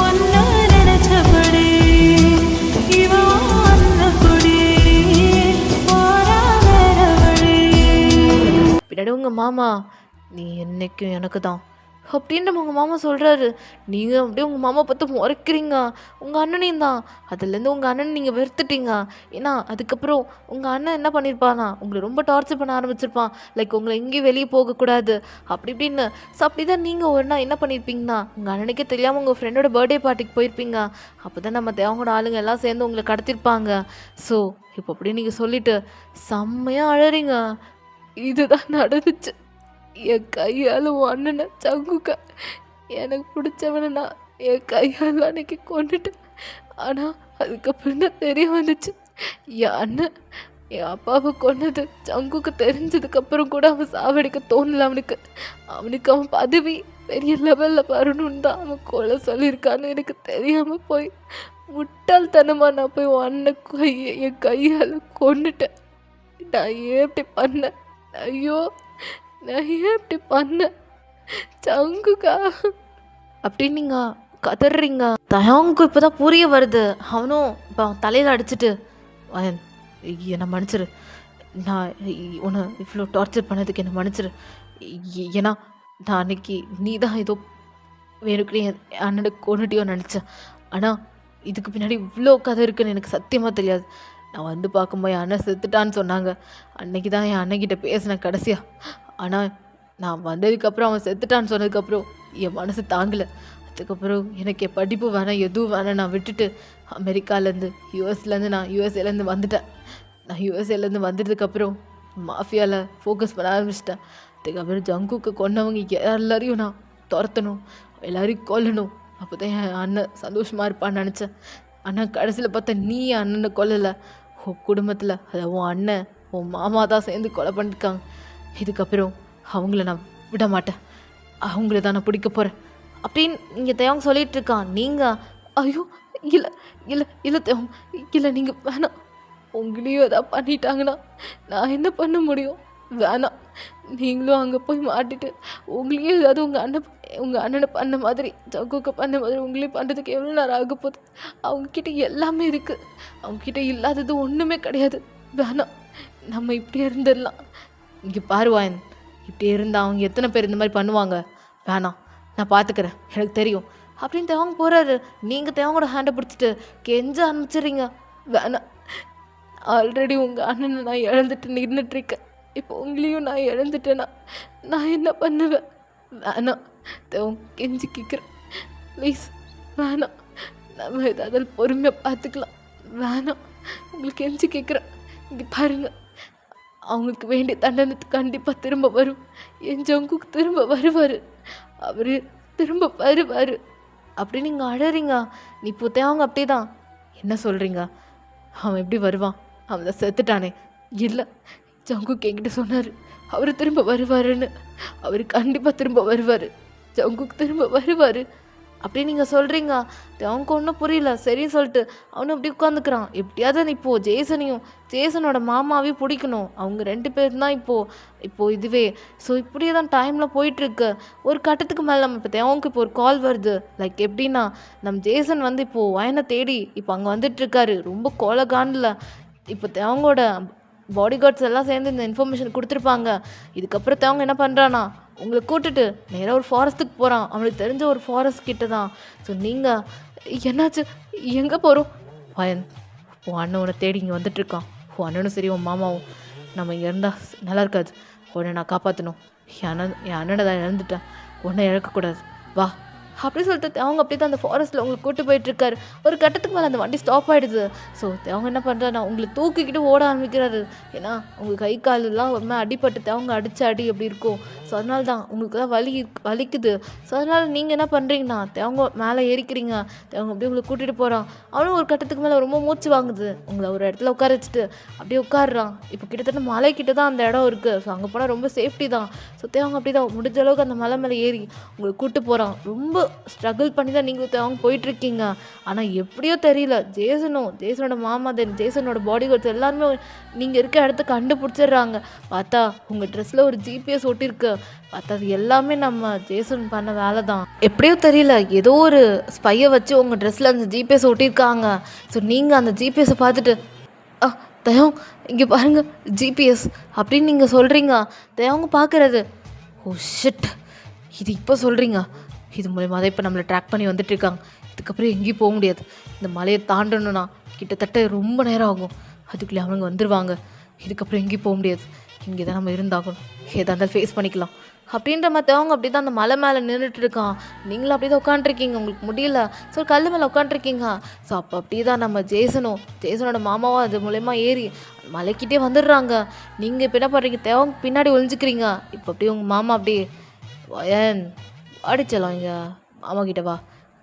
ஒன்ன நினைச்சபடி இவன் கொடி போரா வேற வழி. பின்னாடி உங்க மாமா, நீ என்னைக்கும் எனக்கு தான் அப்படின்ற உங்கள் மாமா சொல்கிறாரு. நீங்கள் அப்படியே உங்கள் மாமா பார்த்து முறைக்கிறீங்க. உங்கள் அண்ணனையும் தான், அதுலேருந்து உங்கள் அண்ணனை நீங்கள் வெறுத்துட்டீங்க. ஏன்னா அதுக்கப்புறம் உங்கள் அண்ணன் என்ன பண்ணியிருப்பானா, உங்களை ரொம்ப டார்ச்சர் பண்ண ஆரம்பிச்சிருப்பான். லைக் உங்களை எங்கேயும் வெளியே போகக்கூடாது அப்படி இப்படின்னு. ஸோ அப்படி தான் நீங்கள் ஒரு நாள் என்ன பண்ணியிருப்பீங்கன்னா, உங்கள் அண்ணனுக்கே தெரியாமல் உங்கள் ஃப்ரெண்டோட பர்த்டே பார்ட்டிக்கு போயிருப்பீங்க. அப்போ தான் நம்ம தேவங்களோட ஆளுங்க எல்லாம் சேர்ந்து உங்களை கடத்திருப்பாங்க. ஸோ இப்போ அப்படியே நீங்கள் சொல்லிவிட்டு செம்மையாக அழறீங்க. இதுதான் நடந்துச்சு. என் கையால் அண்ணனை சங்குக்க எனக்கு பிடிச்சவனை நான் என் கையால் அன்னைக்கு கொண்டுட்டேன். ஆனால் அதுக்கப்புறம் தான் தெரிய வந்துச்சு, என் அண்ணன் என் அப்பாவை கொன்னது சங்குக்கு தெரிஞ்சதுக்கப்புறம் கூட அவன் சாவடிக்க தோணல. அவனுக்கு அவன் பதவி பெரிய லெவலில் வரணுன்னு தான் அவன் கொலை சொல்லியிருக்கான்னு எனக்கு தெரியாமல் போய் முட்டாள்தனமாக நான் போய் அண்ணன் என் கையால் கொண்டுட்டேன். நான் ஏன் இப்படி பண்ணேன், ஐயோ நான் ஏன் இப்படி பண்ணேன் சங்குக்கா அப்படின்னு நீங்கள் கதறீங்க. தயாவுக்கு இப்போ தான் புரிய வருது. அவனும் இப்போ தலையில் அடிச்சுட்டு, வயன் என்னை மன்னிச்சிரு, நான் உன்னை இவ்வளோ டார்ச்சர் பண்ணதுக்கு என்னை மன்னிச்சிரு. ஏன்னா நான் அன்னைக்கு நீ தான் ஏதோ வேணுக்குனே அண்ணனுக்கு கொண்டுட்டியோ நினச்சேன். ஆனால் இதுக்கு பின்னாடி இவ்வளோ கதை இருக்குன்னு எனக்கு சத்தியமாக தெரியாது. நான் வந்து பார்க்கும்போது என் அண்ணன் செத்துட்டான்னு சொன்னாங்க. அன்னைக்கு தான் என் அண்ணன்கிட்ட பேசினேன் கடைசியாக. ஆனால் நான் வந்ததுக்கப்புறம் அவன் செத்துட்டான்னு சொன்னதுக்கப்புறம் என் மனசு தாங்கலை. அதுக்கப்புறம் எனக்கு என் படிப்பு வேணாம், எதுவும் வேணாம், நான் விட்டுட்டு அமெரிக்காலேருந்து நான் யூஎஸ்ஏலேருந்து வந்துட்டேன். நான் யூஎஸ்ஏலேருந்து வந்ததுக்கப்புறம் மாஃபியாவில் ஃபோக்கஸ் பண்ண ஆரம்பிச்சிட்டேன். அதுக்கப்புறம் ஜங்குக்கு கொன்னவங்க எல்லாரையும் நான் துரத்தணும், எல்லாரையும் கொல்லணும். அப்போ தான் என் அண்ணன் சந்தோஷமாக இருப்பான்னு நினச்சேன். ஆனால் கடைசியில் பார்த்தா நீ என் அண்ணனை கொல்லலை. உன் குடும்பத்தில் அதை உன் அண்ணன் உன் மாமா தான் சேர்ந்து கொலை பண்ணிருக்காங்க. இதுக்கப்புறம் அவங்கள நான் விட மாட்டேன், அவங்கள தான் நான் பிடிக்க போகிறேன் அப்படின்னு இங்கே தேவங்க சொல்லிகிட்டு இருக்கான். நீங்கள் ஐயோ இல்லை இல்லை இல்லை தேவம், இல்லை நீங்கள் வேணாம், உங்களையும் எதாவது பண்ணிட்டாங்கன்னா நான் என்ன பண்ண முடியும்? வேணாம், நீங்களும் அங்கே போய் மாட்டிட்டு உங்களையும் ஏதாவது உங்கள் அண்ணனை பண்ண மாதிரி ஜங்குக்கு பண்ண மாதிரி உங்களையும் பண்ணுறதுக்கு எவ்வளோ நேரம் ஆக போகுது? அவங்கக்கிட்ட எல்லாமே இருக்குது, அவங்கக்கிட்ட இல்லாதது ஒன்றுமே கிடையாது. வேணாம், நம்ம இப்படியே இருந்துடலாம். இங்கே பாருவாயன், இப்படி இருந்தால் அவங்க எத்தனை பேர் இந்த மாதிரி பண்ணுவாங்க? வேணாம், நான் பார்த்துக்கிறேன், எனக்கு தெரியும் அப்படின்னு தேவங்க போகிறாரு. நீங்கள் தேவங்களோட ஹேண்டை பிடிச்சிட்டு கெஞ்ச ஆரம்பிச்சிடுறீங்க. வேணாம், ஆல்ரெடி உங்கள் அண்ணனை நான் இழந்துட்டு நின்றுட்டுருக்கேன், இப்போ உங்களையும் நான் இழந்துட்டேன்னா நான் என்ன பண்ணுவேன்? வேணாம் தேவம், கெஞ்சி கேட்குறேன், ப்ளீஸ் வேணாம், நம்ம ஏதாவது பொறுமையாக பார்த்துக்கலாம். வேணாம், உங்களுக்கு கெஞ்சி கேட்குறேன். இங்கே பாருங்கள், அவங்களுக்கு வேண்டிய தண்டனை கண்டிப்பாக திரும்ப வரும். என் ஜங்குக்கு திரும்ப வருவார், அவர் திரும்ப வருவார் அப்படின்னு நீங்கள் அழறீங்க. நீ இப்போ தேவங்க அப்படி தான் என்ன சொல்கிறீங்க? அவன் எப்படி வருவான்? அவன் தான் செத்துட்டானே. இல்லை, ஜங்குக்கு என்கிட்ட சொன்னார் அவர் திரும்ப வருவாருன்னு. அவர் கண்டிப்பாக திரும்ப வருவார், ஜங்குக்கு திரும்ப வருவார் அப்படின்னு நீங்கள் சொல்கிறீங்க. அவனுக்கு ஒன்றும் புரியல. சரின்னு சொல்லிட்டு அவனும் அப்படி உட்காந்துக்கிறான். எப்படியாவது இப்போது ஜேசனோட மாமாவையும் பிடிக்கணும். அவங்க 2 பேர் தான் இப்போது இதுவே. ஸோ இப்படியே தான் டைமில் போயிட்டுருக்கு. ஒரு கட்டத்துக்கு மேலே நம்ம இப்போ தேவனுக்கு இப்போ ஒரு கால் வருது. லைக் எப்படின்னா, நம்ம ஜேசன் வந்து இப்போது வயனை தேடி இப்போ அங்கே வந்துட்டுருக்காரு. ரொம்ப கோலகாண்டில் இப்போ தேவங்களோட பாடி கார்ட்ஸ் எல்லாம் சேர்ந்து இந்த இன்ஃபர்மேஷன் கொடுத்துருப்பாங்க. இதுக்கப்புறம் தேவங்க என்ன பண்ணுறான்னா, உங்களை கூட்டுட்டு நேராக ஒரு ஃபாரஸ்ட்டுக்கு போகிறான். அவனுக்கு தெரிஞ்ச ஒரு ஃபாரஸ்ட் கிட்ட தான். ஸோ நீங்கள் என்னாச்சு, எங்கே போகிறோம்? வயன், உன் அண்ணன் உன்னை தேடி இங்கே வந்துட்டுருக்கான். உன் அண்ணனும் சரி உன் மாமாவும் நம்ம இங்கே இருந்தால் நல்லா இருக்காது. உன்னை நான் காப்பாற்றணும். என் அண்ணனை தான் இழந்துட்டேன், உன்னை இழக்கக்கூடாது, வா அப்படி சொல்லிட்டு அவங்க அப்படி தான் அந்த ஃபாரஸ்ட்டில் உங்களுக்கு கூட்டு போயிட்டுருக்காரு. ஒரு கட்டத்துக்கு மேலே அந்த வண்டி ஸ்டாப் ஆகிடுது. ஸோ அவங்க என்ன பண்ணுறாருன்னா, உங்களை தூக்கிக்கிட்டு ஓட ஆரம்பிக்கிறாரு. ஏன்னா உங்கள் கை காலெல்லாம் ஒரு மாதிரி அடிபட்டு அவங்க அடித்த அடி அப்படி இருக்கும். ஸோ அதனால தான் உங்களுக்கு தான் வலிக்குது. ஸோ அதனால் நீங்கள் என்ன பண்ணுறீங்கன்னா, அவங்க மேலே ஏறிக்கிறீங்க. அவங்க அப்படியே உங்களை கூட்டிகிட்டு போகிறான். அவனும் ஒரு கட்டத்துக்கு மேலே ரொம்ப மூச்சு வாங்குது. உங்களை ஒரு இடத்துல உட்கார வச்சுட்டு அப்படியே உட்காடுறான். இப்போ கிட்டத்தட்ட மலைக்கிட்ட தான் அந்த இடம் இருக்குது. ஸோ அங்கே போனால் ரொம்ப சேஃப்டி தான். ஸோ அவங்க அப்படி தான் முடிஞ்ச அளவுக்கு அந்த மலை மேலே ஏறி உங்களை கூப்பிட்டு போகிறான். ரொம்ப ஸ்ட்ரகிள் பண்ணி தான் நீங்கள் அவங்க போயிட்டுருக்கீங்க. ஆனால் எப்படியோ தெரியல, ஜேசனோட மாமா ஜேசனோட பாடி கார்ட்ஸ் எல்லாருமே நீங்கள் இருக்க இடத்த கண்டுபிடிச்சிடுறாங்க. பார்த்தா உங்கள் ட்ரெஸ்ஸில் ஒரு ஜிபிஎஸ் ஒட்டிருக்கு. பார்த்தா அது எல்லாமே நம்ம ஜேசன் பண்ண வேலை தான். எப்படியோ தெரியல, ஏதோ ஒரு ஸ்பையை வச்சு உங்கள் ட்ரெஸ்ஸில் அந்த ஜிபிஎஸ் ஒட்டியிருக்காங்க. ஸோ நீங்கள் அந்த ஜிபிஎஸை பார்த்துட்டு தயம் இங்கே பாருங்கள் ஜிபிஎஸ் அப்படின்னு நீங்கள் சொல்கிறீங்க. தயவங்க பார்க்குறது, ஓ ஷிட், இது இப்போ சொல்கிறீங்க. இது மூலமாக தான் இப்போ நம்மளை ட்ராக் பண்ணி வந்துட்டுருக்காங்க. இதுக்கப்புறம் எங்கேயும் போக முடியாது. இந்த மலையை தாண்டணும்னா கிட்டத்தட்ட ரொம்ப நேரம் ஆகும். அதுக்குள்ளே அவங்க வந்துடுவாங்க. இதுக்கப்புறம் எங்கேயும் போக முடியாது. இங்கே தான் நம்ம இருந்தாகணும். ஏதா இருந்தாலும் ஃபேஸ் பண்ணிக்கலாம் அப்படின்ற மற்றவங்க அப்படி தான் அந்த மலை மேலே நின்றுட்டு இருக்கான். நீங்களும் அப்படி தான் உட்காண்ட்ருக்கீங்க, உங்களுக்கு முடியல. ஸோ கல் மேலே உட்காண்ட்ருக்கீங்க. ஸோ அப்போ அப்படி தான் நம்ம ஜேசனோட மாமாவும் அது மூலயமா ஏறி மலைக்கிட்டே வந்துடுறாங்க. நீங்கள் இப்போ என்ன பண்ணுறீங்க, தேவங்க பின்னாடி ஒழிஞ்சிக்கிறீங்க. இப்போ அப்படியே உங்கள் மாமா அப்படியே வயன் அடிச்சலாம், இங்கே மாமா கிட்ட வா.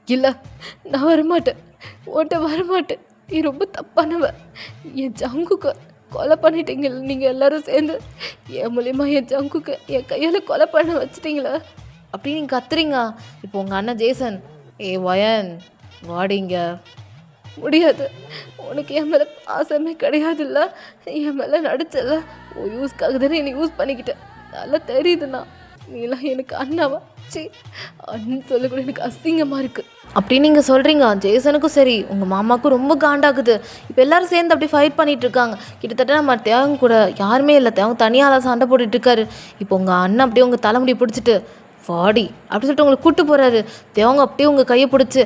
இல்லை, நான் வரமாட்டேன், உன்கிட்ட வரமாட்டேன், நீ ரொம்ப தப்பானவ. என் ஜங்குக்கு கொலை பண்ணிட்டீங்க நீங்கள் எல்லோரும் சேர்ந்து. என் மூலியமா என் ஜங்குக்கு என் கையால் கொலை பண்ண வச்சிட்டிங்களா அப்படின்னு நீங்கள் கத்துறீங்க. இப்போ உங்கள் அண்ணன் ஜேசன், வயன் வாடிங்க, முடியாது, உனக்கு என் மேலே பாசமே கிடையாதுல்ல, என் மேலே நடிச்சல, யூஸ்க்காக தானே என்னை யூஸ் பண்ணிக்கிட்டேன், நல்லா தெரியுதுண்ணா. நீலாம் எனக்கு அண்ணாவா? சி, அண்ணன் சொல்லக்கூட எனக்கு அசிங்கமாக இருக்குது அப்படின்னு நீங்கள் சொல்கிறீங்க. ஜேசனுக்கும் சரி உங்கள் மாமாவுக்கும் ரொம்ப காண்டாகுது. இப்போ எல்லோரும் சேர்ந்து அப்படி ஃபைட் பண்ணிகிட்ருக்காங்க. கிட்டத்தட்ட நம்ம தேவங்க கூட யாருமே இல்லை, தேவங்க தனியாக தான் சண்டை போட்டுட்ருக்காரு. இப்போ உங்கள் அண்ணன் அப்படியே உங்கள் தலைமுடியை பிடிச்சிட்டு வாடி அப்படி சொல்லிட்டு உங்களை கூப்பிட்டு போகிறாரு. தேவங்க அப்படியே உங்கள் கையை பிடிச்சி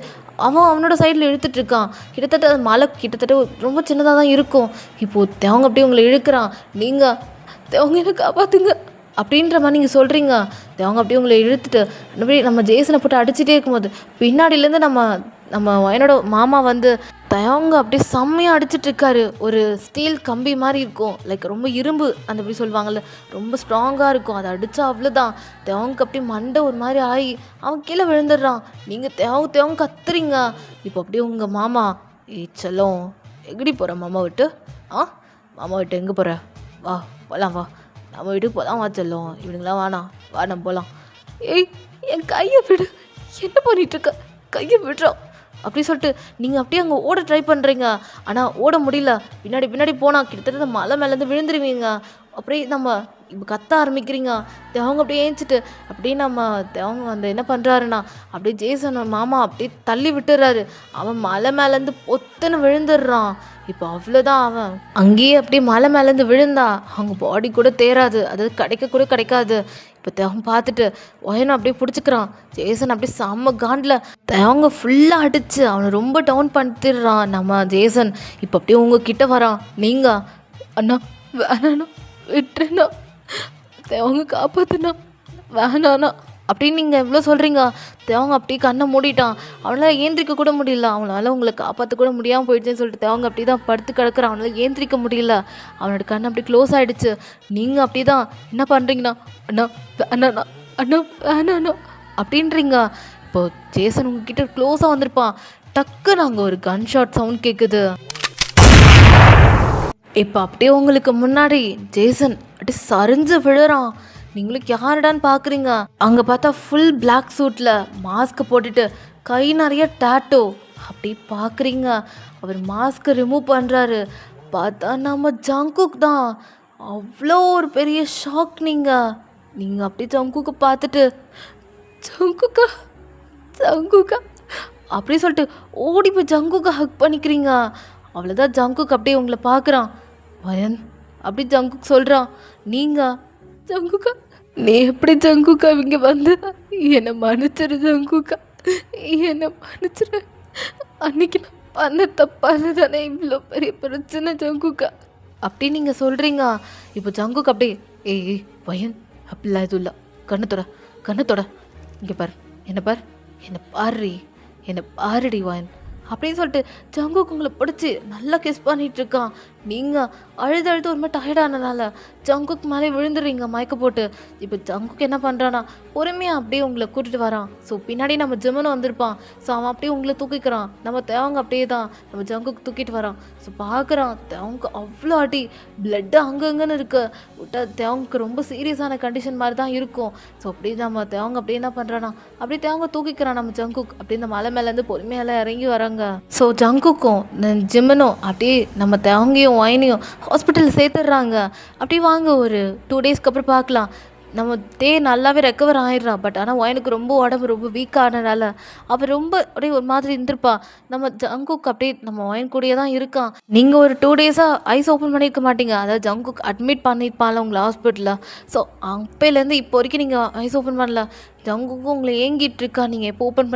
அவனோட சைடில் இழுத்துட்ருக்கான். கிட்டத்தட்ட அது மலை கிட்டத்தட்ட ரொம்ப சின்னதாக தான் இருக்கும். இப்போது தேவங்க அப்படியே உங்களை இழுக்கிறான். நீங்கள் தேவங்க எனக்கு காப்பாற்றுங்க, அப்படின்ற மாதிரி நீங்கள் சொல்கிறீங்க. அவங்க அப்படியே உங்களை இழுத்துட்டு அப்படியே நம்ம ஜேசனை போட்டு அடிச்சுட்டே இருக்கும்போது பின்னாடியிலேருந்து நம்ம நம்ம என்னோட மாமா வந்து அவங்க அப்படியே செம்மையாக அடிச்சிட்டு இருக்காரு. ஒரு ஸ்டீல் கம்பி மாதிரி இருக்கும், லைக் ரொம்ப இரும்பு அந்த எப்படி சொல்லுவாங்கள்ல, ரொம்ப ஸ்ட்ராங்காக இருக்கும். அதை அடித்தா அவ்வளோதான். தேவங்க அப்படியே மண்டை ஒரு மாதிரி ஆகி அவன் கீழே விழுந்துடுறான். நீங்கள் தேவங்க கத்துறீங்க. இப்போ அப்படியே உங்கள் மாமா, செல்லம் எங்கடி போகிற மாமா விட்டு? மாமா விட்டு எங்கே போகிற? வா போகலாம், வா நம்ம வீட்டுக்கு போகலாம், வா செல்லம். இவனுங்களாம் வேணாம், வா நம்ம போகலாம். ஏய் என் கையை விடு, என்ன பண்ணிகிட்ருக்க, கையை விடுறோம் அப்படி சொல்லிட்டு நீங்கள் அப்படியே அங்கே ஓட ட்ரை பண்ணுறீங்க. ஆனால் ஓட முடியல. பின்னாடி போனால் கிட்டத்தட்ட மலை மேலேருந்து விழுந்துருவீங்க. அப்படியே நம்ம இப்போ கத்த ஆரம்பிக்கிறீங்க. தேவங்க அப்படியே ஏஞ்சிட்டு அப்படியே நம்ம தேவங்க அந்த என்ன பண்ணுறாருன்னா அப்படியே ஜேசன் மாமா அப்படியே தள்ளி விட்டுறாரு. அவன் மலை மேலேருந்து பொத்துன்னு விழுந்துடுறான். இப்போ அவ்வளோதான். அவன் அங்கேயே அப்படியே மலை மேலேருந்து விழுந்தா அவங்க பாடி கூட தேராது, அதாவது கிடைக்க கூட கிடைக்காது. இப்போ தேவங்க பார்த்துட்டு ஒயனை அப்படியே பிடிச்சிக்கிறான். ஜேசன் அப்படியே செம்ம காண்டில் தேவங்க ஃபுல்லாக அடித்து அவனை ரொம்ப டவுன் பண்ணிடுறான் நம்ம ஜேசன். இப்போ அப்படியே உங்ககிட்ட வரான். நீங்கள் அண்ணா வேணாண்ணா விட்டுருண்ணா, தேவங்க காப்பாத்துண்ணா, வேணாண்ணா அப்படின்னு நீங்கள் எவ்வளோ சொல்கிறீங்க. தேவங்க அப்படியே கண்ணை மூடிட்டான். அவனால் ஏந்திரிக்க கூட முடியல. அவனால் உங்களை காப்பாற்ற கூட முடியாமல் போயிடுச்சுன்னு சொல்லிட்டு தேவங்க அப்படி தான் படுத்து கிடக்குறான். அவனால் ஏந்திரிக்க முடியல. அவனோட கண் அப்படி க்ளோஸ் ஆகிடுச்சு. நீங்கள் அப்படி தான் என்ன பண்ணுறீங்கன்னா அண்ணா வேணாண்ணா, அண்ணா வேணாண்ணா அப்படின்றீங்க. இப்போ ஜேசன் உங்ககிட்ட க்ளோஸாக வந்திருப்பான். டக்குன்னு அங்கே ஒரு கன் ஷாட் சவுண்ட் கேட்குது. இப்போ அப்படியே உங்களுக்கு முன்னாடி ஜேசன் அப்படியே சரிஞ்சு விழுறான். நீங்களுக்கு யாருடான்னு பார்க்குறீங்க. அங்கே பார்த்தா ஃபுல் பிளாக் சூட்டில் மாஸ்க் போட்டுட்டு கை நிறைய டேட்டோ அப்படி பார்க்குறீங்க. அவர் மாஸ்க்கை ரிமூவ் பண்ணுறாரு. பார்த்தா நம்ம ஜங்குக் தான். அவ்வளோ ஒரு பெரிய ஷாக். நீங்கள் அப்படி ஜங்குக்கை பார்த்துட்டு ஜங்குக்கா ஜங்குக்கா அப்படி சொல்லிட்டு ஓடி போய் ஜங்குக்கை ஹக் பண்ணிக்கிறீங்க. அவ்வளோதான். ஜங்குக் அப்படியே உங்களை பார்க்குறான். வயன் அப்படி ஜங்குக் சொல்கிறான். நீங்கள் ஜங்குக்கா நீ எப்படி ஜங்குக்கா இங்கே வந்து என்னை மன்னிச்சிரு ஜங்குக்கா, என்னை மன்னிச்சிரு. அன்னைக்கு நான் பண்ண தப்பால தானே இவ்வளோ பெரிய பிரச்சனை ஜங்குக்கா அப்படி நீங்கள் சொல்கிறீங்க. இப்போ ஜங்குக் அப்படியே ஏய் வயன் அப்படிலாம் எதுவும் இல்லை, கண்ணத்தோட இங்கே பாரு, என்னை பாருடி வயன் அப்படின்னு சொல்லிட்டு ஜங்குக் உங்களை பிடிச்சி நல்லா கிஸ் பண்ணிகிட்டு இருக்கான். நீங்கள் அழுது ஒரு மாதிரி டயர்டானனால ஜங்குக் மேலே விழுந்துடுறீங்க மயக்க போட்டு. இப்போ ஜங்குக் என்ன பண்ணுறான்னா பொறுமையாக அப்படியே உங்களை கூட்டிகிட்டு வரான். ஸோ பின்னாடி நம்ம ஜிமனும் வந்திருப்பான். ஸோ அவன் அப்படியே உங்களை தூக்கிக்கிறான். நம்ம தேவங்க அப்படியே தான் நம்ம ஜங்குக் தூக்கிட்டு வரான். ஸோ பார்க்குறான் தேவங்க அவ்வளோ அடி, பிளட்டு அங்கங்கன்னு இருக்கு. விட்டா தேவங்க ரொம்ப சீரியஸான கண்டிஷன் மாதிரி தான் இருக்கும். ஸோ அப்படியே நம்ம தேவங்க அப்படியே என்ன பண்ணுறான்னா அப்படியே தேவங்க தூக்கிக்கிறான் நம்ம ஜங்குக். அப்படியே இந்த மலை மேலேருந்து பொறுமையால் இறங்கி வராங்க. ஸோ ஜங்குக்கும் ஜிமனும் அப்படியே நம்ம தேவங்கையும் ஒயினையும் ஹாஸ்பிட்டலில் சேர்த்துடுறாங்க. அப்படி வாங்க ஒரு 2 டேஸ்க்கு அப்புறம் பார்க்கலாம். நம்ம நல்லாவே ரெக்கவர் ஆயிடுறா. பட் ஆனால் ஒயனுக்கு ரொம்ப உடம்பு ரொம்ப வீக்கானனால அவள் ரொம்ப அப்படியே ஒரு மாதிரி இருந்திருப்பா. நம்ம ஜங்குக் அப்படியே நம்ம ஒயன் கூடயே தான் இருக்கான். நீங்கள் ஒரு 2 டேஸாக ஐஸ் ஓப்பன் பண்ணியிருக்க மாட்டீங்க. அதாவது ஜங்குக் அட்மிட் பண்ணியிருப்பான்ல உங்களை ஹாஸ்பிட்டலில். ஸோ அப்போலேருந்து இப்போ வரைக்கும் நீங்கள் ஐஸ் ஓப்பன் பண்ணல. ஜங்குக்கும் உங்களை ஏங்கிட்டு இருக்கா, நீங்கள் எப்போ ஓப்பன்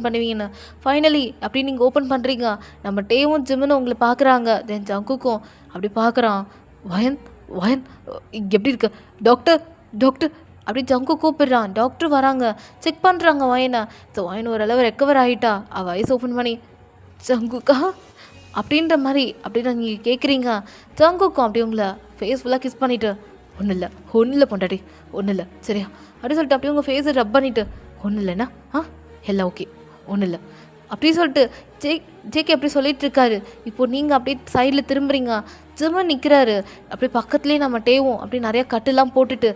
பண்ணுவீங்கன்னு. ஃபைனலி அப்படி நீங்கள் ஓப்பன் பண்ணுறீங்க. நம்ம டேவும் ஜிம்முன்னு உங்களை பார்க்குறாங்க. தென் ஜங்குக்கும் அப்படி பார்க்குறான். வயன் எப்படி இருக்கு டாக்டர் அப்படி ஜங்கு கூப்பிடுறான். டாக்டர் வராங்க, செக் பண்ணுறாங்க வயனை. ஸோ வயன் ஓரளவு ரெக்கவர் ஆகிட்டா. அவள் ஐஸ் ஓப்பன் பண்ணி ஜங்குக்கா அப்படின்ற மாதிரி அப்படின்னு நீங்கள் கேட்குறீங்க. ஜங்குக்கும் அப்படி உங்களை ஃபேஸ் ஃபுல்லாக கிஸ் பண்ணிவிட்டு ஒன்றும் இல்லை பொண்டாட்டி, ஒன்றும் இல்லை சரியா அப்படி சொல்லிட்டு அப்படியே உங்கள் ஃபேஸை ரப் பண்ணிவிட்டு ஒன்றும் இல்லைண்ணா எல்லாம் ஓகே ஒன்றும் இல்லை அப்படி சொல்லிட்டு ஜேகே அப்படி சொல்லிட்டு இருக்காரு. இப்போ நீங்கள் அப்படியே சைடில் திரும்புறீங்க. ஜிம்மன் நிற்கிறாரு. அப்படியே பக்கத்துலேயே நம்ம டேவும் அப்படியே நிறையா கட்டுலாம் போட்டுட்டு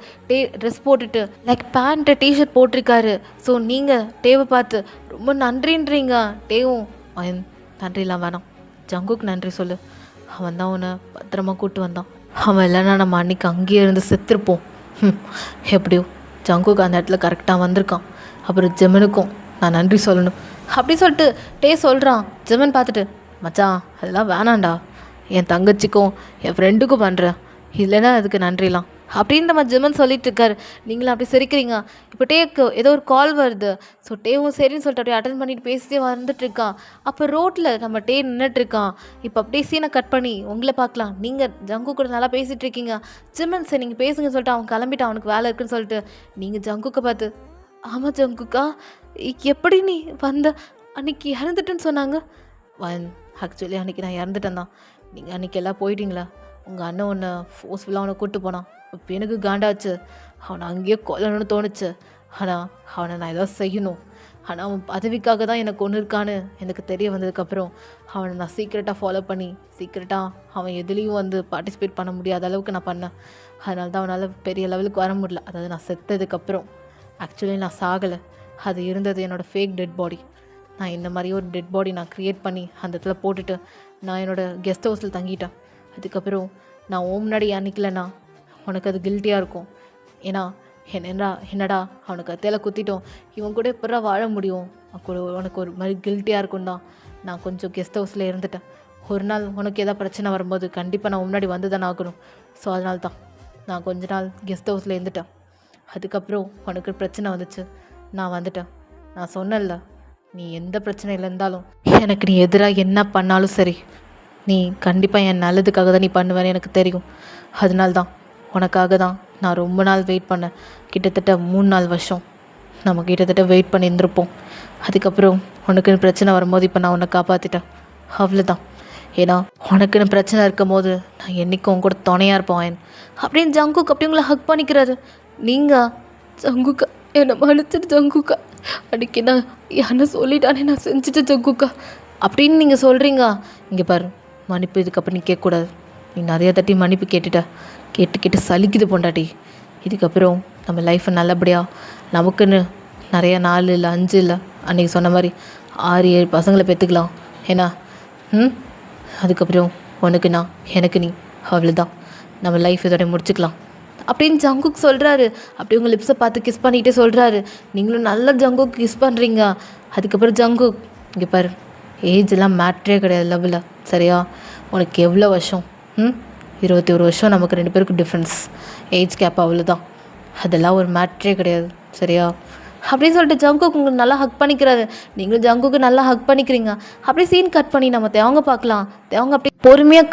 ட்ரெஸ் போட்டுட்டு லைக் பேண்ட்டு டிஷர்ட் போட்டிருக்காரு. ஸோ நீங்கள் டேவை பார்த்து ரொம்ப நன்றின்றீங்க. டேவும் நன்றிலாம் வேணாம், ஜங்குக்கு நன்றி சொல்லு. அவன் தான் உன்னை பத்திரமா கூப்பிட்டு வந்தான். அவன் இல்லைன்னா நம்ம அன்றைக்கி அங்கேயே இருந்து செத்துருப்போம். எப்படியோ ஜங்குக்கு அந்த இடத்துல கரெக்டாக வந்திருக்கான். அப்புறம் ஜெமனுக்கும் நான் நன்றி சொல்லணும் அப்படி சொல்லிட்டு சொல்கிறான். ஜெமன் பார்த்துட்டு மச்சான் அதெல்லாம் வேணாண்டா, என் தங்கச்சிக்கும் என் ஃப்ரெண்டுக்கும் பண்ணுறேன், இல்லைன்னா அதுக்கு நன்றிலாம் அப்படின்னு நம்ம ஜிமன் சொல்லிட்டு இருக்காரு. நீங்களும் அப்படி சிரிக்கிறீங்க. இப்போ டேக்கு ஏதோ ஒரு கால் வருது. ஸோ டேவும் சரின்னு சொல்லிட்டு அப்படியே அட்டன் பண்ணிட்டு பேசிட்டே வந்துட்டு இருக்கான். அப்போ ரோட்டில் நம்ம டே நின்றுட்டு இருக்கான். இப்போ அப்படியே சீனை கட் பண்ணி உங்களை பார்க்கலாம். நீங்கள் ஜங்கு கூட நல்லா பேசிகிட்டு இருக்கீங்க. ஜிமன் சரி நீங்கள் பேசுங்க சொல்லிட்டு அவன் கிளம்பிட்டான், அவனுக்கு வேலை இருக்குன்னு சொல்லிட்டு. நீங்கள் ஜங்குக்கை பார்த்து, ஆமாம் ஜங்குக்கா, எப்படி நீ வந்த? அன்னைக்கு இறந்துட்டுன்னு சொன்னாங்க. ஆக்சுவலி அன்றைக்கி நான் இறந்துட்டேன் தான். நீங்கள் அன்றைக்கி எல்லாம் போயிட்டீங்களா? உங்கள் அண்ணன் ஒன்று ஃபோர்ஸ்ஃபுல்லாக அவனை கூப்பிட்டு போனான். இப்போ எனக்கு காண்டாச்சு. அவனை அங்கேயே கொல்லணும்னு தோணுச்சு. ஆனால் அவனை நான் ஏதாவது செய்யணும். ஆனால் அவன் பதவிக்காக தான் எனக்கு ஒன்று இருக்கான்னு எனக்கு தெரிய வந்ததுக்கப்புறம் அவனை நான் சீக்கிரட்டாக ஃபாலோ பண்ணி சீக்கிரட்டாக அவன் எதுலேயும் வந்து பார்ட்டிசிபேட் பண்ண முடியாத அளவுக்கு நான் பண்ணேன். அதனால தான் அவனால் பெரிய லெவலுக்கு வர முடியல. அதாவது நான் செத்ததுக்கப்புறம் ஆக்சுவலி நான் சாகலை. அது இருந்தது என்னோடய ஃபேக் டெட் பாடி. நான் இந்த மாதிரி ஒரு டெட் பாடி நான் க்ரியேட் பண்ணி அந்த இடத்துல போட்டுட்டு நான் என்னோடய கெஸ்ட் ஹவுஸில் தங்கிட்டேன். அதுக்கப்புறம் நான் முன்னாடி அன்றைக்கிலண்ணா உனக்கு அது கில்ட்டியாக இருக்கும். ஏன்னா என்னடா அவனுக்கு அத்தையில் குத்திட்டோம், இவன் கூட எப்படா வாழ முடியும், உனக்கு ஒரு மாதிரி கில்ட்டியாக இருக்கும் தான் நான் கொஞ்சம் கெஸ்ட் ஹவுஸில் இருந்துட்டேன். ஒரு நாள் உனக்கு எதாவது பிரச்சனை வரும்போது கண்டிப்பாக நான் முன்னாடி வந்து தானே ஆகணும். ஸோ அதனால தான் நான் கொஞ்ச நாள் கெஸ்ட் ஹவுஸில் இருந்துட்டேன். அதுக்கப்புறம் உனக்கு பிரச்சனை வந்துச்சு, நான் வந்துட்டேன். நான் சொன்னேன்ல, நீ எந்த பிரச்சனையில் இருந்தாலும் எனக்கு நீ எதிராக என்ன பண்ணாலும் சரி, நீ கண்டிப்பாக என் நல்லதுக்காக தான் நீ பண்ணுவேன்னு எனக்கு தெரியும். அதனால்தான் உனக்காக தான் நான் ரொம்ப நாள் வெயிட் பண்ணேன். கிட்டத்தட்ட 3-4 வருஷம் நம்ம கிட்டத்தட்ட வெயிட் பண்ணி இருந்திருப்போம். அதுக்கப்புறம் உனக்குன்னு பிரச்சனை வரும்போது இப்போ நான் உன்னை காப்பாற்றிட்டேன். அவ்வளோதான். ஏன்னா உனக்குன்னு பிரச்சனை இருக்கும் போது நான் என்றைக்கும் உன் கூட துணையாக இருப்பேன் அப்படின்னு ஜங்குக் அப்படி உங்களை ஹக் பண்ணிக்கிறாரு. நீங்கள் ஜங்குக்கா என்னை மன்னிச்சிட்டு ஜங்குக்கா, அன்றைக்கி நான் என்ன சொல்லிட்டானே நான் செஞ்சுட்டு ஜங்குக்கா அப்படின்னு நீங்கள் சொல்கிறீங்க. இங்கே பாரு, மன்னிப்பு இதுக்கப்புறம் நீ கேட்கக்கூடாது. நீ நிறையா தட்டி மன்னிப்பு கேட்டு சலிக்குது பொண்டாட்டி. இதுக்கப்புறம் நம்ம லைஃப்பை நல்லபடியாக நமக்குன்னு நிறையா 4 இல்லை 5 இல்லை அன்றைக்கி சொன்ன மாதிரி 6-7 பசங்களை பெற்றுக்கலாம். ஏன்னா அதுக்கப்புறம் உனக்கு நான் எனக்கு நீ, அவ்வளோதான். நம்ம லைஃப் இதோட முடிச்சுக்கலாம் அப்படின்னு ஜங்குக் சொல்கிறாரு. அப்படி உங்கள் லிப்ஸை பார்த்து கிஸ் பண்ணிகிட்டே சொல்கிறாரு. நீங்களும் நல்ல ஜங்குக் கிஸ் பண்ணுறீங்க. அதுக்கப்புறம் ஜங்குக், இங்கே பாரு, ஏஜெல்லாம் மேட்ரே கிடையாது லவ்வில், சரியா? உனக்கு எவ்வளோ வருஷம்? 21 வருஷம் நமக்கு 2 பேருக்கு டிஃப்ரென்ஸ், ஏஜ் கேப், அவ்வளோதான். அதெல்லாம் ஒரு மேட்ரே கிடையாது, சரியா? அப்படின்னு சொல்லிட்டு ஜங்குக் உங்களுக்கு நல்லா ஹக் பண்ணிக்கிறாரு. நீங்களும் ஜங்குக்கு நல்லா ஹக் பண்ணிக்கிறீங்க. அப்படியே சீன் கட் பண்ணி நம்ம தேவங்க பார்க்கலாம். தேவங்க அப்படி பொறுமையாக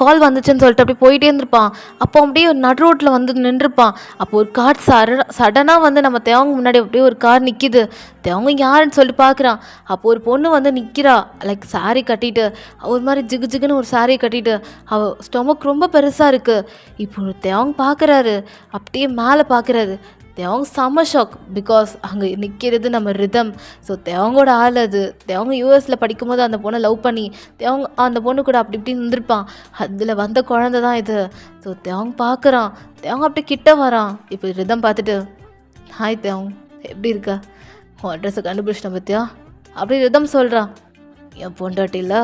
கால் வந்துச்சுன்னு சொல்லிட்டு அப்படி போயிட்டே இருந்திருப்பான். அப்போ அப்படியே ஒரு நடு ரோட்டில் வந்து நின்றுருப்பான். அப்போ ஒரு கார் சடனாக வந்து நம்ம தேவங்க முன்னாடி அப்படியே ஒரு கார் நிற்கிது. தேவங்க யாருன்னு சொல்லிட்டு பார்க்குறான். அப்போ ஒரு பொண்ணு வந்து நிற்கிறா, லைக் சாரீ கட்டிட்டு, ஒரு மாதிரி ஜிகுன்னு ஒரு சாரீ கட்டிட்டு, அவள் ஸ்டொமக் ரொம்ப பெருசாக இருக்குது. இப்போ தேவங்க பார்க்குறாரு, அப்படியே மேலே பார்க்குறாரு. தேவங்க செம்ம ஷாக். பிகாஸ் அங்கே நிற்கிறது நம்ம ரிதம். ஸோ தேவங்கோட ஆள் அது. தேவங்க யூஎஸில் படிக்கும்போது அந்த பொண்ணை லவ் பண்ணி தேவங்க அந்த பொண்ணு கூட அப்படி இப்படி இருந்திருப்பான். அதில் வந்த குழந்தை தான் இது. ஸோ தேவங்க பார்க்குறான். தேவங்க அப்படி கிட்ட வரான். இப்போ ரிதம் பார்த்துட்டு, ஹாய் தேவங்க, எப்படி இருக்க? உன் அட்ரஸை கண்டுபிடிச்சிட்டேன் பற்றியா? அப்படி ரிதம் சொல்கிறான். என் பொண்டாட்டியில்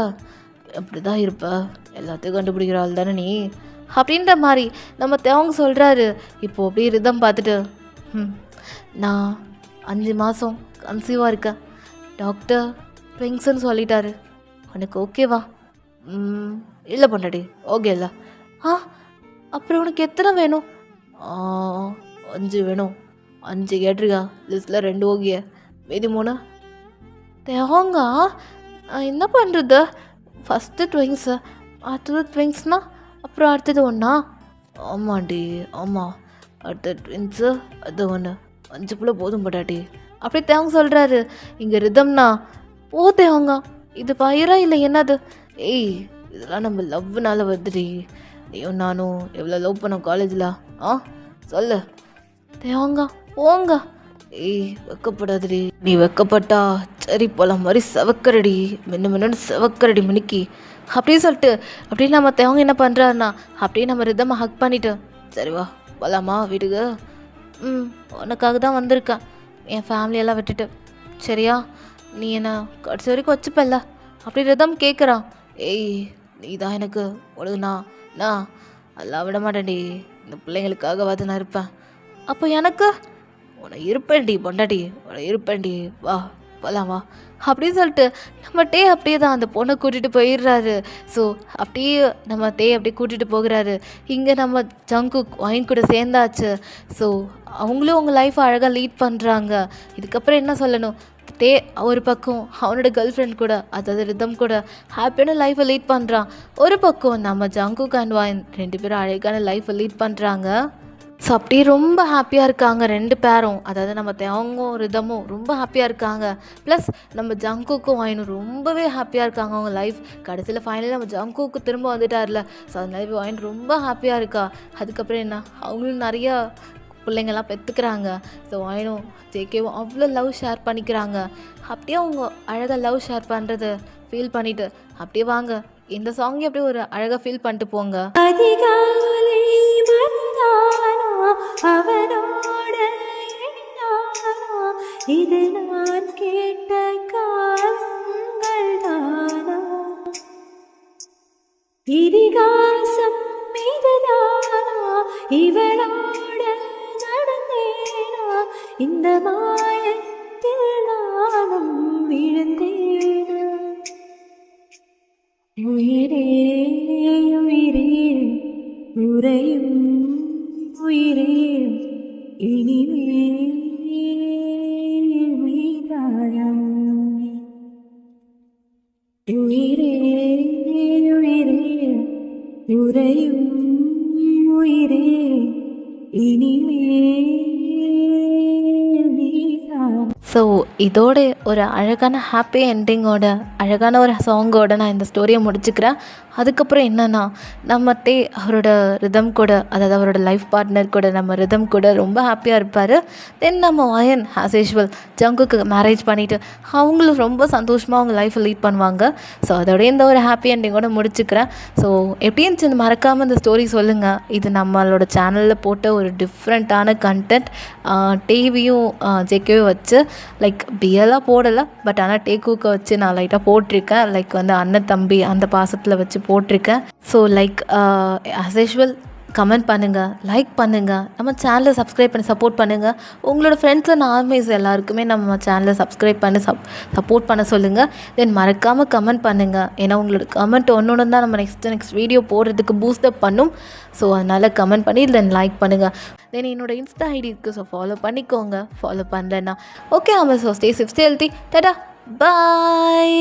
அப்படி தான் இருப்ப, எல்லாத்தையும் கண்டுபிடிக்கிற ஆள் தானே நீ அப்படின்ற மாதிரி நம்ம தேவங்க சொல்கிறாரு. இப்போது அப்படி ரிதம் பார்த்துட்டு, நான் 5 மாதம் கன்சீவாக இருக்கேன். டாக்டர் ட்விங்ஸ்ன்னு சொல்லிட்டாரு. உனக்கு ஓகேவா? இல்லை பொண்டாட்டி, ஓகே இல்லை. அப்புறம் உனக்கு எத்தனை வேணும்? 5 வேணும். 5 கேட்டிருக்கா, லிஸ்ட்டில் 2 ஓகே, மீதி 3 தேவங்க. என்ன பண்ணுறது? ஃபஸ்ட்டு ட்விங்ஸு, அடுத்தது ட்விங்ஸ்னால் அப்புறம் அடுத்தது ஒன்றா? ஆமாண்டி, ஆமாம், அடுத்த ட்வின்ஸு, அது ஒன்று, 5 புள்ள போதும் பொண்டாட்டி அப்படி தேவங்க சொல்கிறாரு. இங்கே ரிதம்னா, ஓ தேவங்க, இது பயிரா இல்லை என்னது? ஏய், இதெல்லாம் நம்ம லவ்னால வருதுடி. நீயும் நானும் எவ்வளோ லவ் பண்ணோம் காலேஜில், சொல்லு தேவங்க. போங்க. ஏய், வெக்கப்படாதடி. நீ வெக்கப்பட்டா சரி போலாம் மாதிரி செவக்கரடி, மின்னு செவக்கரடி மினிக்கி அப்படின்னு சொல்லிட்டு அப்படியே நம்ம தேவங்க என்ன பண்ணுறாருன்னா, அப்படியே நம்ம ரிதமை ஹக் பண்ணிட்டு, சரி வா போகலாமா வீட்டுக்கு? உனக்காக தான் வந்திருக்கேன், என் ஃபேமிலியெல்லாம் விட்டுட்டு, சரியா? நீ என்ன கடைசி வரைக்கும் வச்சுப்பல்ல அப்படி ரிதம் கேட்குறான். ஏய், நீ தான் எனக்கு ஒழுகுனா, நான் அதெல்லாம் விட மாட்டேன்டி. இந்த பிள்ளைங்களுக்காகவாது நான் இருப்பேன். அப்போ எனக்கு உன்னை இருப்பேன்டி பொண்டாட்டி, உன்னை இருப்பேன்டி, வா போகலாம் வா அப்படின்னு சொல்லிட்டு நம்ம டே அப்படியே தான் அந்த பொண்ணை கூட்டிகிட்டு போயிடுறாரு. ஸோ அப்படியே நம்ம டே அப்படியே கூட்டிகிட்டு போகிறாரு. இங்கே நம்ம ஜங்குக் ஒயின் கூட சேர்ந்தாச்சு. ஸோ அவங்களும் அவங்க லைஃப்பை அழகாக லீட் பண்ணுறாங்க. இதுக்கப்புறம் என்ன சொல்லணும், டே ஒரு பக்கம் அவனோட கேர்ள் ஃப்ரெண்ட் கூட, அதாவது ரிதம் கூட ஹாப்பியான லைஃப்பை லீட் பண்ணுறான். ஒரு பக்கம் நம்ம ஜங்குக் அண்ட் ஒயின் 2 பேரும் அழகான லைஃப்பை லீட் பண்ணுறாங்க. ஸோ அப்படியே ரொம்ப ஹாப்பியாக இருக்காங்க 2 பேரும். அதாவது நம்ம தேவங்கும் ரிதமும் ரொம்ப ஹாப்பியாக இருக்காங்க. ப்ளஸ் நம்ம ஜங்குக்கும் ஒயினும் ரொம்பவே ஹாப்பியாக இருக்காங்க அவங்க லைஃப். கடைசியில் ஃபைனலி நம்ம ஜங்குக்கு திரும்ப வந்துட்டார்ல. ஸோ அந்த லைஃப் ஒயின் ரொம்ப ஹாப்பியாக இருக்கா. அதுக்கப்புறம் என்ன, அவங்களும் நிறையா பிள்ளைங்கள்லாம் பெற்றுக்கிறாங்க. ஸோ ஒயினும் ஜேகேவும் அவ்வளோ லவ் ஷேர் பண்ணிக்கிறாங்க. அப்படியே அவங்க அழகாக லவ் ஷேர் பண்ணுறது ஃபீல் பண்ணிவிட்டு அப்படியே வாங்க இந்த சாங்கே அப்படியே ஒரு அழகாக ஃபீல் பண்ணிட்டு போங்க. அதிகாலை மறந்தானா அவனோட எண்ணானா இது நான் கேட்ட காலங்கள் தானா இதிகாசம் இதுதானா இவளோட நடந்தேனா இந்த மாயத்தில் நானும் விழுந்தேனா உயிரே உயிரே உறையும் உயிரே இனிமேல் உயிராயாய் உயிரே உயிரே உறையும் உயிரே இனிமேல் உயிராயாய். ஸோ இதோட ஒரு அழகான ஹாப்பி என்டிங்கோட அழகான ஒரு சாங்கோட நான் இந்த ஸ்டோரியை முடிச்சுக்கிறேன். அதுக்கப்புறம் என்னென்னா நம்ம டே அவரோட ரிதம் கூட, அதாவது அவரோட லைஃப் பார்ட்னர் கூட, நம்ம ரிதம் கூட ரொம்ப ஹாப்பியாக இருப்பார். தென் நம்ம ஒயன் ஆஸ் யூஷுவல் ஜங்குக்கு மேரேஜ் பண்ணிவிட்டு அவங்களும் ரொம்ப சந்தோஷமாக அவங்க லைஃப்பை லீட் பண்ணுவாங்க. ஸோ அதோட இந்த ஒரு ஹாப்பி என்டிங்கோட முடிச்சுக்கிறேன். ஸோ எப்படி இருந்துச்சு மறக்காமல் இந்த ஸ்டோரி சொல்லுங்கள். இது நம்மளோட சேனலில் போட்ட ஒரு டிஃப்ரெண்ட்டான கண்டென்ட். டிவியும் ஜேகேவும் வச்சு லைக் பியலாக போடலை, பட் ஆனால் டேக்கூக்கை வச்சு நான் லைட்டாக போட்டிருக்கேன். லைக் வந்து அண்ணன் தம்பி அந்த பாசத்தில் வச்சு போட்டிருக்கேன். So like as usual comment பண்ணுங்கள், லைக் பண்ணுங்கள், நம்ம சேனலை சப்ஸ்கிரைப் பண்ணி சப்போர்ட் பண்ணுங்கள். உங்களோட ஃப்ரெண்ட்ஸ் அண்ட் ஆர்மிஸ் எல்லாருக்குமே நம்ம சேனலை சப்ஸ்கிரைப் பண்ணி சப்போர்ட் பண்ண சொல்லுங்கள். தென் மறக்காமல் கமெண்ட் பண்ணுங்கள். ஏன்னா உங்களோட கமெண்ட் ஒன்று தான் நம்ம நெக்ஸ்ட் வீடியோ போடுறதுக்கு பூஸ்டப் பண்ணும். ஸோ அதனால் கமெண்ட் பண்ணி தென் லைக் பண்ணுங்கள். தென் என்னோடய இன்ஸ்டா ஐடி இருக்குது, ஸோ ஃபாலோ பண்ணிக்கோங்க. ஃபாலோ பண்ணலன்னா ஓகே ஆமாம். So stay safe, stay healthy. Tata, பாய்.